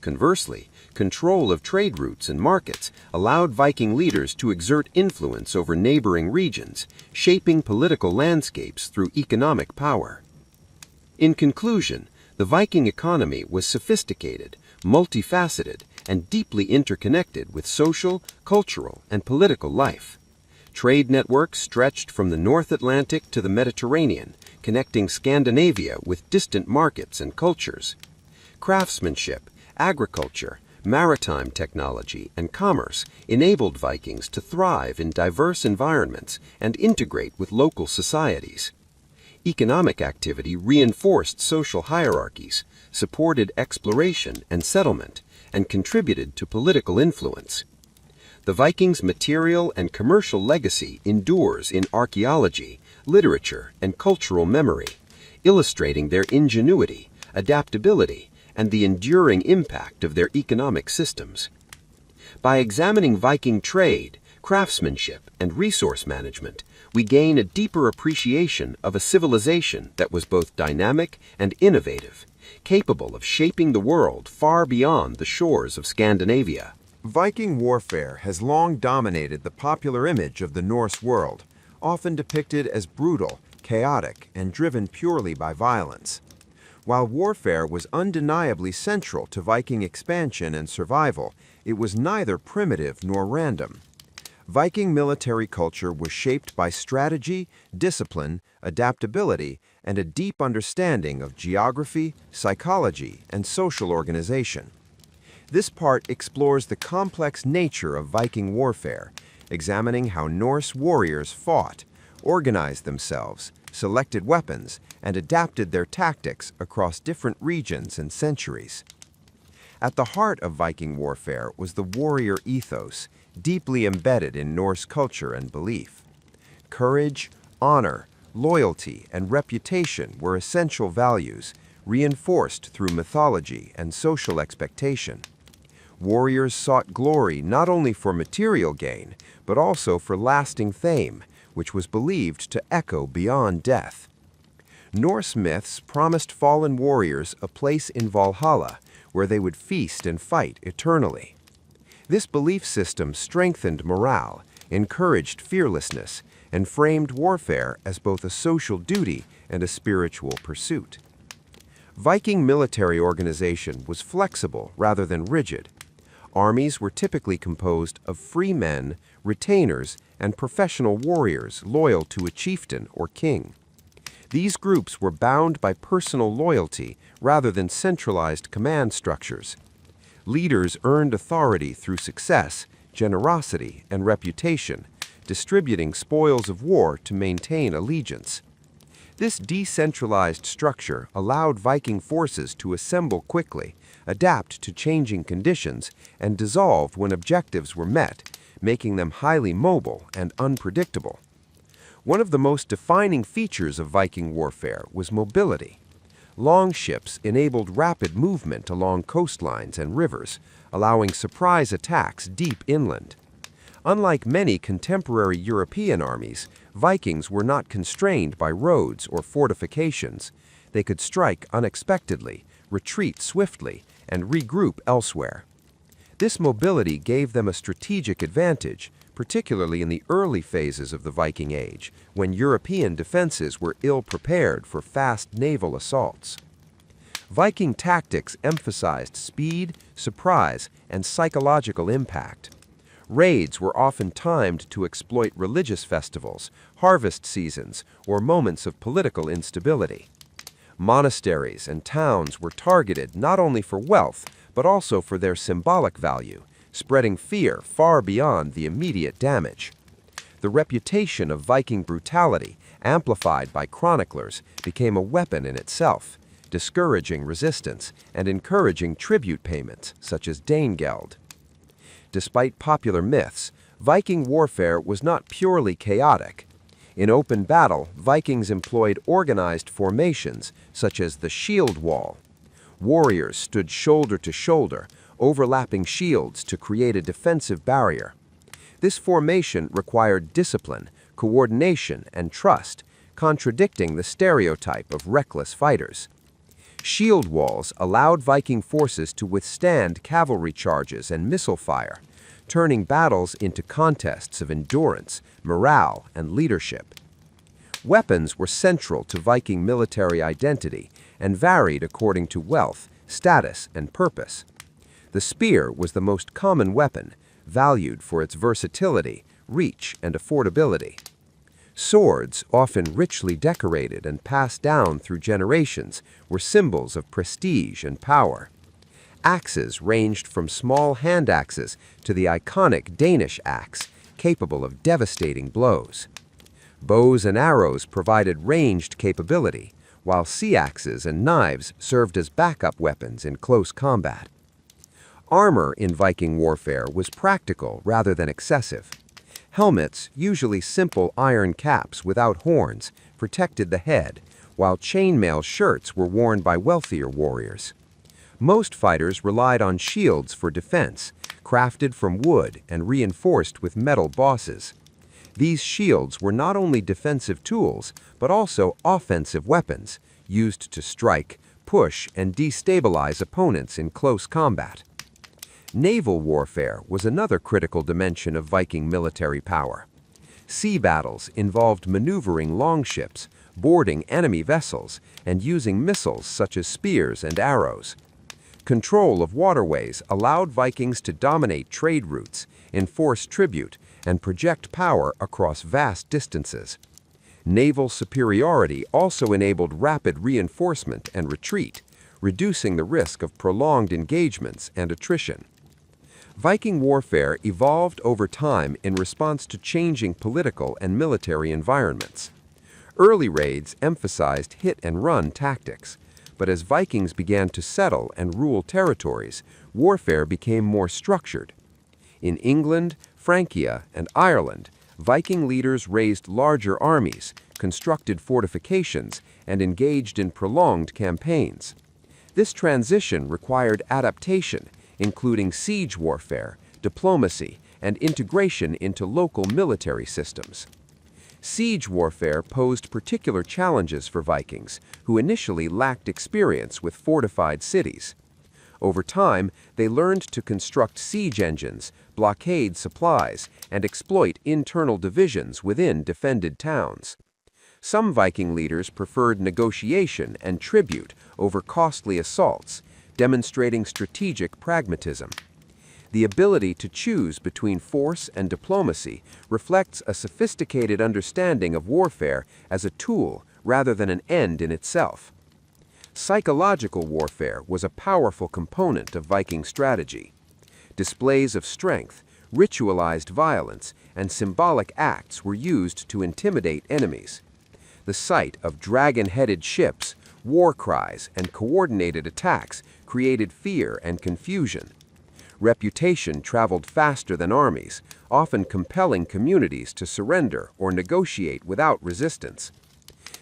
Conversely, control of trade routes and markets allowed Viking leaders to exert influence over neighboring regions, shaping political landscapes through economic power. In conclusion, the Viking economy was sophisticated, multifaceted, and deeply interconnected with social, cultural, and political life. Trade networks stretched from the North Atlantic to the Mediterranean, connecting Scandinavia with distant markets and cultures. Craftsmanship, agriculture, maritime technology, and commerce enabled Vikings to thrive in diverse environments and integrate with local societies. Economic activity reinforced social hierarchies, supported exploration and settlement, and contributed to political influence. The Vikings' material and commercial legacy endures in archaeology, literature, and cultural memory, illustrating their ingenuity, adaptability, and the enduring impact of their economic systems. By examining Viking trade, craftsmanship, and resource management, we gain a deeper appreciation of a civilization that was both dynamic and innovative, capable of shaping the world far beyond the shores of Scandinavia.
Viking warfare has long dominated the popular image of the Norse world, often depicted as brutal, chaotic, and driven purely by violence. While warfare was undeniably central to Viking expansion and survival, it was neither primitive nor random. Viking military culture was shaped by strategy, discipline, adaptability, and a deep understanding of geography, psychology, and social organization. This part explores the complex nature of Viking warfare, examining how Norse warriors fought, organized themselves, selected weapons, and adapted their tactics across different regions and centuries. At the heart of Viking warfare was the warrior ethos, deeply embedded in Norse culture and belief. Courage, honor, loyalty, and reputation were essential values, reinforced through mythology and social expectation. Warriors sought glory not only for material gain, but also for lasting fame, which was believed to echo beyond death. Norse myths promised fallen warriors a place in Valhalla, where they would feast and fight eternally. This belief system strengthened morale, encouraged fearlessness, and framed warfare as both a social duty and a spiritual pursuit. Viking military organization was flexible rather than rigid. Armies were typically composed of free men, retainers, and professional warriors loyal to a chieftain or king. These groups were bound by personal loyalty rather than centralized command structures. Leaders earned authority through success, generosity, and reputation, distributing spoils of war to maintain allegiance. This decentralized structure allowed Viking forces to assemble quickly, adapt to changing conditions, and dissolve when objectives were met, making them highly mobile and unpredictable. One of the most defining features of Viking warfare was mobility. Longships enabled rapid movement along coastlines and rivers, allowing surprise attacks deep inland. Unlike many contemporary European armies, Vikings were not constrained by roads or fortifications. They could strike unexpectedly, retreat swiftly, and regroup elsewhere. This mobility gave them a strategic advantage, particularly in the early phases of the Viking Age, when European defenses were ill-prepared for fast naval assaults. Viking tactics emphasized speed, surprise, and psychological impact. Raids were often timed to exploit religious festivals, harvest seasons, or moments of political instability. Monasteries and towns were targeted not only for wealth, but also for their symbolic value, spreading fear far beyond the immediate damage. The reputation of Viking brutality, amplified by chroniclers, became a weapon in itself, discouraging resistance and encouraging tribute payments such as Danegeld. Despite popular myths, Viking warfare was not purely chaotic. In open battle, Vikings employed organized formations such as the shield wall. Warriors stood shoulder to shoulder, overlapping shields to create a defensive barrier. This formation required discipline, coordination, and trust, contradicting the stereotype of reckless fighters.
Shield walls allowed Viking forces to withstand cavalry charges and missile fire, turning battles into contests of endurance, morale, and leadership. Weapons were central to Viking military identity and varied according to wealth, status, and purpose. The spear was the most common weapon, valued for its versatility, reach, and affordability. Swords, often richly decorated and passed down through generations, were symbols of prestige and power. Axes ranged from small hand axes to the iconic Danish axe, capable of devastating blows. Bows and arrows provided ranged capability, while sea axes and knives served as backup weapons in close combat. Armor in Viking warfare was practical rather than excessive. Helmets, usually simple iron caps without horns, protected the head, while chainmail shirts were worn by wealthier warriors. Most fighters relied on shields for defense, crafted from wood and reinforced with metal bosses. These shields were not only defensive tools, but also offensive weapons, used to strike, push, and destabilize opponents in close combat. Naval warfare was another critical dimension of Viking military power. Sea battles involved maneuvering longships, boarding enemy vessels, and using missiles such as spears and arrows. Control of waterways allowed Vikings to dominate trade routes, enforce tribute, and project power across vast distances. Naval superiority also enabled rapid reinforcement and retreat, reducing the risk of prolonged engagements and attrition. Viking warfare evolved over time in response to changing political and military environments. Early raids emphasized hit-and-run tactics, but as Vikings began to settle and rule territories, warfare became more structured. In England, Francia, and Ireland, Viking leaders raised larger armies, constructed fortifications, and engaged in prolonged campaigns. This transition required adaptation, including siege warfare, diplomacy, and integration into local military systems. Siege warfare posed particular challenges for Vikings, who initially lacked experience with fortified cities. Over time, they learned to construct siege engines, blockade supplies, and exploit internal divisions within defended towns. Some Viking leaders preferred negotiation and tribute over costly assaults, demonstrating strategic pragmatism. The ability to choose between force and diplomacy reflects a sophisticated understanding of warfare as a tool rather than an end in itself. Psychological warfare was a powerful component of Viking strategy. Displays of strength, ritualized violence, and symbolic acts were used to intimidate enemies. The sight of dragon-headed ships, war cries, and coordinated attacks created fear and confusion. Reputation traveled faster than armies, often compelling communities to surrender or negotiate without resistance.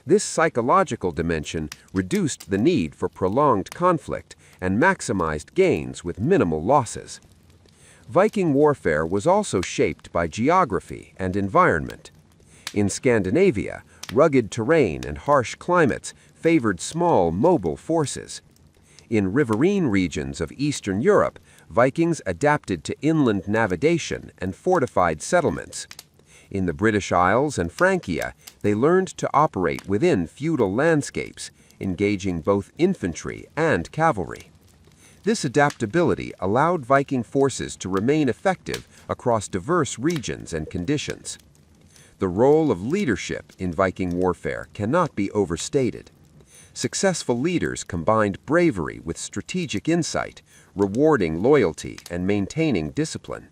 This psychological dimension reduced the need for prolonged conflict and maximized gains with minimal losses. Viking warfare was also shaped by geography and environment. In Scandinavia, rugged terrain and harsh climates favored small, mobile forces. In riverine regions of Eastern Europe, Vikings adapted to inland navigation and fortified settlements. In the British Isles and Francia, they learned to operate within feudal landscapes, engaging both infantry and cavalry. This adaptability allowed Viking forces to remain effective across diverse regions and conditions. The role of leadership in Viking warfare cannot be overstated. Successful leaders combined bravery with strategic insight, rewarding loyalty and maintaining discipline.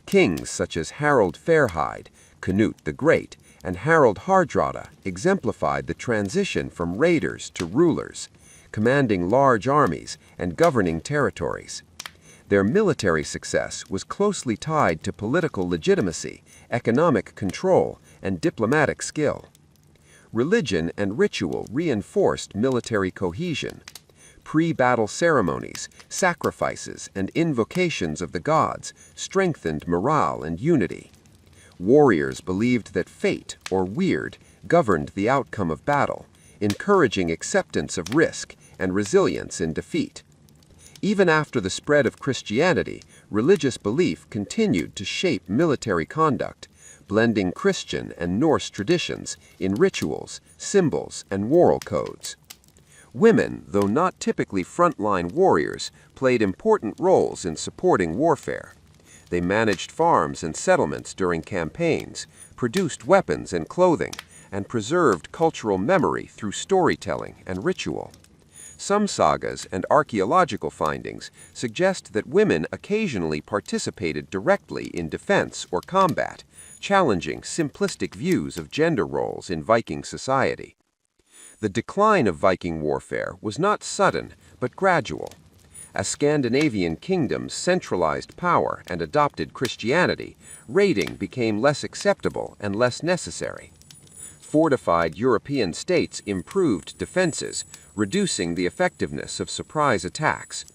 Kings such as Harald Fairhide, Canute the Great, and Harald Hardrada exemplified the transition from raiders to rulers, commanding large armies and governing territories. Their military success was closely tied to political legitimacy, economic control, and diplomatic skill. Religion and ritual reinforced military cohesion. Pre-battle ceremonies, sacrifices, and invocations of the gods strengthened morale and unity. Warriors believed that fate, or weird, governed the outcome of battle, encouraging acceptance of risk and resilience in defeat. Even after the spread of Christianity, religious belief continued to shape military conduct, blending Christian and Norse traditions in rituals, symbols, and moral codes. Women, though not typically frontline warriors, played important roles in supporting warfare. They managed farms and settlements during campaigns, produced weapons and clothing, and preserved cultural memory through storytelling and ritual. Some sagas and archaeological findings suggest that women occasionally participated directly in defense or combat, challenging simplistic views of gender roles in Viking society. The decline of Viking warfare was not sudden, but gradual. As Scandinavian kingdoms centralized power and adopted Christianity, raiding became less acceptable and less necessary. Fortified European states improved defenses, reducing the effectiveness of surprise attacks.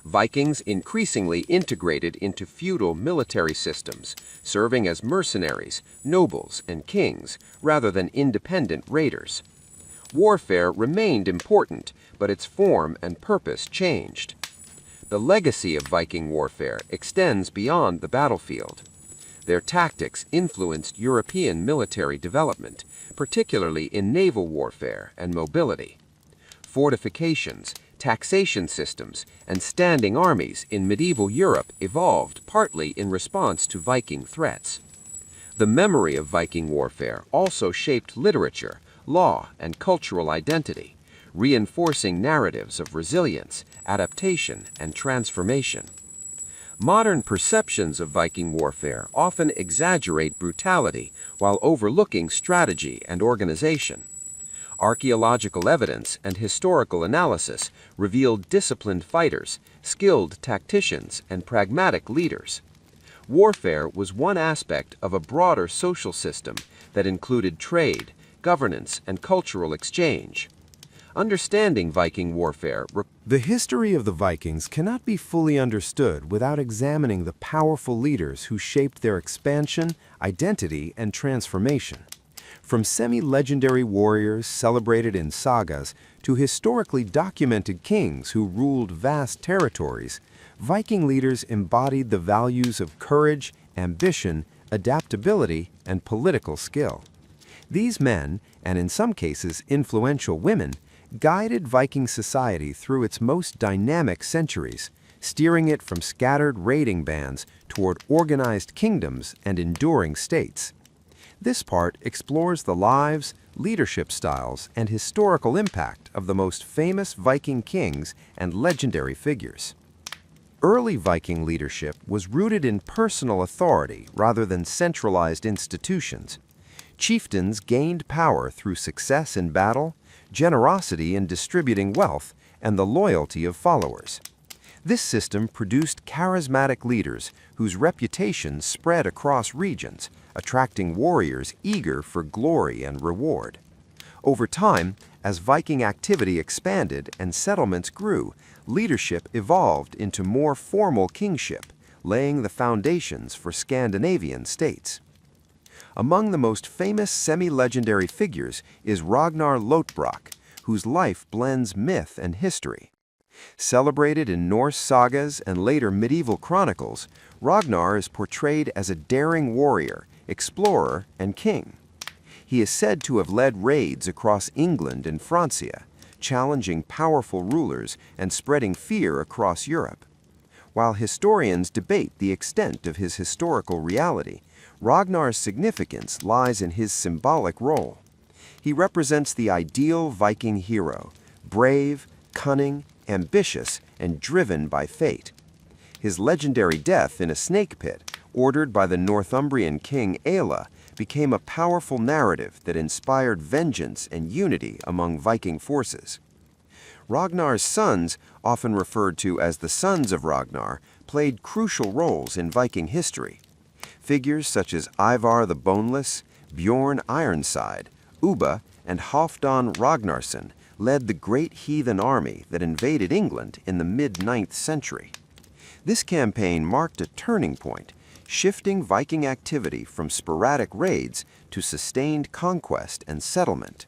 Vikings increasingly integrated into feudal military systems, serving as mercenaries, nobles, and kings, rather than independent raiders. Warfare remained important, but its form and purpose changed. The legacy of Viking warfare extends beyond the battlefield. Their tactics influenced European military development, particularly in naval warfare and mobility. Fortifications, taxation systems, and standing armies in medieval Europe evolved partly in response to Viking threats. The memory of Viking warfare also shaped literature, law, and cultural identity, reinforcing narratives of resilience, adaptation, and transformation. Modern perceptions of Viking warfare often exaggerate brutality while overlooking strategy and organization. Archaeological evidence and historical analysis revealed disciplined fighters, skilled tacticians, and pragmatic leaders. Warfare was one aspect of a broader social system that included trade, governance, and cultural exchange. Understanding Viking warfare.
The history of the Vikings cannot be fully understood without examining the powerful leaders who shaped their expansion, identity, and transformation. From semi-legendary warriors celebrated in sagas to historically documented kings who ruled vast territories, Viking leaders embodied the values of courage, ambition, adaptability, and political skill. These men, and in some cases influential women, guided Viking society through its most dynamic centuries, steering it from scattered raiding bands toward organized kingdoms and enduring states. This part explores the lives, leadership styles, and historical impact of the most famous Viking kings and legendary figures. Early Viking leadership was rooted in personal authority rather than centralized institutions. Chieftains gained power through success in battle, generosity in distributing wealth, and the loyalty of followers. This system produced charismatic leaders whose reputations spread across regions, attracting warriors eager for glory and reward. Over time, as Viking activity expanded and settlements grew, leadership evolved into more formal kingship, laying the foundations for Scandinavian states. Among the most famous semi-legendary figures is Ragnar Lodbrok, whose life blends myth and history. Celebrated in Norse sagas and later medieval chronicles, Ragnar is portrayed as a daring warrior, explorer, and king. He is said to have led raids across England and Francia, challenging powerful rulers and spreading fear across Europe. While historians debate the extent of his historical reality, Ragnar's significance lies in his symbolic role. He represents the ideal Viking hero, brave, cunning, ambitious, and driven by fate. His legendary death in a snake pit, ordered by the Northumbrian king Aelle, became a powerful narrative that inspired vengeance and unity among Viking forces. Ragnar's sons, often referred to as the Sons of Ragnar, played crucial roles in Viking history. Figures such as Ivar the Boneless, Bjorn Ironside, Ubba, and Halfdan Ragnarsson led the great heathen army that invaded England in the mid-9th century. This campaign marked a turning point, shifting Viking activity from sporadic raids to sustained conquest and settlement.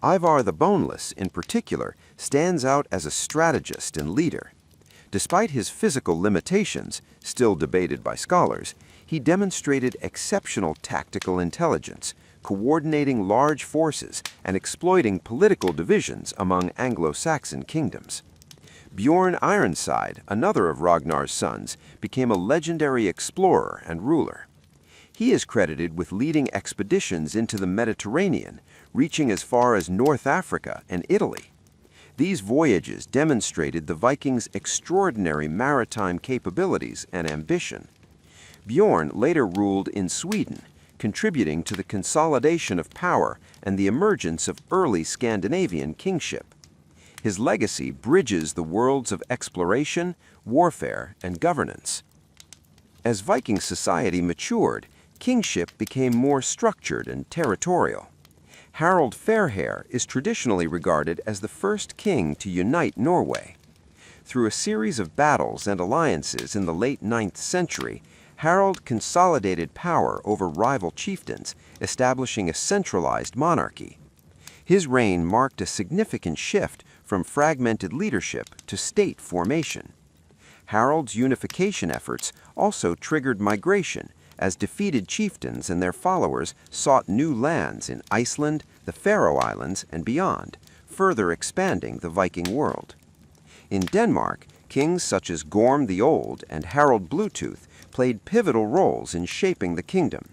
Ivar the Boneless, in particular, stands out as a strategist and leader. Despite his physical limitations, still debated by scholars, he demonstrated exceptional tactical intelligence, coordinating large forces and exploiting political divisions among Anglo-Saxon kingdoms. Bjorn Ironside, another of Ragnar's sons, became a legendary explorer and ruler. He is credited with leading expeditions into the Mediterranean, reaching as far as North Africa and Italy. These voyages demonstrated the Vikings' extraordinary maritime capabilities and ambition. Bjorn later ruled in Sweden, contributing to the consolidation of power and the emergence of early Scandinavian kingship. His legacy bridges the worlds of exploration, warfare, and governance. As Viking society matured, kingship became more structured and territorial. Harald Fairhair is traditionally regarded as the first king to unite Norway. Through a series of battles and alliances in the late 9th century, Harald consolidated power over rival chieftains, establishing a centralized monarchy. His reign marked a significant shift from fragmented leadership to state formation. Harald's unification efforts also triggered migration, as defeated chieftains and their followers sought new lands in Iceland, the Faroe Islands, and beyond, further expanding the Viking world. In Denmark, kings such as Gorm the Old and Harald Bluetooth played pivotal roles in shaping the kingdom.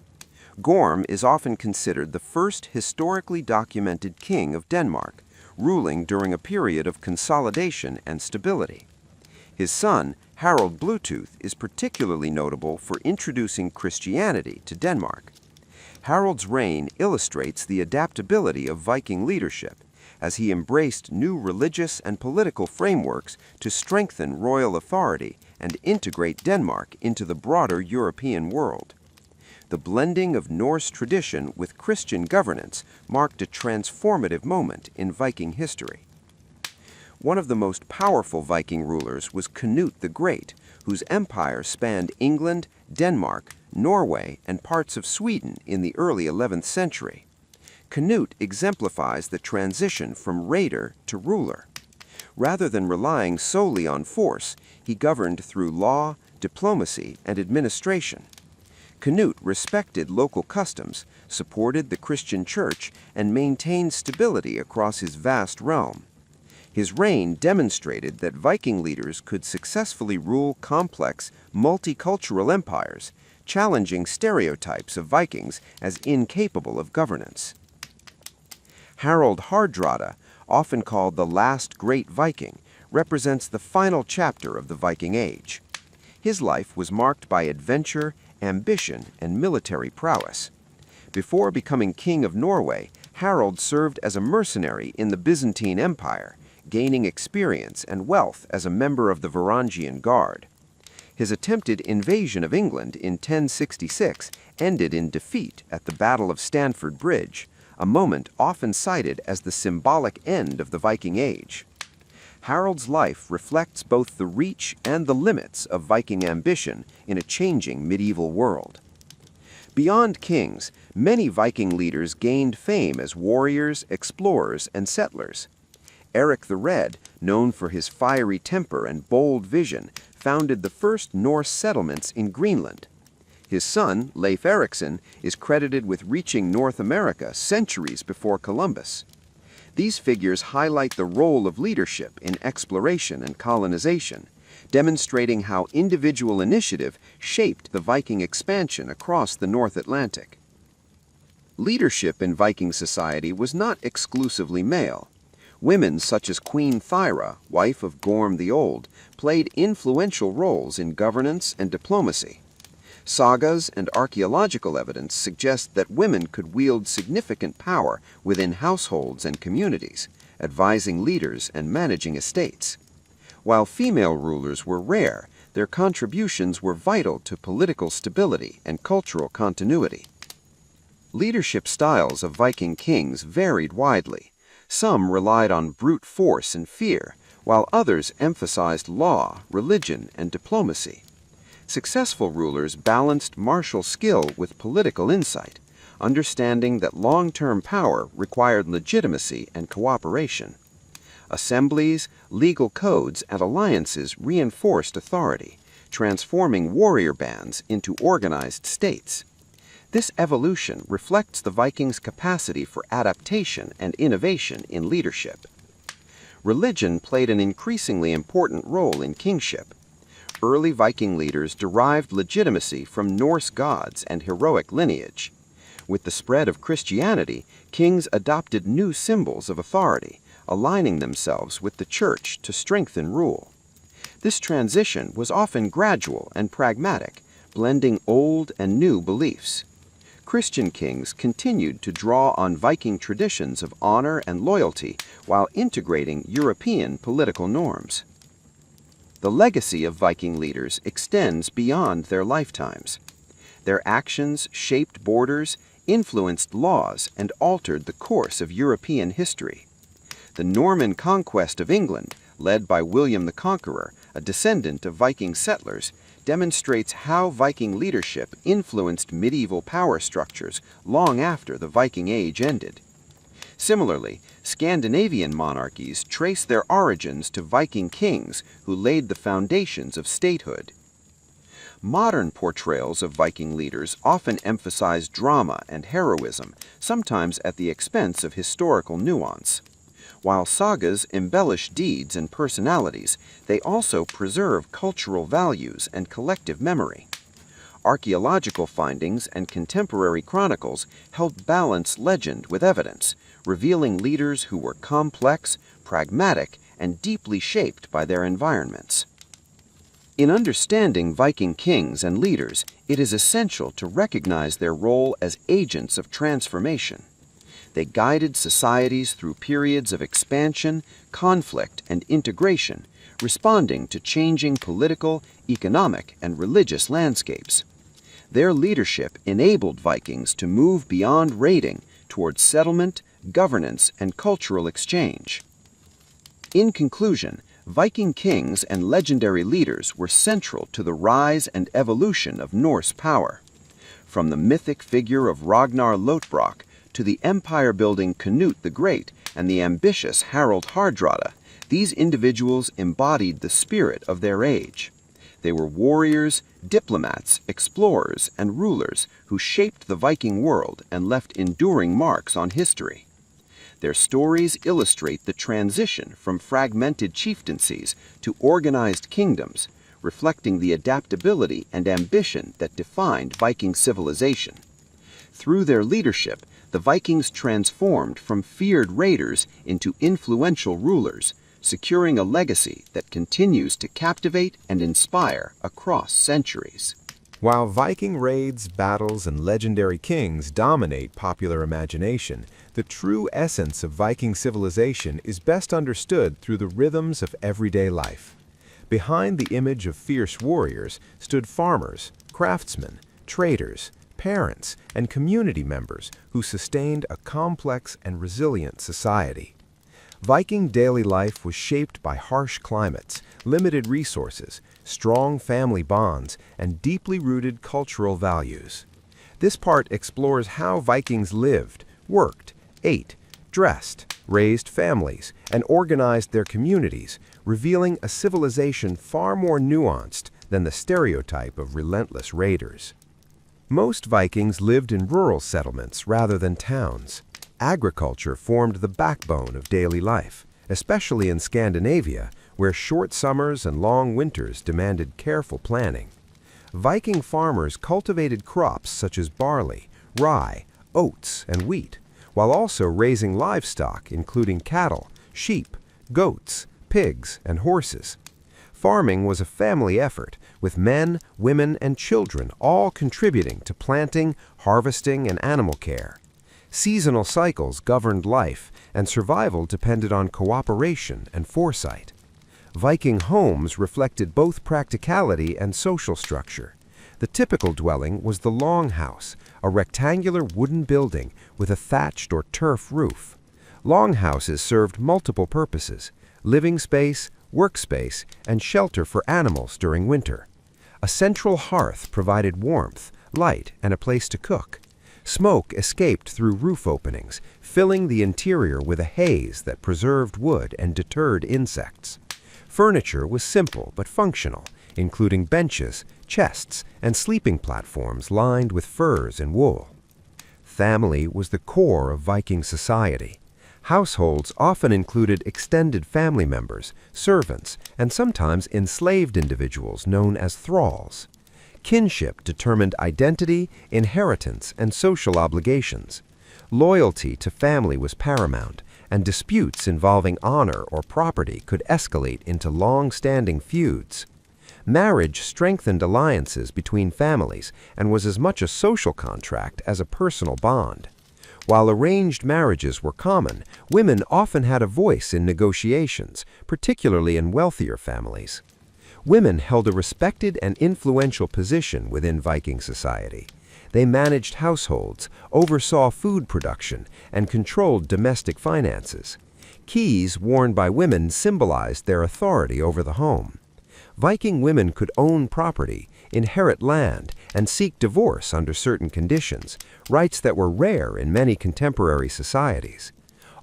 Gorm is often considered the first historically documented king of Denmark, ruling during a period of consolidation and stability. His son, Harald Bluetooth, is particularly notable for introducing Christianity to Denmark. Harald's reign illustrates the adaptability of Viking leadership, as he embraced new religious and political frameworks to strengthen royal authority and integrate Denmark into the broader European world. The blending of Norse tradition with Christian governance marked a transformative moment in Viking history. One of the most powerful Viking rulers was Canute the Great, whose empire spanned England, Denmark, Norway, and parts of Sweden in the early 11th century. Canute exemplifies the transition from raider to ruler. Rather than relying solely on force, he governed through law, diplomacy, and administration. Canute respected local customs, supported the Christian Church, and maintained stability across his vast realm. His reign demonstrated that Viking leaders could successfully rule complex, multicultural empires, challenging stereotypes of Vikings as incapable of governance. Harald Hardrada, often called the last great Viking, represents the final chapter of the Viking Age. His life was marked by adventure, ambition, and military prowess. Before becoming king of Norway, Harald served as a mercenary in the Byzantine Empire, gaining experience and wealth as a member of the Varangian Guard. His attempted invasion of England in 1066 ended in defeat at the Battle of Stamford Bridge, a moment often cited as the symbolic end of the Viking Age. Harald's life reflects both the reach and the limits of Viking ambition in a changing medieval world. Beyond kings, many Viking leaders gained fame as warriors, explorers, and settlers. Eric the Red, known for his fiery temper and bold vision, founded the first Norse settlements in Greenland. His son, Leif Erikson, is credited with reaching North America centuries before Columbus. These figures highlight the role of leadership in exploration and colonization, demonstrating how individual initiative shaped the Viking expansion across the North Atlantic. Leadership in Viking society was not exclusively male. Women such as Queen Thyra, wife of Gorm the Old, played influential roles in governance and diplomacy. Sagas and archaeological evidence suggest that women could wield significant power within households and communities, advising leaders and managing estates. While female rulers were rare, their contributions were vital to political stability and cultural continuity. Leadership styles of Viking kings varied widely. Some relied on brute force and fear, while others emphasized law, religion, and diplomacy. Successful rulers balanced martial skill with political insight,
understanding that long-term power required legitimacy and cooperation. Assemblies, legal codes, and alliances reinforced authority, transforming warrior bands into organized states. This evolution reflects the Vikings' capacity for adaptation and innovation in leadership. Religion played an increasingly important role in kingship. Early Viking leaders derived legitimacy from Norse gods and heroic lineage. With the spread of Christianity, kings adopted new symbols of authority, aligning themselves with the church to strengthen rule. This transition was often gradual and pragmatic, blending old and new beliefs. Christian kings continued to draw on Viking traditions of honor and loyalty while integrating European political norms. The legacy of Viking leaders extends beyond their lifetimes. Their actions shaped borders, influenced laws, and altered the course of European history. The Norman conquest of England, led by William the Conqueror, a descendant of Viking settlers, demonstrates how Viking leadership influenced medieval power structures long after the Viking Age ended. Similarly, Scandinavian monarchies trace their origins to Viking kings who laid the foundations of statehood. Modern portrayals of Viking leaders often emphasize drama and heroism, sometimes at the expense of historical nuance. While sagas embellish deeds and personalities, they also preserve cultural values and collective memory. Archaeological findings and contemporary chronicles help balance legend with evidence, revealing leaders who were complex, pragmatic, and deeply shaped by their environments. In understanding Viking kings and leaders, it is essential to recognize their role as agents of transformation. They guided societies through periods of expansion, conflict, and integration, responding to changing political, economic, and religious landscapes. Their leadership enabled Vikings to move beyond raiding towards settlement, governance, and cultural exchange. In conclusion, Viking kings and legendary leaders were central to the rise and evolution of Norse power. From the mythic figure of Ragnar Lodbrok to the empire-building Canute the Great and the ambitious Harald Hardrada, these individuals embodied the spirit of their age. They were warriors, diplomats, explorers, and rulers who shaped the Viking world and left enduring marks on history. Their stories illustrate the transition from fragmented chieftaincies to organized kingdoms, reflecting the adaptability and ambition that defined Viking civilization. Through their leadership, the Vikings transformed from feared raiders into influential rulers, securing a legacy that continues to captivate and inspire across centuries.
While Viking raids, battles, and legendary kings dominate popular imagination, the true essence of Viking civilization is best understood through the rhythms of everyday life. Behind the image of fierce warriors stood farmers, craftsmen, traders, parents, and community members who sustained a complex and resilient society. Viking daily life was shaped by harsh climates, limited resources, strong family bonds, and deeply rooted cultural values. This part explores how Vikings lived, worked, ate, dressed, raised families, and organized their communities, revealing a civilization far more nuanced than the stereotype of relentless raiders. Most Vikings lived in rural settlements rather than towns. Agriculture formed the backbone of daily life, especially in Scandinavia, where short summers and long winters demanded careful planning. Viking farmers cultivated crops such as barley, rye, oats, and wheat, while also raising livestock including cattle, sheep, goats, pigs, and horses. Farming was a family effort, with men, women, and children all contributing to planting, harvesting, and animal care. Seasonal cycles governed life, and survival depended on cooperation and foresight. Viking homes reflected both practicality and social structure. The typical dwelling was the longhouse, a rectangular wooden building with a thatched or turf roof. Longhouses served multiple purposes: living space, workspace, and shelter for animals during winter. A central hearth provided warmth, light, and a place to cook. Smoke escaped through roof openings, filling the interior with a haze that preserved wood and deterred insects. Furniture was simple but functional, including benches, chests, and sleeping platforms lined with furs and wool. Family was the core of Viking society. Households often included extended family members, servants, and sometimes enslaved individuals known as thralls. Kinship determined identity, inheritance, and social obligations. Loyalty to family was paramount, and disputes involving honor or property could escalate into long-standing feuds. Marriage strengthened alliances between families and was as much a social contract as a personal bond. While arranged marriages were common, women often had a voice in negotiations, particularly in wealthier families. Women held a respected and influential position within Viking society. They managed households, oversaw food production, and controlled domestic finances. Keys worn by women symbolized their authority over the home. Viking women could own property, inherit land, and seek divorce under certain conditions, rights that were rare in many contemporary societies.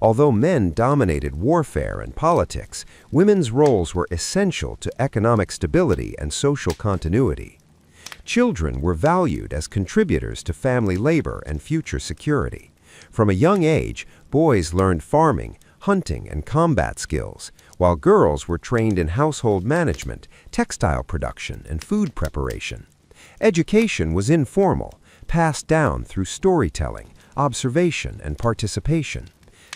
Although men dominated warfare and politics, women's roles were essential to economic stability and social continuity. Children were valued as contributors to family labor and future security. From a young age, boys learned farming, hunting, and combat skills, while girls were trained in household management, textile production, and food preparation. Education was informal, passed down through storytelling, observation, and participation.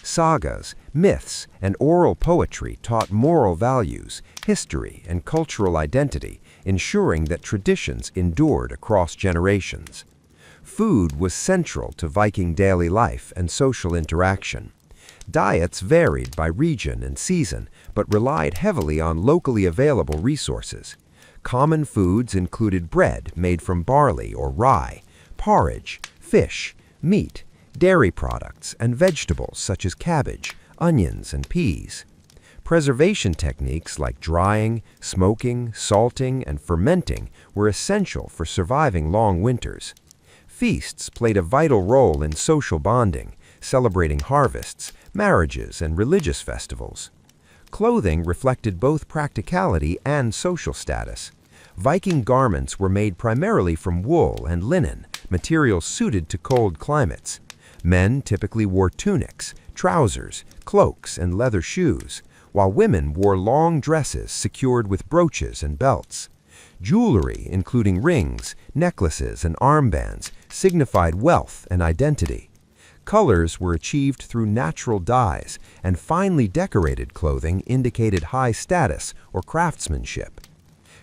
Sagas, myths, and oral poetry taught moral values, history, and cultural identity, ensuring that traditions endured across generations. Food was central to Viking daily life and social interaction. Diets varied by region and season, but relied heavily on locally available resources. Common foods included bread made from barley or rye, porridge, fish, meat, dairy products, and vegetables such as cabbage, onions, and peas. Preservation techniques like drying, smoking, salting, and fermenting were essential for surviving long winters. Feasts played a vital role in social bonding, celebrating harvests, marriages, and religious festivals. Clothing reflected both practicality and social status. Viking garments were made primarily from wool and linen, materials suited to cold climates. Men typically wore tunics, trousers, cloaks, and leather shoes, while women wore long dresses secured with brooches and belts. Jewelry, including rings, necklaces, and armbands, signified wealth and identity. Colors were achieved through natural dyes, and finely decorated clothing indicated high status or craftsmanship.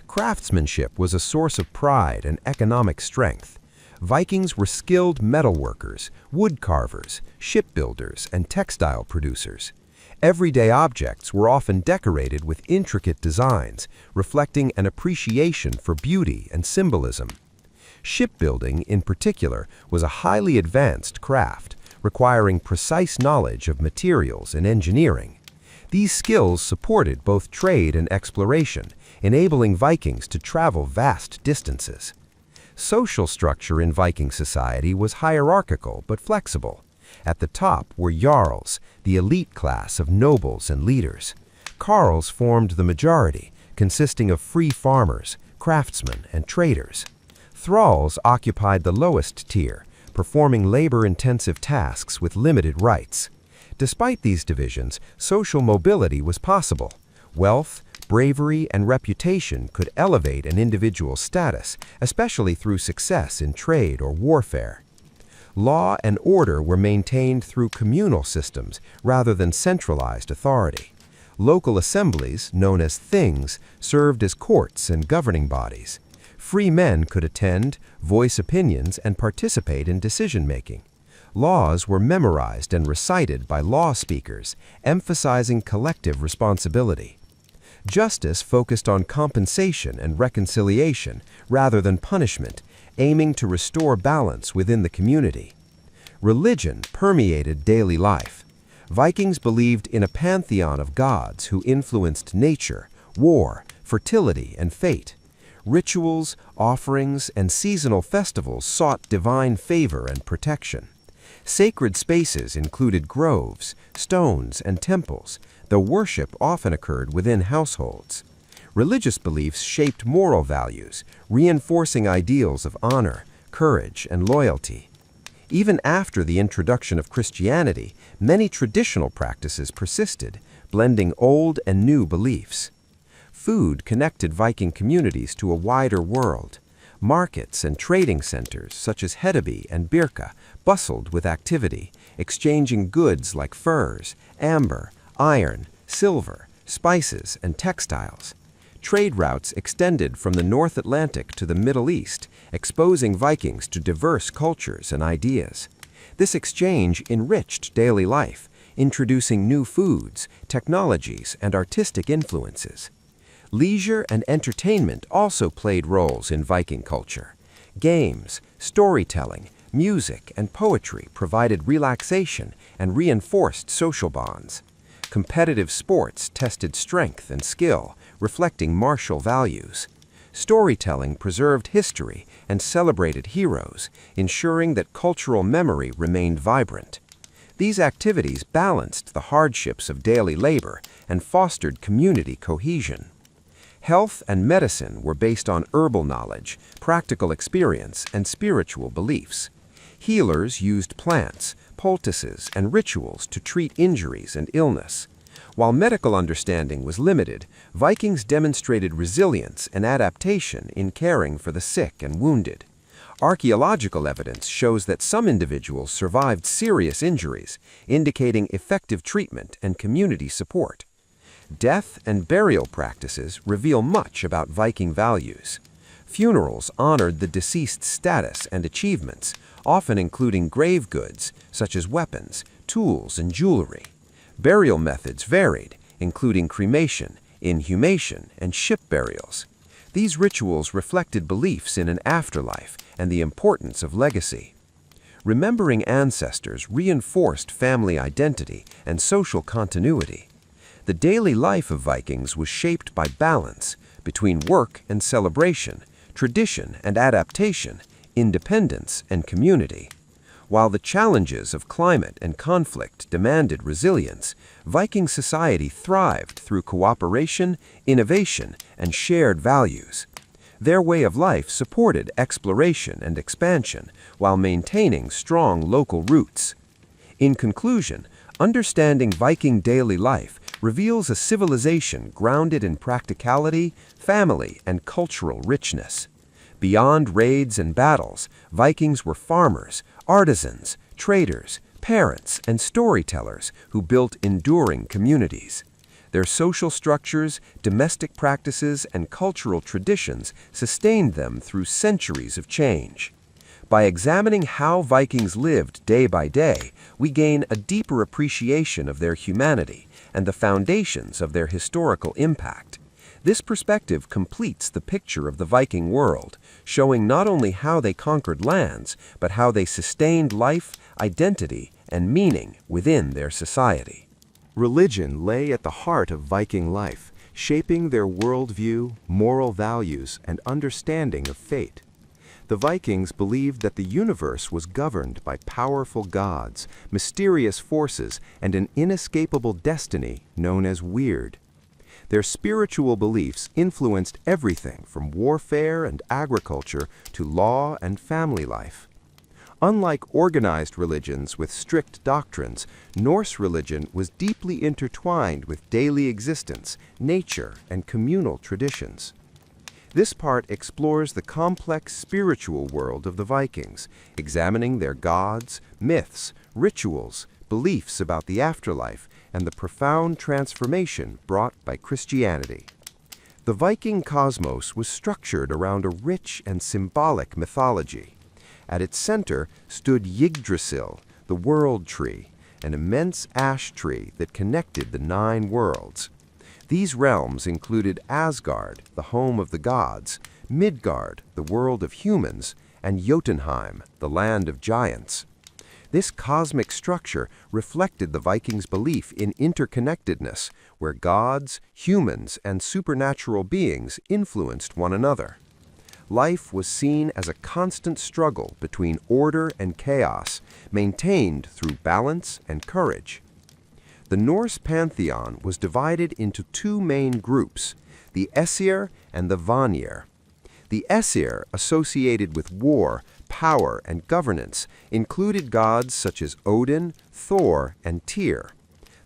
Craftsmanship was a source of pride and economic strength. Vikings were skilled metalworkers, wood carvers, shipbuilders, and textile producers. Everyday objects were often decorated with intricate designs, reflecting an appreciation for beauty and symbolism. Shipbuilding, in particular, was a highly advanced craft, requiring precise knowledge of materials and engineering. These skills supported both trade and exploration, enabling Vikings to travel vast distances. Social structure in Viking society was hierarchical but flexible. At the top were jarls, the elite class of nobles and leaders. Carls formed the majority, consisting of free farmers, craftsmen, and traders. Thralls occupied the lowest tier, performing labor-intensive tasks with limited rights. Despite these divisions, social mobility was possible. Wealth, bravery, and reputation could elevate an individual's status, especially through success in trade or warfare. Law and order were maintained through communal systems rather than centralized authority. Local assemblies, known as things, served as courts and governing bodies. Free men could attend, voice opinions, and participate in decision-making. Laws were memorized and recited by law speakers, emphasizing collective responsibility. Justice focused on compensation and reconciliation rather than punishment, aiming to restore balance within the community. Religion permeated daily life. Vikings believed in a pantheon of gods who influenced nature, war, fertility, and fate.
Rituals, offerings, and seasonal festivals sought divine favor and protection. Sacred spaces included groves, stones, and temples, though worship often occurred within households. Religious beliefs shaped moral values, reinforcing ideals of honor, courage, and loyalty. Even after the introduction of Christianity, many traditional practices persisted, blending old and new beliefs. Food connected Viking communities to a wider world. Markets and trading centers such as Hedeby and Birka bustled with activity, exchanging goods like furs, amber, iron, silver, spices, and textiles. Trade routes extended from the North Atlantic to the Middle East, exposing Vikings to diverse cultures and ideas. This exchange enriched daily life, introducing new foods, technologies, and artistic influences. Leisure and entertainment also played roles in Viking culture. Games, storytelling, music, and poetry provided relaxation and reinforced social bonds. Competitive sports tested strength and skill, reflecting martial values. Storytelling preserved history and celebrated heroes, ensuring that cultural memory remained vibrant. These activities balanced the hardships of daily labor and fostered community cohesion. Health and medicine were based on herbal knowledge, practical experience, and spiritual beliefs. Healers used plants, poultices, and rituals to treat injuries and illness. While medical understanding was limited, Vikings demonstrated resilience and adaptation in caring for the sick and wounded. Archaeological evidence shows that some individuals survived serious injuries, indicating effective treatment and community support. Death and burial practices reveal much about Viking values. Funerals honored the deceased's status and achievements, often including grave goods such as weapons, tools, and jewelry. Burial methods varied, including cremation, inhumation, and ship burials. These rituals reflected beliefs in an afterlife and the importance of legacy. Remembering ancestors reinforced family identity and social continuity. The daily life of Vikings was shaped by balance between work and celebration, tradition and adaptation, independence and community. While the challenges of climate and conflict demanded resilience, Viking society thrived through cooperation, innovation, and shared values. Their way of life supported exploration and expansion while maintaining strong local roots. In conclusion, understanding Viking daily life reveals a civilization grounded in practicality, family, and cultural richness. Beyond raids and battles, Vikings were farmers, artisans, traders, parents, and storytellers who built enduring communities. Their social structures, domestic practices, and cultural traditions sustained them through centuries of change. By examining how Vikings lived day by day, we gain a deeper appreciation of their humanity and the foundations of their historical impact. This perspective completes the picture of the Viking world, showing not only how they conquered lands, but how they sustained life, identity, and meaning within their society.
Religion lay at the heart of Viking life, shaping their worldview, moral values, and understanding of fate. The Vikings believed that the universe was governed by powerful gods, mysterious forces, and an inescapable destiny known as Weird. Their spiritual beliefs influenced everything from warfare and agriculture to law and family life. Unlike organized religions with strict doctrines, Norse religion was deeply intertwined with daily existence, nature, and communal traditions. This part explores the complex spiritual world of the Vikings, examining their gods, myths, rituals, beliefs about the afterlife, and the profound transformation brought by Christianity. The Viking cosmos was structured around a rich and symbolic mythology. At its center stood Yggdrasil, the world tree, an immense ash tree that connected the 9 worlds. These realms included Asgard, the home of the gods, Midgard, the world of humans, and Jotunheim, the land of giants. This cosmic structure reflected the Vikings' belief in interconnectedness, where gods, humans, and supernatural beings influenced one another.
life was seen as a constant struggle between order and chaos, maintained through balance and courage. The Norse pantheon was divided into two main groups, the Aesir and the Vanir. The Aesir, associated with war, power, and governance, included gods such as Odin, Thor, and Tyr.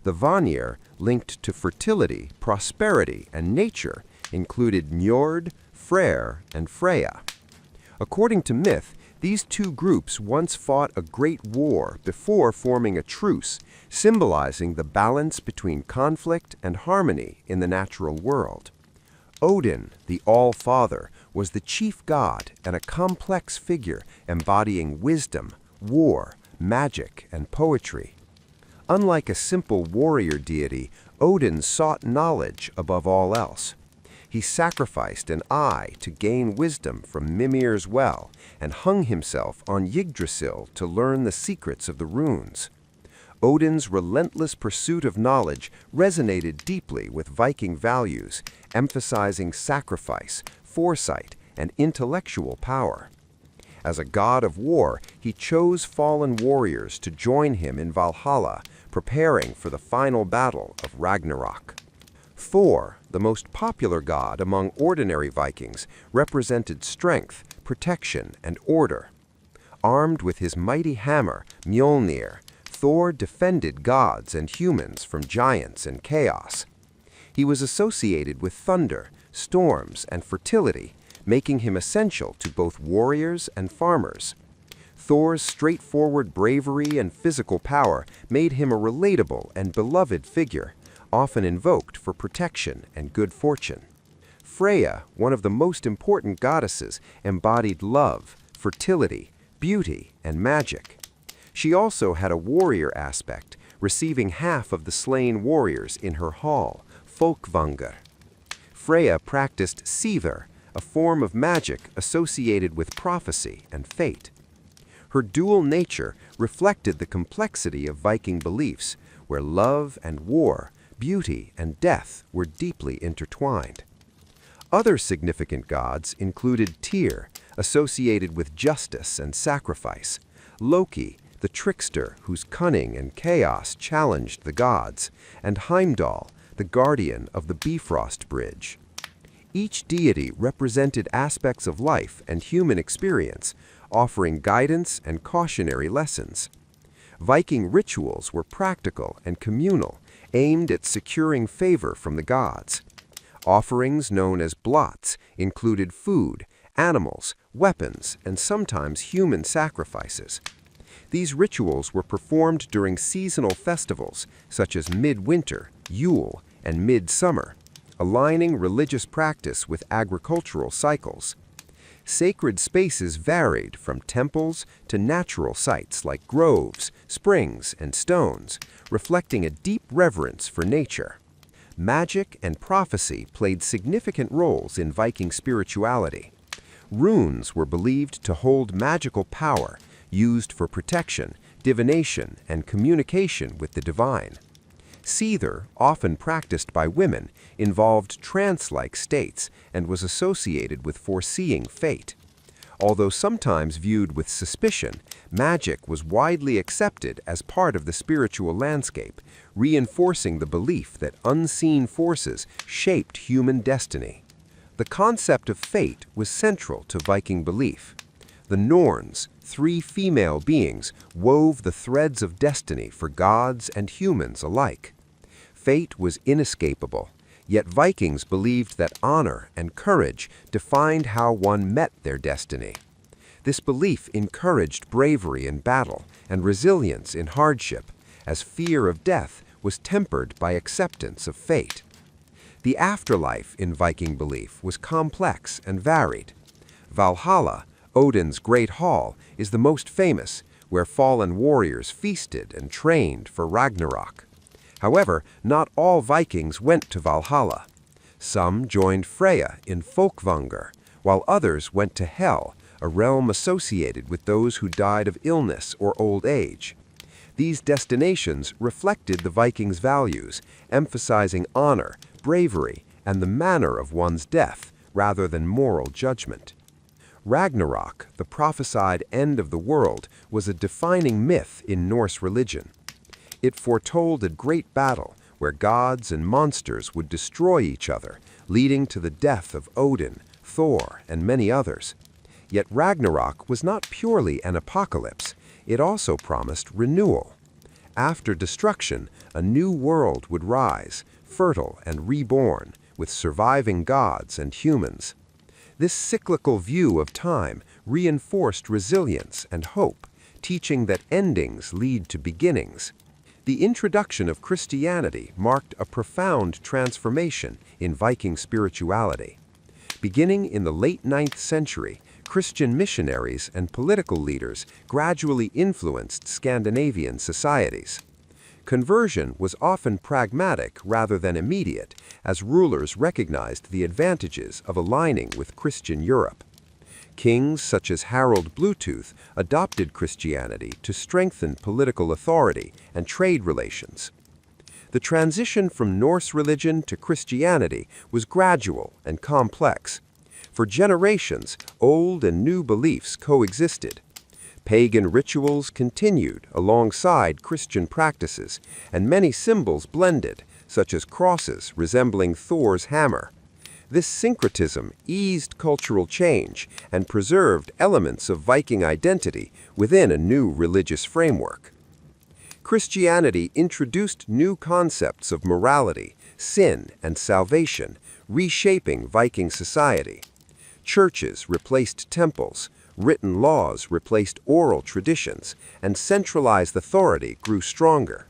The Vanir, linked to fertility, prosperity, and nature, included Njord, Freyr, and Freya. According to myth, these two groups once fought a great war before forming a truce, symbolizing the balance between conflict and harmony in the natural world. Odin, the All-Father, was the chief god and a complex figure embodying wisdom, war, magic, and poetry. Unlike a simple warrior deity, Odin sought knowledge above all else. He sacrificed an eye to gain wisdom from Mimir's well and hung himself on Yggdrasil to learn the secrets of the runes. Odin's relentless pursuit of knowledge resonated deeply with Viking values, emphasizing sacrifice, foresight, and intellectual power. As a god of war, he chose fallen warriors to join him in Valhalla, preparing for the final battle of Ragnarok. Thor, the most popular god among ordinary Vikings, represented strength, protection, and order. Armed with his mighty hammer, Mjolnir, Thor defended gods and humans from giants and chaos. He was associated with thunder, storms, and fertility, making him essential to both warriors and farmers. Thor's straightforward bravery and physical power made him a relatable and beloved figure, often invoked for protection and good fortune. Freya, one of the most important goddesses, embodied love, fertility, beauty, and magic. She also had a warrior aspect, receiving half of the slain warriors in her hall, Folkvanger. Freya practiced Sivir, a form of magic associated with prophecy and fate. Her dual nature reflected the complexity of Viking beliefs, where love and war, beauty and death were deeply intertwined. Other significant gods included Tyr, associated with justice and sacrifice, Loki, the trickster whose cunning and chaos challenged the gods, and Heimdall, the guardian of the Bifrost Bridge. Each deity represented aspects of life and human experience, offering guidance and cautionary lessons. Viking rituals were practical and communal, aimed at securing favor from the gods. Offerings known as blots included food, animals, weapons, and sometimes human sacrifices. These rituals were performed during seasonal festivals such as midwinter, Yule, and midsummer, aligning religious practice with agricultural cycles. Sacred spaces varied from temples to natural sites like groves, springs, and stones, reflecting a deep reverence for nature. Magic and prophecy played significant roles in Viking spirituality. Runes were believed to hold magical power, used for protection, divination, and communication with the divine. Seether, often practiced by women, involved trance-like states and was associated with foreseeing fate. Although sometimes viewed with suspicion, magic was widely accepted as part of the spiritual landscape, reinforcing the belief that unseen forces shaped human destiny. The concept of fate was central to Viking belief. The Norns, three female beings, wove the threads of destiny for gods and humans alike. Fate was inescapable, yet Vikings believed that honor and courage defined how one met their destiny. This belief encouraged bravery in battle and resilience in hardship, as fear of death was tempered by acceptance of fate. The afterlife in Viking belief was complex and varied. Valhalla, Odin's great hall, is the most famous, where fallen warriors feasted and trained for Ragnarok. However, not all Vikings went to Valhalla. Some joined Freya in Folkvanger, while others went to Hel, a realm associated with those who died of illness or old age. These destinations reflected the Vikings' values, emphasizing honor, bravery, and the manner of one's death, rather than moral judgment. Ragnarok, the prophesied end of the world, was a defining myth in Norse religion. It foretold a great battle where gods and monsters would destroy each other, leading to the death of Odin, Thor, and many others. Yet Ragnarok was not purely an apocalypse, it also promised renewal. After destruction, a new world would rise, fertile and reborn, with surviving gods and humans. This cyclical view of time reinforced resilience and hope, teaching that endings lead to beginnings. The introduction of Christianity marked a profound transformation in Viking spirituality. Beginning in the late 9th century, Christian missionaries and political leaders gradually influenced Scandinavian societies. Conversion was often pragmatic rather than immediate, as rulers recognized the advantages of aligning with Christian Europe. Kings such as Harald Bluetooth adopted Christianity to strengthen political authority and trade relations. The transition from Norse religion to Christianity was gradual and complex. For generations, old and new beliefs coexisted. Pagan rituals continued alongside Christian practices, and many symbols blended, such as crosses resembling Thor's hammer. This syncretism eased cultural change and preserved elements of Viking identity within a new religious framework. Christianity introduced new concepts of morality, sin, and salvation, reshaping Viking society. Churches replaced temples, written laws replaced oral traditions, and centralized authority grew stronger.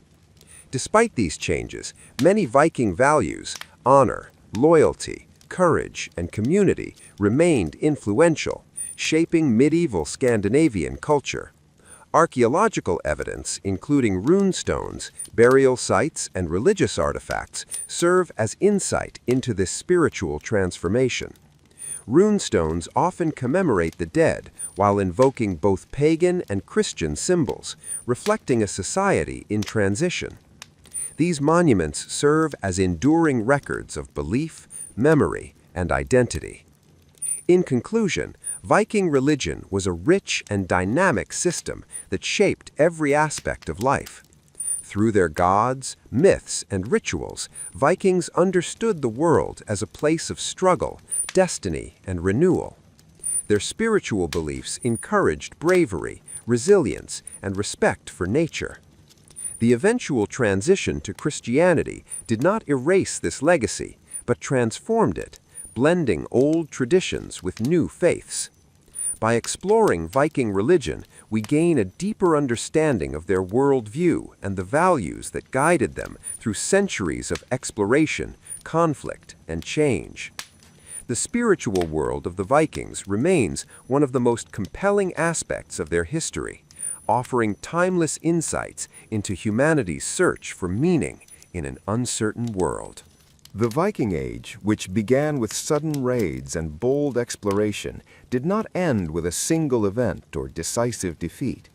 Despite these changes, many Viking values, honor, loyalty, courage, and community remained influential, shaping medieval Scandinavian culture. Archaeological evidence, including rune stones, burial sites, and religious artifacts, serve as insight into this spiritual transformation. Rune stones often commemorate the dead while invoking both pagan and Christian symbols, reflecting a society in transition. These monuments serve as enduring records of belief, memory, and identity. In conclusion, Viking religion was a rich and dynamic system that shaped every aspect of life. Through their gods, myths, and rituals, Vikings understood the world as a place of struggle, destiny, and renewal. Their spiritual beliefs encouraged bravery, resilience, and respect for nature. The eventual transition to Christianity did not erase this legacy, but transformed it, blending old traditions with new faiths. By exploring Viking religion, we gain a deeper understanding of their worldview and the values that guided them through centuries of exploration, conflict, and change. The spiritual world of the Vikings remains one of the most compelling aspects of their history, offering timeless insights into humanity's search for meaning in an uncertain world.
The Viking Age, which began with sudden raids and bold exploration, did not end with a single event or decisive defeat.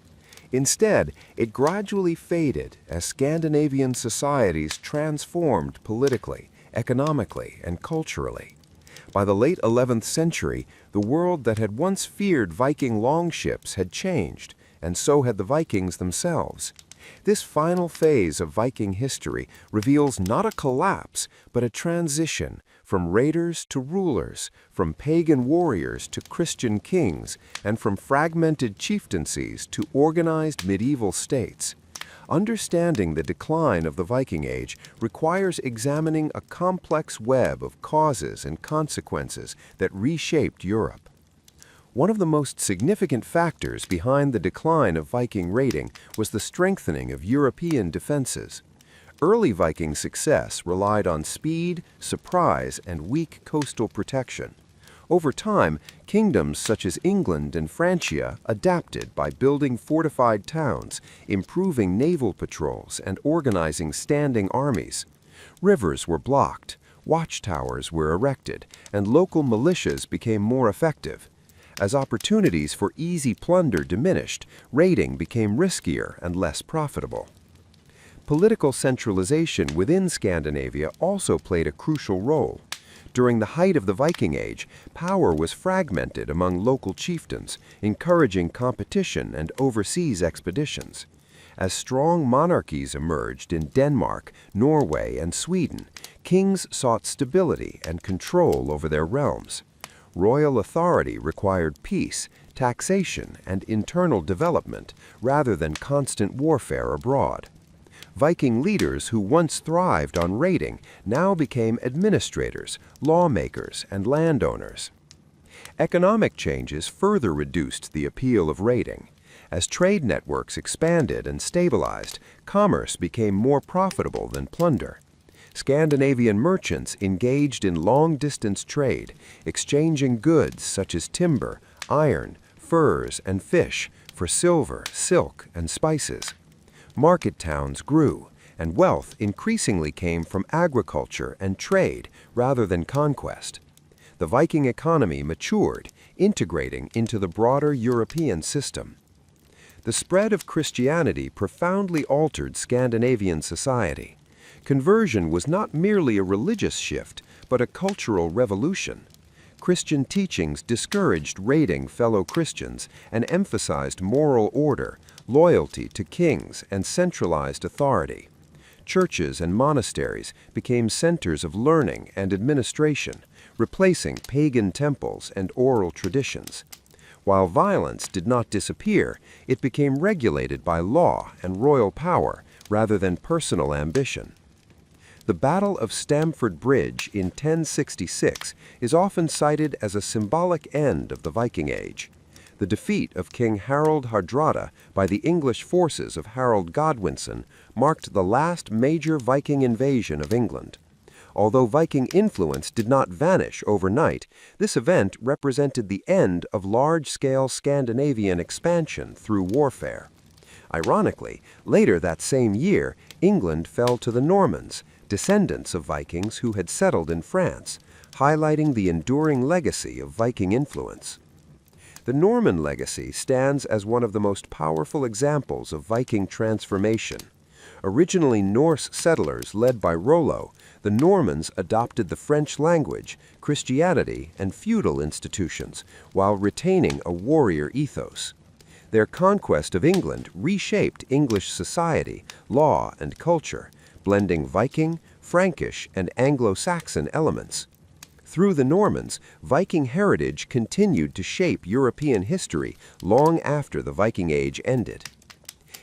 Instead, it gradually faded as Scandinavian societies transformed politically, economically, and culturally. By the late 11th century, the world that had once feared Viking longships had changed, and so had the Vikings themselves. This final phase of Viking history reveals not a collapse, but a transition from raiders to rulers, from pagan warriors to Christian kings, and from fragmented chieftaincies to organized medieval states. Understanding the decline of the Viking Age requires examining a complex web of causes and consequences that reshaped Europe. One of the most significant factors behind the decline of Viking raiding was the strengthening of European defenses. Early Viking success relied on speed, surprise, and weak coastal protection. Over time, kingdoms such as England and Francia adapted by building fortified towns, improving naval patrols, and organizing standing armies. Rivers were blocked, watchtowers were erected, and local militias became more effective. As opportunities for easy plunder diminished, raiding became riskier and less profitable. Political centralization within Scandinavia also played a crucial role.
During the height of the Viking Age, power was fragmented among local chieftains, encouraging competition and overseas expeditions. As strong monarchies emerged in Denmark, Norway, and Sweden, kings sought stability and control over their realms. Royal authority required peace, taxation, and internal development rather than constant warfare abroad. Viking leaders who once thrived on raiding now became administrators, lawmakers, and landowners. Economic changes further reduced the appeal of raiding. As trade networks expanded and stabilized, commerce became more profitable than plunder. Scandinavian merchants engaged in long-distance trade, exchanging goods such as timber, iron, furs, and fish for silver, silk, and spices. Market towns grew, and wealth increasingly came from agriculture and trade rather than conquest. The Viking economy matured, integrating into the broader European system. The spread of Christianity profoundly altered Scandinavian society. Conversion was not merely a religious shift, but a cultural revolution. Christian teachings discouraged raiding fellow Christians and emphasized moral order, loyalty to kings, and centralized authority. Churches and monasteries became centers of learning and administration, replacing pagan temples and oral traditions. While violence did not disappear, it became regulated by law and royal power rather than personal ambition. The Battle of Stamford Bridge in 1066 is often cited as a symbolic end of the Viking Age. The defeat of King Harold Hardrada by the English forces of Harold Godwinson marked the last major Viking invasion of England. Although Viking influence did not vanish overnight, this event represented the end of large-scale Scandinavian expansion through warfare. Ironically, later that same year, England fell to the Normans, descendants of Vikings who had settled in France, highlighting the enduring legacy of Viking influence. The Norman legacy stands as one of the most powerful examples of Viking transformation. Originally Norse settlers led by Rollo, the Normans adopted the French language, Christianity, and feudal institutions, while retaining a warrior ethos. Their conquest of England reshaped English society, law, and culture, blending Viking, Frankish, and Anglo-Saxon elements. Through the Normans, Viking heritage continued to shape European history long after the Viking Age ended.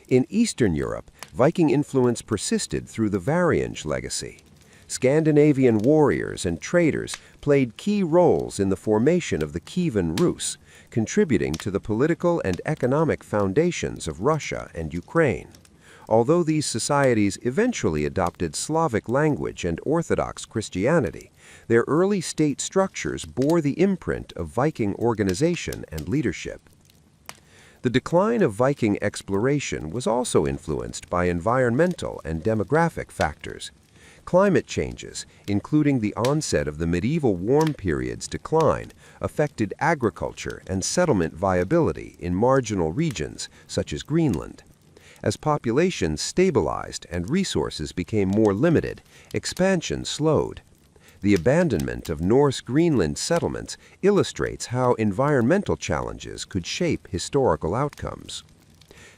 In Eastern Europe, Viking influence persisted through the Varangian legacy. Scandinavian warriors and traders played key roles in the formation of the Kievan Rus, contributing to the political and economic foundations of Russia and Ukraine. Although these societies eventually adopted Slavic language and Orthodox Christianity, their early state structures bore the imprint of Viking organization and leadership. The decline of Viking exploration was also influenced by environmental and demographic factors. Climate changes, including the onset of the medieval warm period's decline, affected agriculture and settlement viability in marginal regions such as Greenland. As populations stabilized and resources became more limited, expansion slowed. The abandonment of Norse Greenland settlements illustrates how environmental challenges could shape historical outcomes.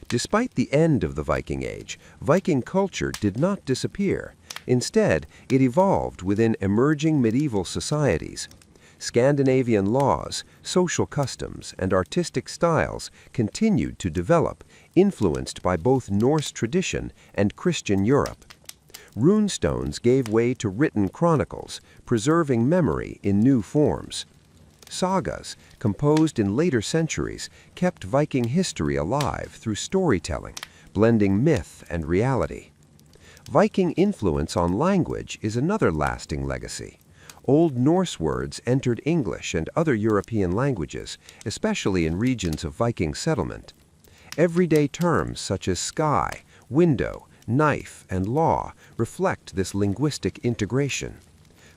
Despite the end of the Viking Age, Viking culture did not disappear. Instead, it evolved within emerging medieval societies. Scandinavian laws, social customs, and artistic styles continued to develop, influenced by both Norse tradition and Christian Europe. Runestones gave way to written chronicles, preserving memory in new forms. Sagas, composed in later centuries, kept Viking history alive through storytelling, blending myth and reality. Viking influence on language is another lasting legacy. Old Norse words entered English and other European languages, especially in regions of Viking settlement. Everyday terms such as sky, window, knife, and law reflect this linguistic integration.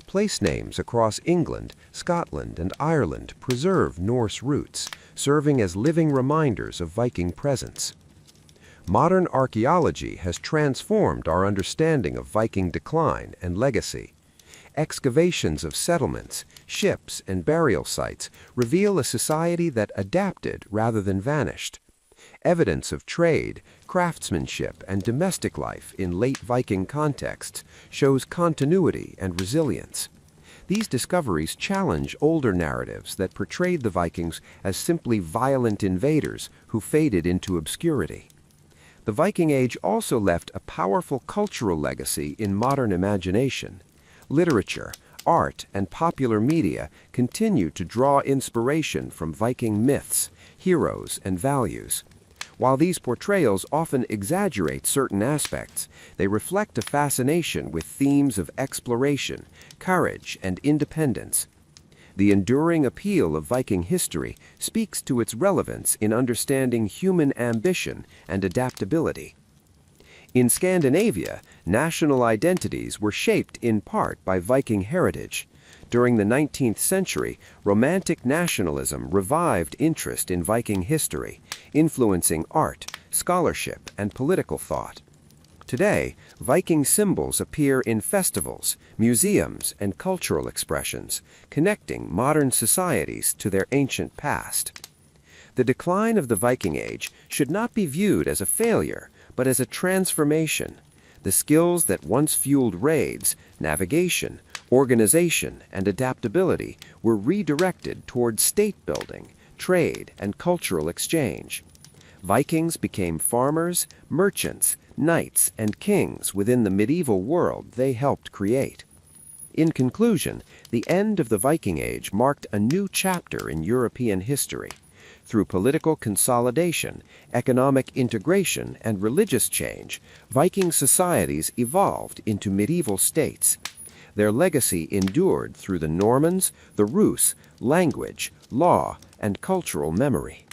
Place names across England, Scotland, and Ireland preserve Norse roots, serving as living reminders of Viking presence. Modern archaeology has transformed our understanding of Viking decline and legacy. Excavations of settlements, ships, and burial sites reveal a society that adapted rather than vanished. Evidence of trade, craftsmanship, and domestic life in late Viking contexts shows continuity and resilience. These discoveries challenge older narratives that portrayed the Vikings as simply violent invaders who faded into obscurity. The Viking Age also left a powerful cultural legacy in modern imagination. Literature, art, and popular media continue to draw inspiration from Viking myths, heroes, and values. While these portrayals often exaggerate certain aspects, they reflect a fascination with themes of exploration, courage, and independence. The enduring appeal of Viking history speaks to its relevance in understanding human ambition and adaptability. In Scandinavia, national identities were shaped in part by Viking heritage. During the 19th century, Romantic nationalism revived interest in Viking history, influencing art, scholarship, and political thought. Today, Viking symbols appear in festivals, museums, and cultural expressions, connecting modern societies to their ancient past. The decline of the Viking Age should not be viewed as a failure, but as a transformation. The skills that once fueled raids, navigation, organization, and adaptability were redirected toward state-building, trade, and cultural exchange. Vikings became farmers, merchants, knights, and kings within the medieval world they helped create. In conclusion, the end of the Viking Age marked a new chapter in European history. Through political consolidation, economic integration, and religious change, Viking societies evolved into medieval states. Their legacy endured through the Normans, the Rus, language, law, and cultural memory.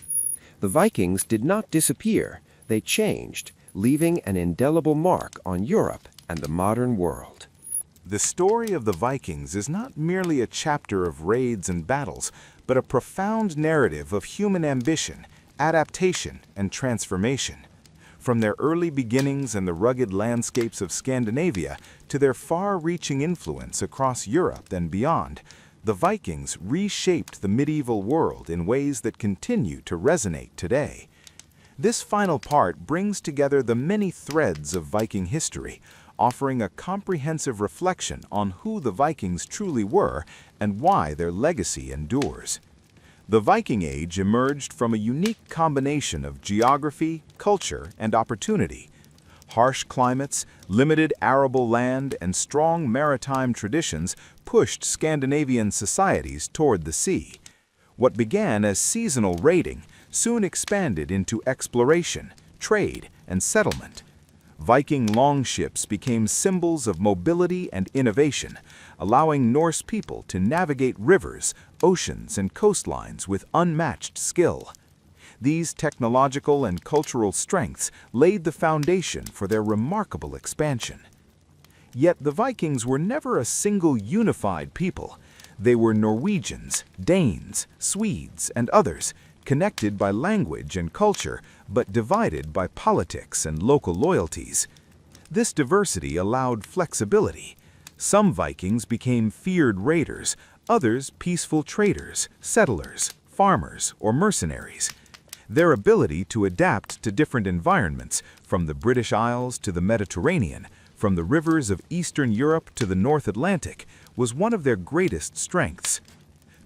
The Vikings did not disappear, they changed, leaving an indelible mark on Europe and the modern world.
The story of the Vikings is not merely a chapter of raids and battles, but a profound narrative of human ambition, adaptation, and transformation. From their early beginnings in the rugged landscapes of Scandinavia to their far-reaching influence across Europe and beyond, the Vikings reshaped the medieval world in ways that continue to resonate today. This final part brings together the many threads of Viking history, offering a comprehensive reflection on who the Vikings truly were and why their legacy endures. The Viking Age emerged from a unique combination of geography, culture, and opportunity. Harsh climates, limited arable land, and strong maritime traditions pushed Scandinavian societies toward the sea. What began as seasonal raiding soon expanded into exploration, trade, and settlement. Viking longships became symbols of mobility and innovation, allowing Norse people to navigate rivers, oceans, and coastlines with unmatched skill. These technological and cultural strengths laid the foundation for their remarkable expansion. Yet the Vikings were never a single unified people. They were Norwegians, Danes, Swedes, and others, connected by language and culture, but divided by politics and local loyalties. This diversity allowed flexibility. Some Vikings became feared raiders, others peaceful traders, settlers, farmers, or mercenaries. Their ability to adapt to different environments, from the British Isles to the Mediterranean, from the rivers of Eastern Europe to the North Atlantic, was one of their greatest strengths.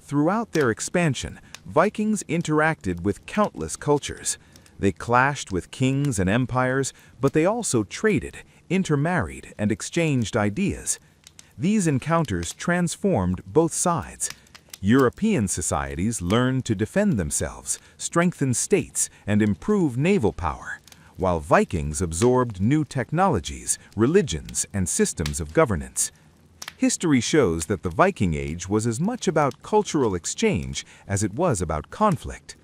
Throughout their expansion, Vikings interacted with countless cultures. They clashed with kings and empires, but they also traded, intermarried, and exchanged ideas. These encounters transformed both sides. European societies learned to defend themselves, strengthen states, and improve naval power, while Vikings absorbed new technologies, religions, and systems of governance. History shows that the Viking Age was as much about cultural exchange as it was about conflict.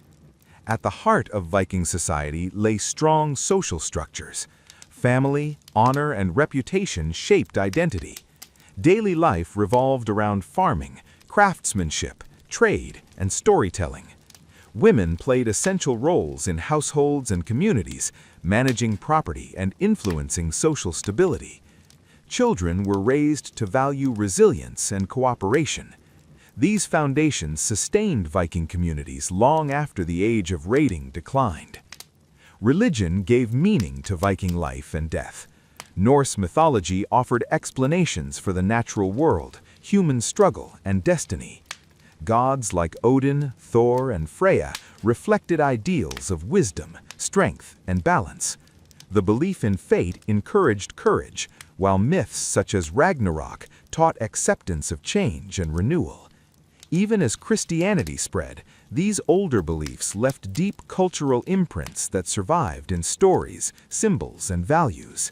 At the heart of Viking society lay strong social structures. Family, honor, and reputation shaped identity. Daily life revolved around farming, craftsmanship, trade, and storytelling. Women played essential roles in households and communities, managing property and influencing social stability. Children were raised to value resilience and cooperation. These foundations sustained Viking communities long after the age of raiding declined. Religion gave meaning to Viking life and death. Norse mythology offered explanations for the natural world, human struggle, and destiny. Gods like Odin, Thor, and Freya reflected ideals of wisdom, strength, and balance. The belief in fate encouraged courage, while myths such as Ragnarok taught acceptance of change and renewal. Even as Christianity spread, these older beliefs left deep cultural imprints that survived in stories, symbols, and values.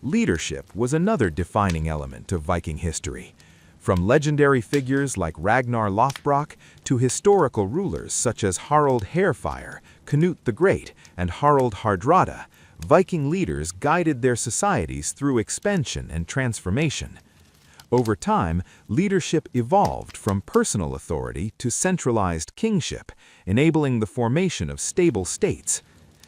Leadership was another defining element of Viking history. From legendary figures like Ragnar Lothbrok to historical rulers such as Harald Hairfire, Canute the Great, and Harald Hardrada, Viking leaders guided their societies through expansion and transformation. Over time, leadership evolved from personal authority to centralized kingship, enabling the formation of stable states.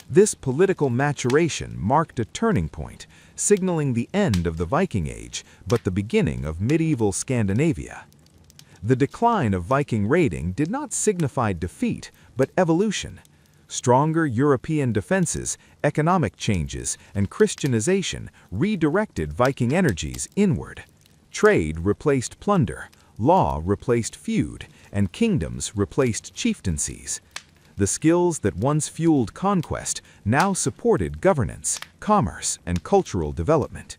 This political maturation marked a turning point, signaling the end of the Viking Age, but the beginning of medieval Scandinavia. The decline of Viking raiding did not signify defeat, but evolution. Stronger European defenses, economic changes, and Christianization redirected Viking energies inward. Trade replaced plunder, law replaced feud, and kingdoms replaced chieftaincies. The skills that once fueled conquest now supported governance, commerce, and cultural development.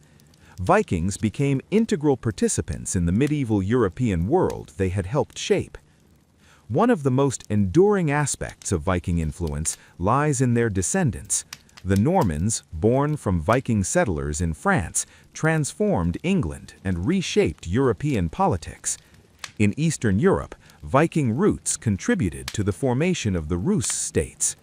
Vikings became integral participants in the medieval European world they had helped shape. One of the most enduring aspects of Viking influence lies in their descendants. The Normans, born from Viking settlers in France, transformed England and reshaped European politics. In Eastern Europe, Viking roots contributed to the formation of the Rus states.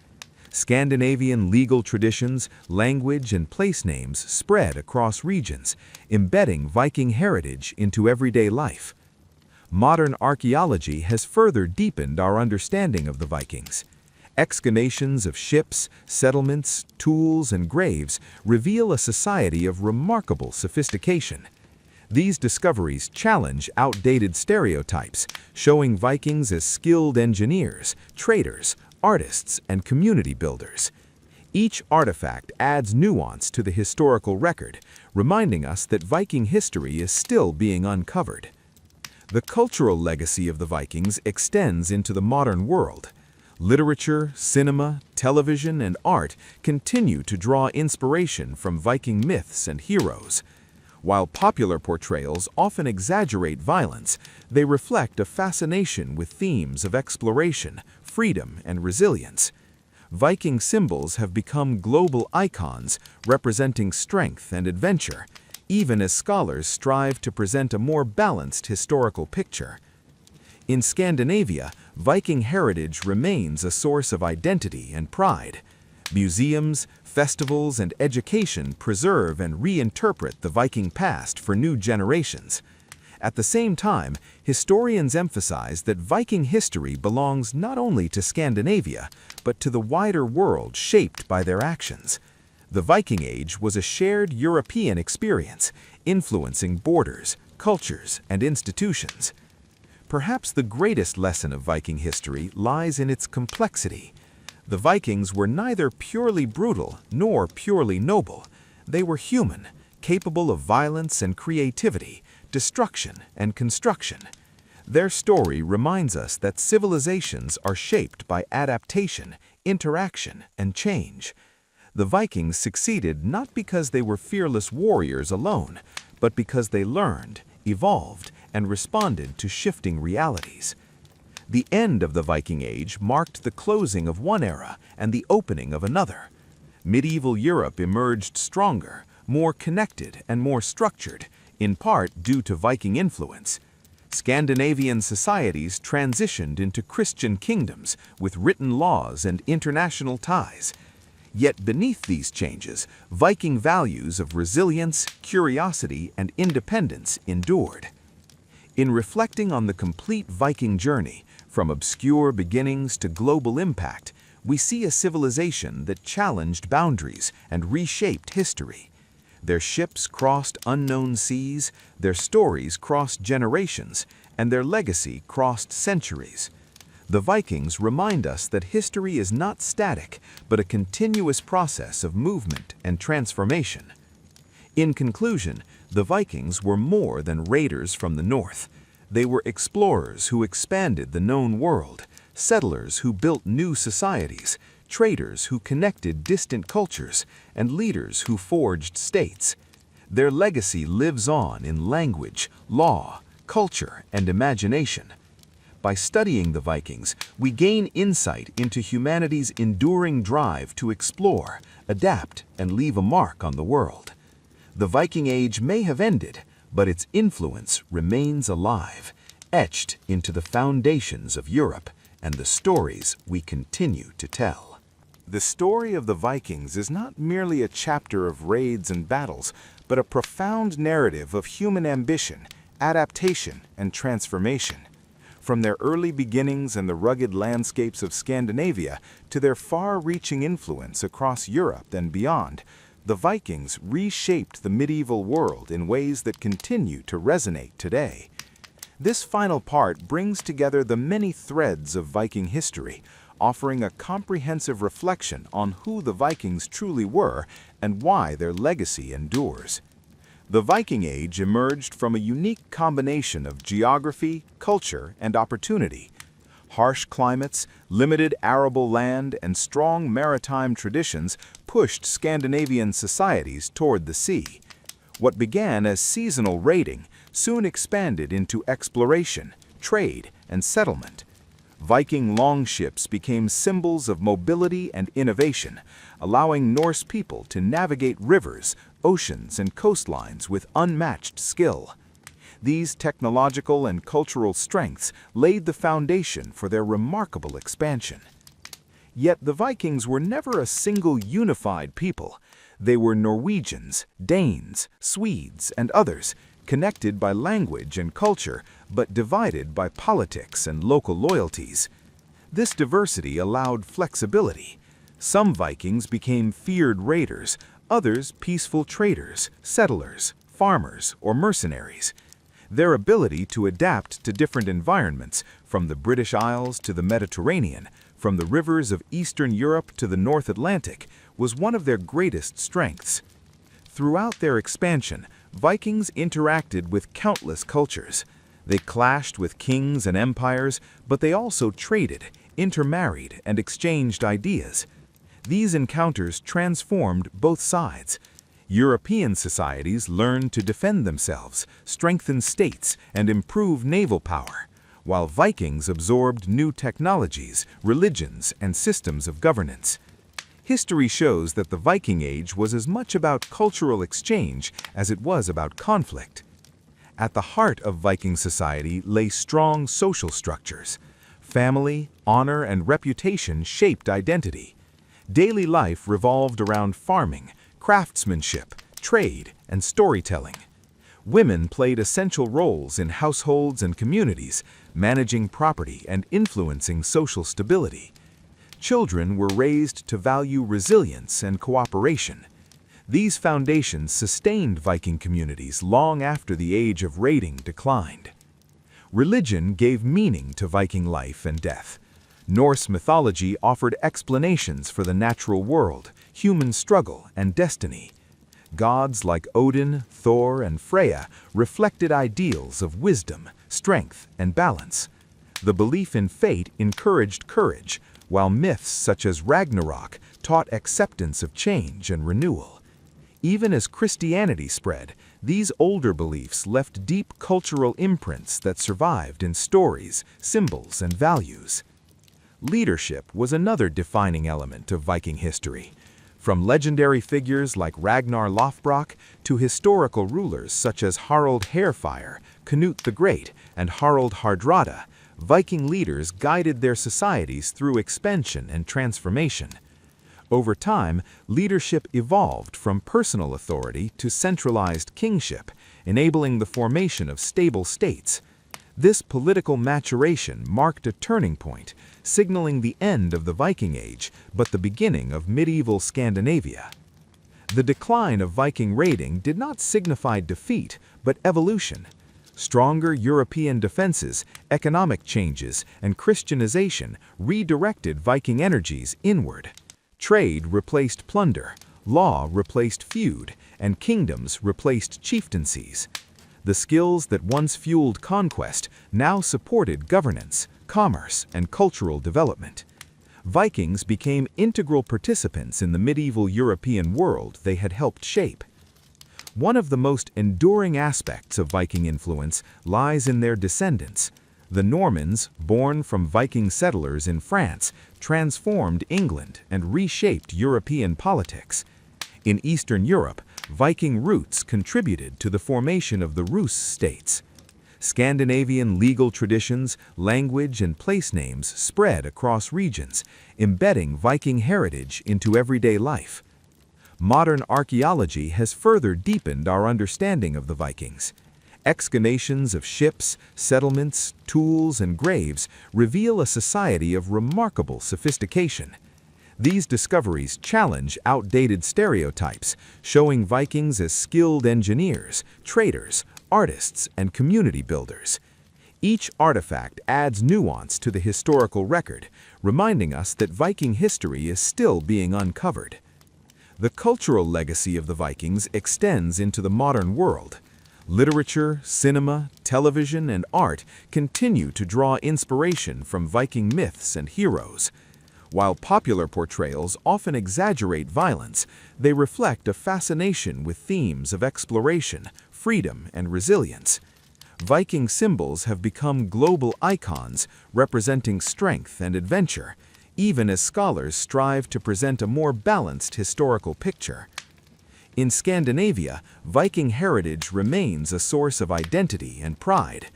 Scandinavian legal traditions, language, and place names spread across regions, embedding Viking heritage into everyday life. Modern archaeology has further deepened our understanding of the Vikings. Excavations of ships, settlements, tools, and graves reveal a society of remarkable sophistication. These discoveries challenge outdated stereotypes, showing Vikings as skilled engineers, traders, artists, and community builders. Each artifact adds nuance to the historical record, reminding us that Viking history is still being uncovered. The cultural legacy of the Vikings extends into the modern world. Literature, cinema, television, and art continue to draw inspiration from Viking myths and heroes. While popular portrayals often exaggerate violence, they reflect a fascination with themes of exploration, freedom, and resilience. Viking symbols have become global icons representing strength and adventure, even as scholars strive to present a more balanced historical picture. In Scandinavia, Viking heritage remains a source of identity and pride. Museums, festivals, and education preserve and reinterpret the Viking past for new generations. At the same time, historians emphasize that Viking history belongs not only to Scandinavia, but to the wider world shaped by their actions. The Viking Age was a shared European experience, influencing borders, cultures, and institutions. Perhaps the greatest lesson of Viking history lies in its complexity. The Vikings were neither purely brutal nor purely noble. They were human, capable of violence and creativity, destruction and construction. Their story reminds us that civilizations are shaped by adaptation, interaction, and change. The Vikings succeeded not because they were fearless warriors alone, but because they learned, evolved, and responded to shifting realities. The end of the Viking Age marked the closing of one era and the opening of another. Medieval Europe emerged stronger, more connected, and more structured, in part due to Viking influence. Scandinavian societies transitioned into Christian kingdoms with written laws and international ties. Yet beneath these changes, Viking values of resilience, curiosity, and independence endured. In reflecting on the complete Viking journey, from obscure beginnings to global impact, we see a civilization that challenged boundaries and reshaped history.
Their ships crossed unknown seas, their stories crossed generations, and their legacy crossed centuries. The Vikings remind us that history is not static, but a continuous process of movement and transformation. In conclusion, the Vikings were more than raiders from the north. They were explorers who expanded the known world, settlers who built new societies, traders who connected distant cultures, and leaders who forged states. Their legacy lives on in language, law, culture, and imagination. By studying the Vikings, we gain insight into humanity's enduring drive to explore, adapt, and leave a mark on the world. The Viking Age may have ended, but its influence remains alive, etched into the foundations of Europe and the stories we continue to tell.
The story of the Vikings is not merely a chapter of raids and battles, but a profound narrative of human ambition, adaptation, and transformation. From their early beginnings in the rugged landscapes of Scandinavia to their far-reaching influence across Europe and beyond, the Vikings reshaped the medieval world in ways that continue to resonate today. This final part brings together the many threads of Viking history, offering a comprehensive reflection on who the Vikings truly were and why their legacy endures. The Viking Age emerged from a unique combination of geography, culture, and opportunity. Harsh climates, limited arable land, and strong maritime traditions pushed Scandinavian societies toward the sea. What began as seasonal raiding soon expanded into exploration, trade, and settlement. Viking longships became symbols of mobility and innovation, allowing Norse people to navigate rivers, oceans, and coastlines with unmatched skill. These technological and cultural strengths laid the foundation for their remarkable expansion. Yet the Vikings were never a single unified people. They were Norwegians, Danes, Swedes, and others, connected by language and culture, but divided by politics and local loyalties. This diversity allowed flexibility. Some Vikings became feared raiders, others peaceful traders, settlers, farmers, or mercenaries. Their ability to adapt to different environments, from the British Isles to the Mediterranean, from the rivers of Eastern Europe to the North Atlantic, was one of their greatest strengths. Throughout their expansion, Vikings interacted with countless cultures. They clashed with kings and empires, but they also traded, intermarried, and exchanged ideas. These encounters transformed both sides. European societies learned to defend themselves, strengthen states, and improve naval power, while Vikings absorbed new technologies, religions, and systems of governance. History shows that the Viking Age was as much about cultural exchange as it was about conflict. At the heart of Viking society lay strong social structures. Family, honor, and reputation shaped identity. Daily life revolved around farming, craftsmanship, trade, and storytelling. Women played essential roles in households and communities, managing property and influencing social stability. Children were raised to value resilience and cooperation. These foundations sustained Viking communities long after the age of raiding declined. Religion gave meaning to Viking life and death. Norse mythology offered explanations for the natural world, human struggle, and destiny. Gods like Odin, Thor, and Freya reflected ideals of wisdom, strength, and balance. The belief in fate encouraged courage, while myths such as Ragnarok taught acceptance of change and renewal. Even as Christianity spread, these older beliefs left deep cultural imprints that survived in stories, symbols, and values. Leadership was another defining element of Viking history. From legendary figures like Ragnar Lothbrok to historical rulers such as Harald Hairfire, Canute the Great, and Harald Hardrada, Viking leaders guided their societies through expansion and transformation. Over time, leadership evolved from personal authority to centralized kingship, enabling the formation of stable states. This political maturation marked a turning point, signaling the end of the Viking Age, but the beginning of medieval Scandinavia. The decline of Viking raiding did not signify defeat, but evolution. Stronger European defenses, economic changes, and Christianization redirected Viking energies inward. Trade replaced plunder, law replaced feud, and kingdoms replaced chieftaincies. The skills that once fueled conquest now supported governance, commerce, and cultural development. Vikings became integral participants in the medieval European world they had helped shape. One of the most enduring aspects of Viking influence lies in their descendants. The Normans, born from Viking settlers in France, transformed England and reshaped European politics. In Eastern Europe, Viking roots contributed to the formation of the Rus states. Scandinavian legal traditions, language, and place names spread across regions, embedding Viking heritage into everyday life. Modern archaeology has further deepened our understanding of the Vikings. Excavations of ships, settlements, tools, and graves reveal a society of remarkable sophistication. These discoveries challenge outdated stereotypes, showing Vikings as skilled engineers, traders, artists, and community builders. Each artifact adds nuance to the historical record, reminding us that Viking history is still being uncovered. The cultural legacy of the Vikings extends into the modern world. Literature, cinema, television, and art continue to draw inspiration from Viking myths and heroes. While popular portrayals often exaggerate violence, they reflect a fascination with themes of exploration, freedom, and resilience. Viking symbols have become global icons representing strength and adventure, even as scholars strive to present a more balanced historical picture. In Scandinavia, Viking heritage remains a source of identity and pride.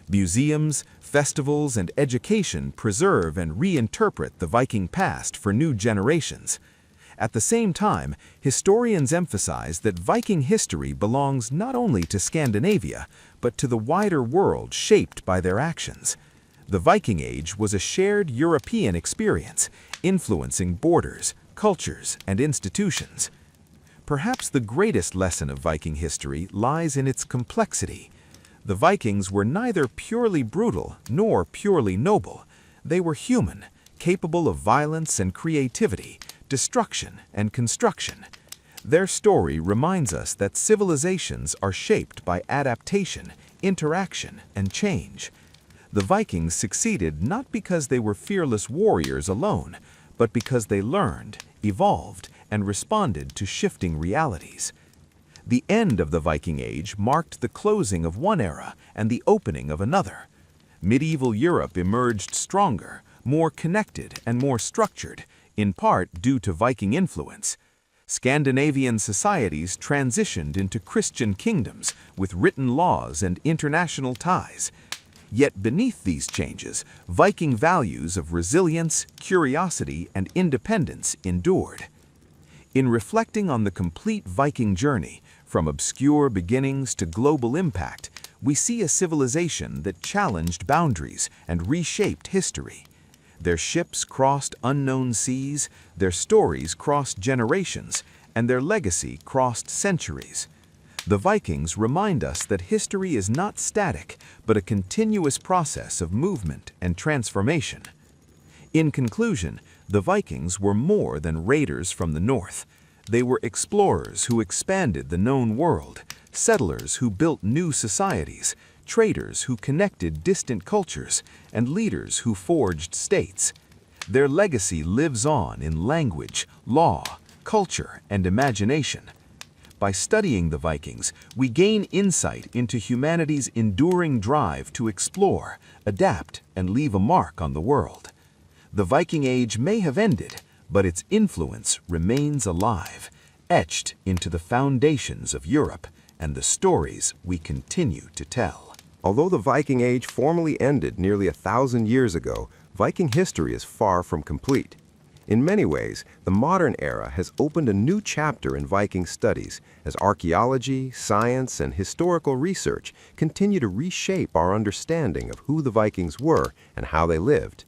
Museums, festivals, and education preserve and reinterpret the Viking past for new generations. At the same time, historians emphasize that Viking history belongs not only to Scandinavia, but to the wider world shaped by their actions. The Viking Age was a shared European experience, influencing borders, cultures, and institutions. Perhaps the greatest lesson of Viking history lies in its complexity. The Vikings were neither purely brutal nor purely noble. They were human, capable of violence and creativity, destruction and construction. Their story reminds us that civilizations are shaped by adaptation, interaction, and change. The Vikings succeeded not because they were fearless warriors alone, but because they learned, evolved, and responded to shifting realities. The end of the Viking Age marked the closing of one era and the opening of another. Medieval Europe emerged stronger, more connected, and more structured, in part due to Viking influence. Scandinavian societies transitioned into Christian kingdoms with written laws and international ties. Yet beneath these changes, Viking values of resilience, curiosity, and independence endured. In reflecting on the complete Viking journey, from obscure beginnings to global impact, we see a civilization that challenged boundaries and reshaped history. Their ships crossed unknown seas, their stories crossed generations, and their legacy crossed centuries. The Vikings remind us that history is not static, but a continuous process of movement and transformation. In conclusion, the Vikings were more than raiders from the north. They were explorers who expanded the known world, settlers who built new societies, traders who connected distant cultures, and leaders who forged states. Their legacy lives on in language, law, culture, and imagination. By studying the Vikings, we gain insight into humanity's enduring drive to explore, adapt, and leave a mark on the world. The Viking Age may have ended, but its influence remains alive, etched into the foundations of Europe and the stories we continue to tell.
Although the Viking Age formally ended nearly 1,000 years ago, Viking history is far from complete. In many ways, the modern era has opened a new chapter in Viking studies as archaeology, science, and historical research continue to reshape our understanding of who the Vikings were and how they lived.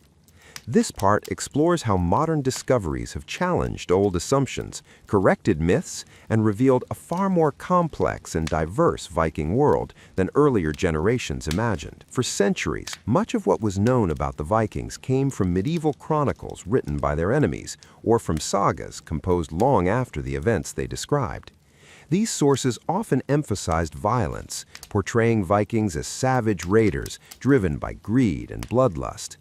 This part explores how modern discoveries have challenged old assumptions, corrected myths, and revealed a far more complex and diverse Viking world than earlier generations imagined. For centuries, much of what was known about the Vikings came from medieval chronicles written by their enemies, or from sagas composed long after the events they described. These sources often emphasized violence, portraying Vikings as savage raiders driven by greed and bloodlust.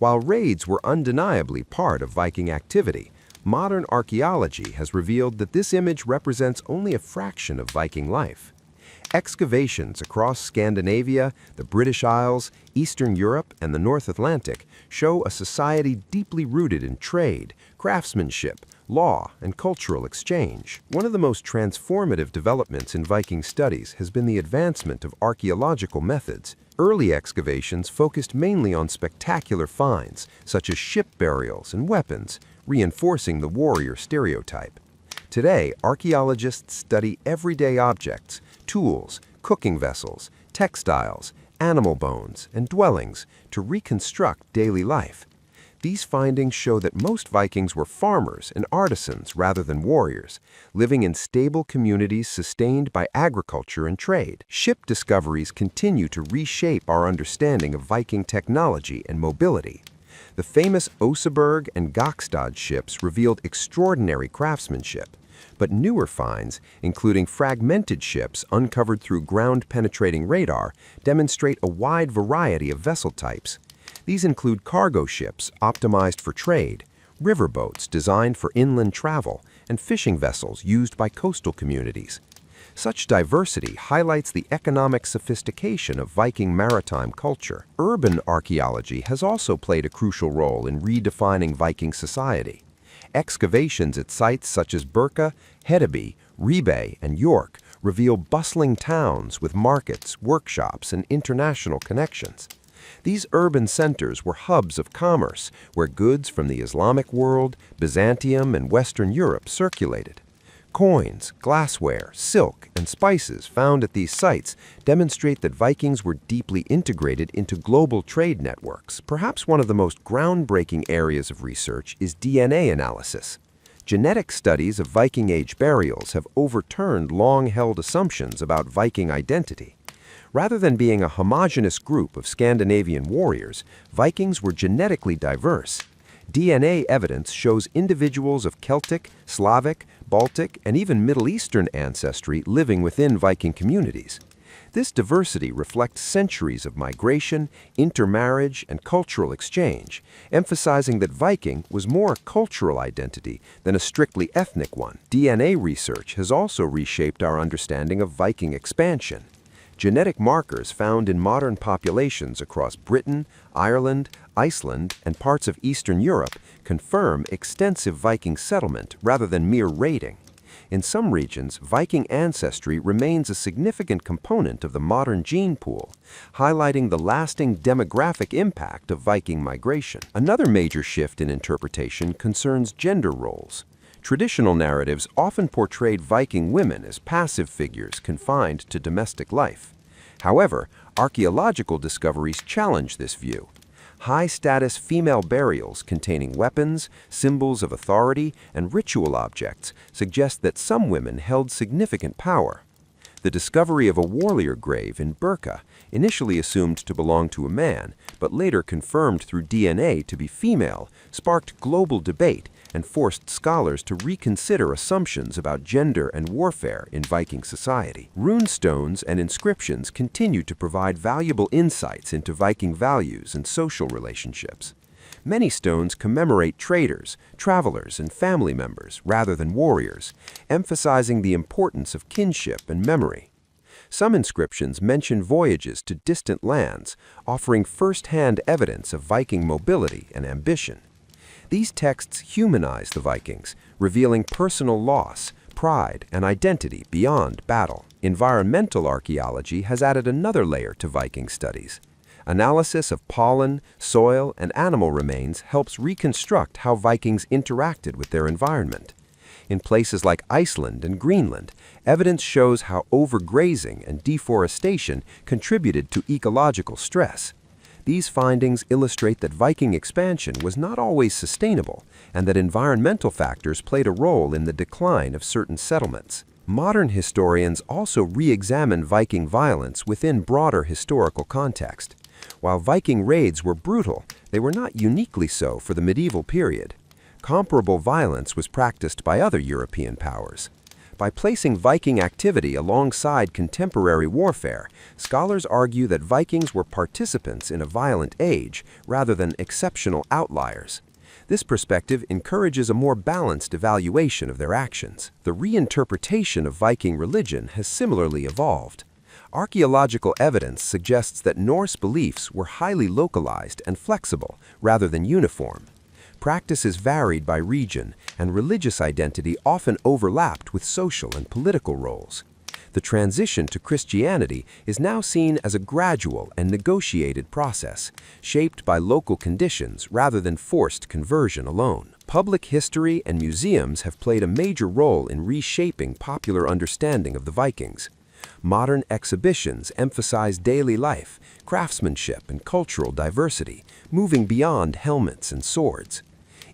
While raids were undeniably part of Viking activity, modern archaeology has revealed that this image represents only a fraction of Viking life. Excavations across Scandinavia, the British Isles, Eastern Europe, and the North Atlantic show a society deeply rooted in trade, craftsmanship, law, and cultural exchange. One of the most transformative developments in Viking studies has been the advancement of archaeological methods. Early excavations focused mainly on spectacular finds, such as ship burials and weapons, reinforcing the warrior stereotype. Today, archaeologists study everyday objects, tools, cooking vessels, textiles, animal bones, and dwellings to reconstruct daily life. These findings show that most Vikings were farmers and artisans rather than warriors, living in stable communities sustained by agriculture and trade. Ship discoveries continue to reshape our understanding of Viking technology and mobility. The famous Oseberg and Gokstad ships revealed extraordinary craftsmanship, but newer finds, including fragmented ships uncovered through ground-penetrating radar, demonstrate a wide variety of vessel types. These include cargo ships optimized for trade, riverboats designed for inland travel, and fishing vessels used by coastal communities. Such diversity highlights the economic sophistication of Viking maritime culture. Urban archaeology has also played a crucial role in redefining Viking society. Excavations at sites such as Birka, Hedeby, Ribe, and York reveal bustling towns with markets, workshops, and international connections. These urban centers were hubs of commerce where goods from the Islamic world, Byzantium, and Western Europe circulated. Coins, glassware, silk, and spices found at these sites demonstrate that Vikings were deeply integrated into global trade networks. Perhaps one of the most groundbreaking areas of research is DNA analysis. Genetic studies of Viking Age burials have overturned long-held assumptions about Viking identity. Rather than being a homogeneous group of Scandinavian warriors, Vikings were genetically diverse. DNA evidence shows individuals of Celtic, Slavic, Baltic, and even Middle Eastern ancestry living within Viking communities. This diversity reflects centuries of migration, intermarriage, and cultural exchange, emphasizing that Viking was more a cultural identity than a strictly ethnic one. DNA research has also reshaped our understanding of Viking expansion. Genetic markers found in modern populations across Britain, Ireland, Iceland, and parts of Eastern Europe confirm extensive Viking settlement rather than mere raiding. In some regions, Viking ancestry remains a significant component of the modern gene pool, highlighting the lasting demographic impact of Viking migration. Another major shift in interpretation concerns gender roles. Traditional narratives often portrayed Viking women as passive figures confined to domestic life. However, archaeological discoveries challenge this view. High-status female burials containing weapons, symbols of authority, and ritual objects suggest that some women held significant power. The discovery of a warrior grave in Birka, initially assumed to belong to a man, but later confirmed through DNA to be female, sparked global debate and forced scholars to reconsider assumptions about gender and warfare in Viking society. Rune stones and inscriptions continue to provide valuable insights into Viking values and social relationships. Many stones commemorate traders, travelers, and family members rather than warriors, emphasizing the importance of kinship and memory. Some inscriptions mention voyages to distant lands, offering first-hand evidence of Viking mobility and ambition. These texts humanize the Vikings, revealing personal loss, pride, and identity beyond battle. Environmental archaeology has added another layer to Viking studies. Analysis of pollen, soil, and animal remains helps reconstruct how Vikings interacted with their environment. In places like Iceland and Greenland, evidence shows how overgrazing and deforestation contributed to ecological stress. These findings illustrate that Viking expansion was not always sustainable and that environmental factors played a role in the decline of certain settlements. Modern historians also re-examine Viking violence within broader historical context. While Viking raids were brutal, they were not uniquely so for the medieval period. Comparable violence was practiced by other European powers. By placing Viking activity alongside contemporary warfare, scholars argue that Vikings were participants in a violent age rather than exceptional outliers. This perspective encourages a more balanced evaluation of their actions. The reinterpretation of Viking religion has similarly evolved. Archaeological evidence suggests that Norse beliefs were highly localized and flexible rather than uniform. Practices varied by region, and religious identity often overlapped with social and political roles. The transition to Christianity is now seen as a gradual and negotiated process, shaped by local conditions rather than forced conversion alone. Public history and museums have played a major role in reshaping popular understanding of the Vikings. Modern exhibitions emphasize daily life, craftsmanship, and cultural diversity, moving beyond helmets and swords.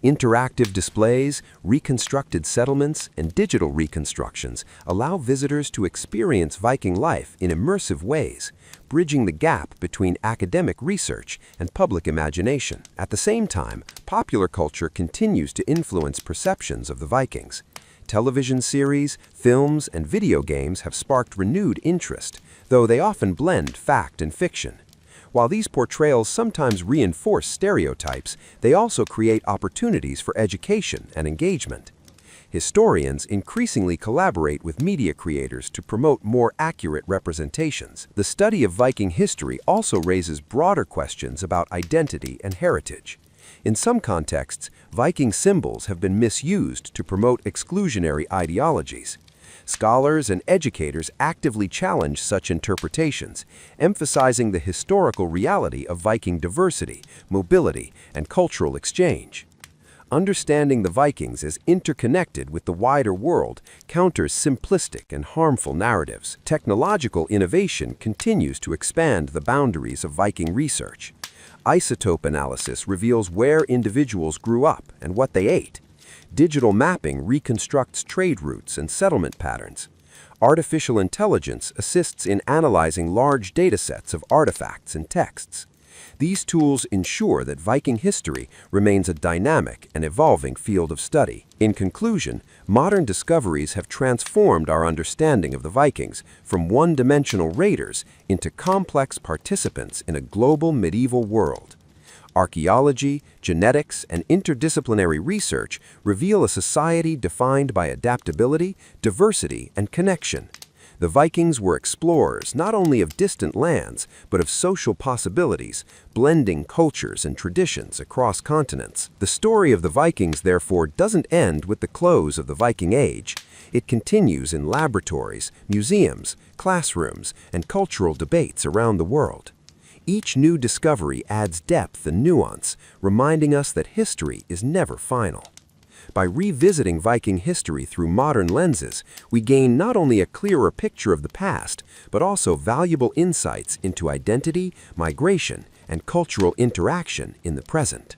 Interactive displays, reconstructed settlements, and digital reconstructions allow visitors to experience Viking life in immersive ways, bridging the gap between academic research and public imagination. At the same time, popular culture continues to influence perceptions of the Vikings. Television series, films, and video games have sparked renewed interest, though they often blend fact and fiction. While these portrayals sometimes reinforce stereotypes, they also create opportunities for education and engagement. Historians increasingly collaborate with media creators to promote more accurate representations. The study of Viking history also raises broader questions about identity and heritage. In some contexts, Viking symbols have been misused to promote exclusionary ideologies. Scholars and educators actively challenge such interpretations, emphasizing the historical reality of Viking diversity, mobility, and cultural exchange. Understanding the Vikings as interconnected with the wider world counters simplistic and harmful narratives. Technological innovation continues to expand the boundaries of Viking research. Isotope analysis reveals where individuals grew up and what they ate. Digital mapping reconstructs trade routes and settlement patterns. Artificial intelligence assists in analyzing large datasets of artifacts and texts. These tools ensure that Viking history remains a dynamic and evolving field of study. In conclusion, modern discoveries have transformed our understanding of the Vikings from one-dimensional raiders into complex participants in a global medieval world. Archaeology, genetics, and interdisciplinary research reveal a society defined by adaptability, diversity, and connection. The Vikings were explorers not only of distant lands, but of social possibilities, blending cultures and traditions across continents. The story of the Vikings, therefore, doesn't end with the close of the Viking Age. It continues in laboratories, museums, classrooms, and cultural debates around the world. Each new discovery adds depth and nuance, reminding us that history is never final. By revisiting Viking history through modern lenses, we gain not only a clearer picture of the past, but also valuable insights into identity, migration, and cultural interaction in the present.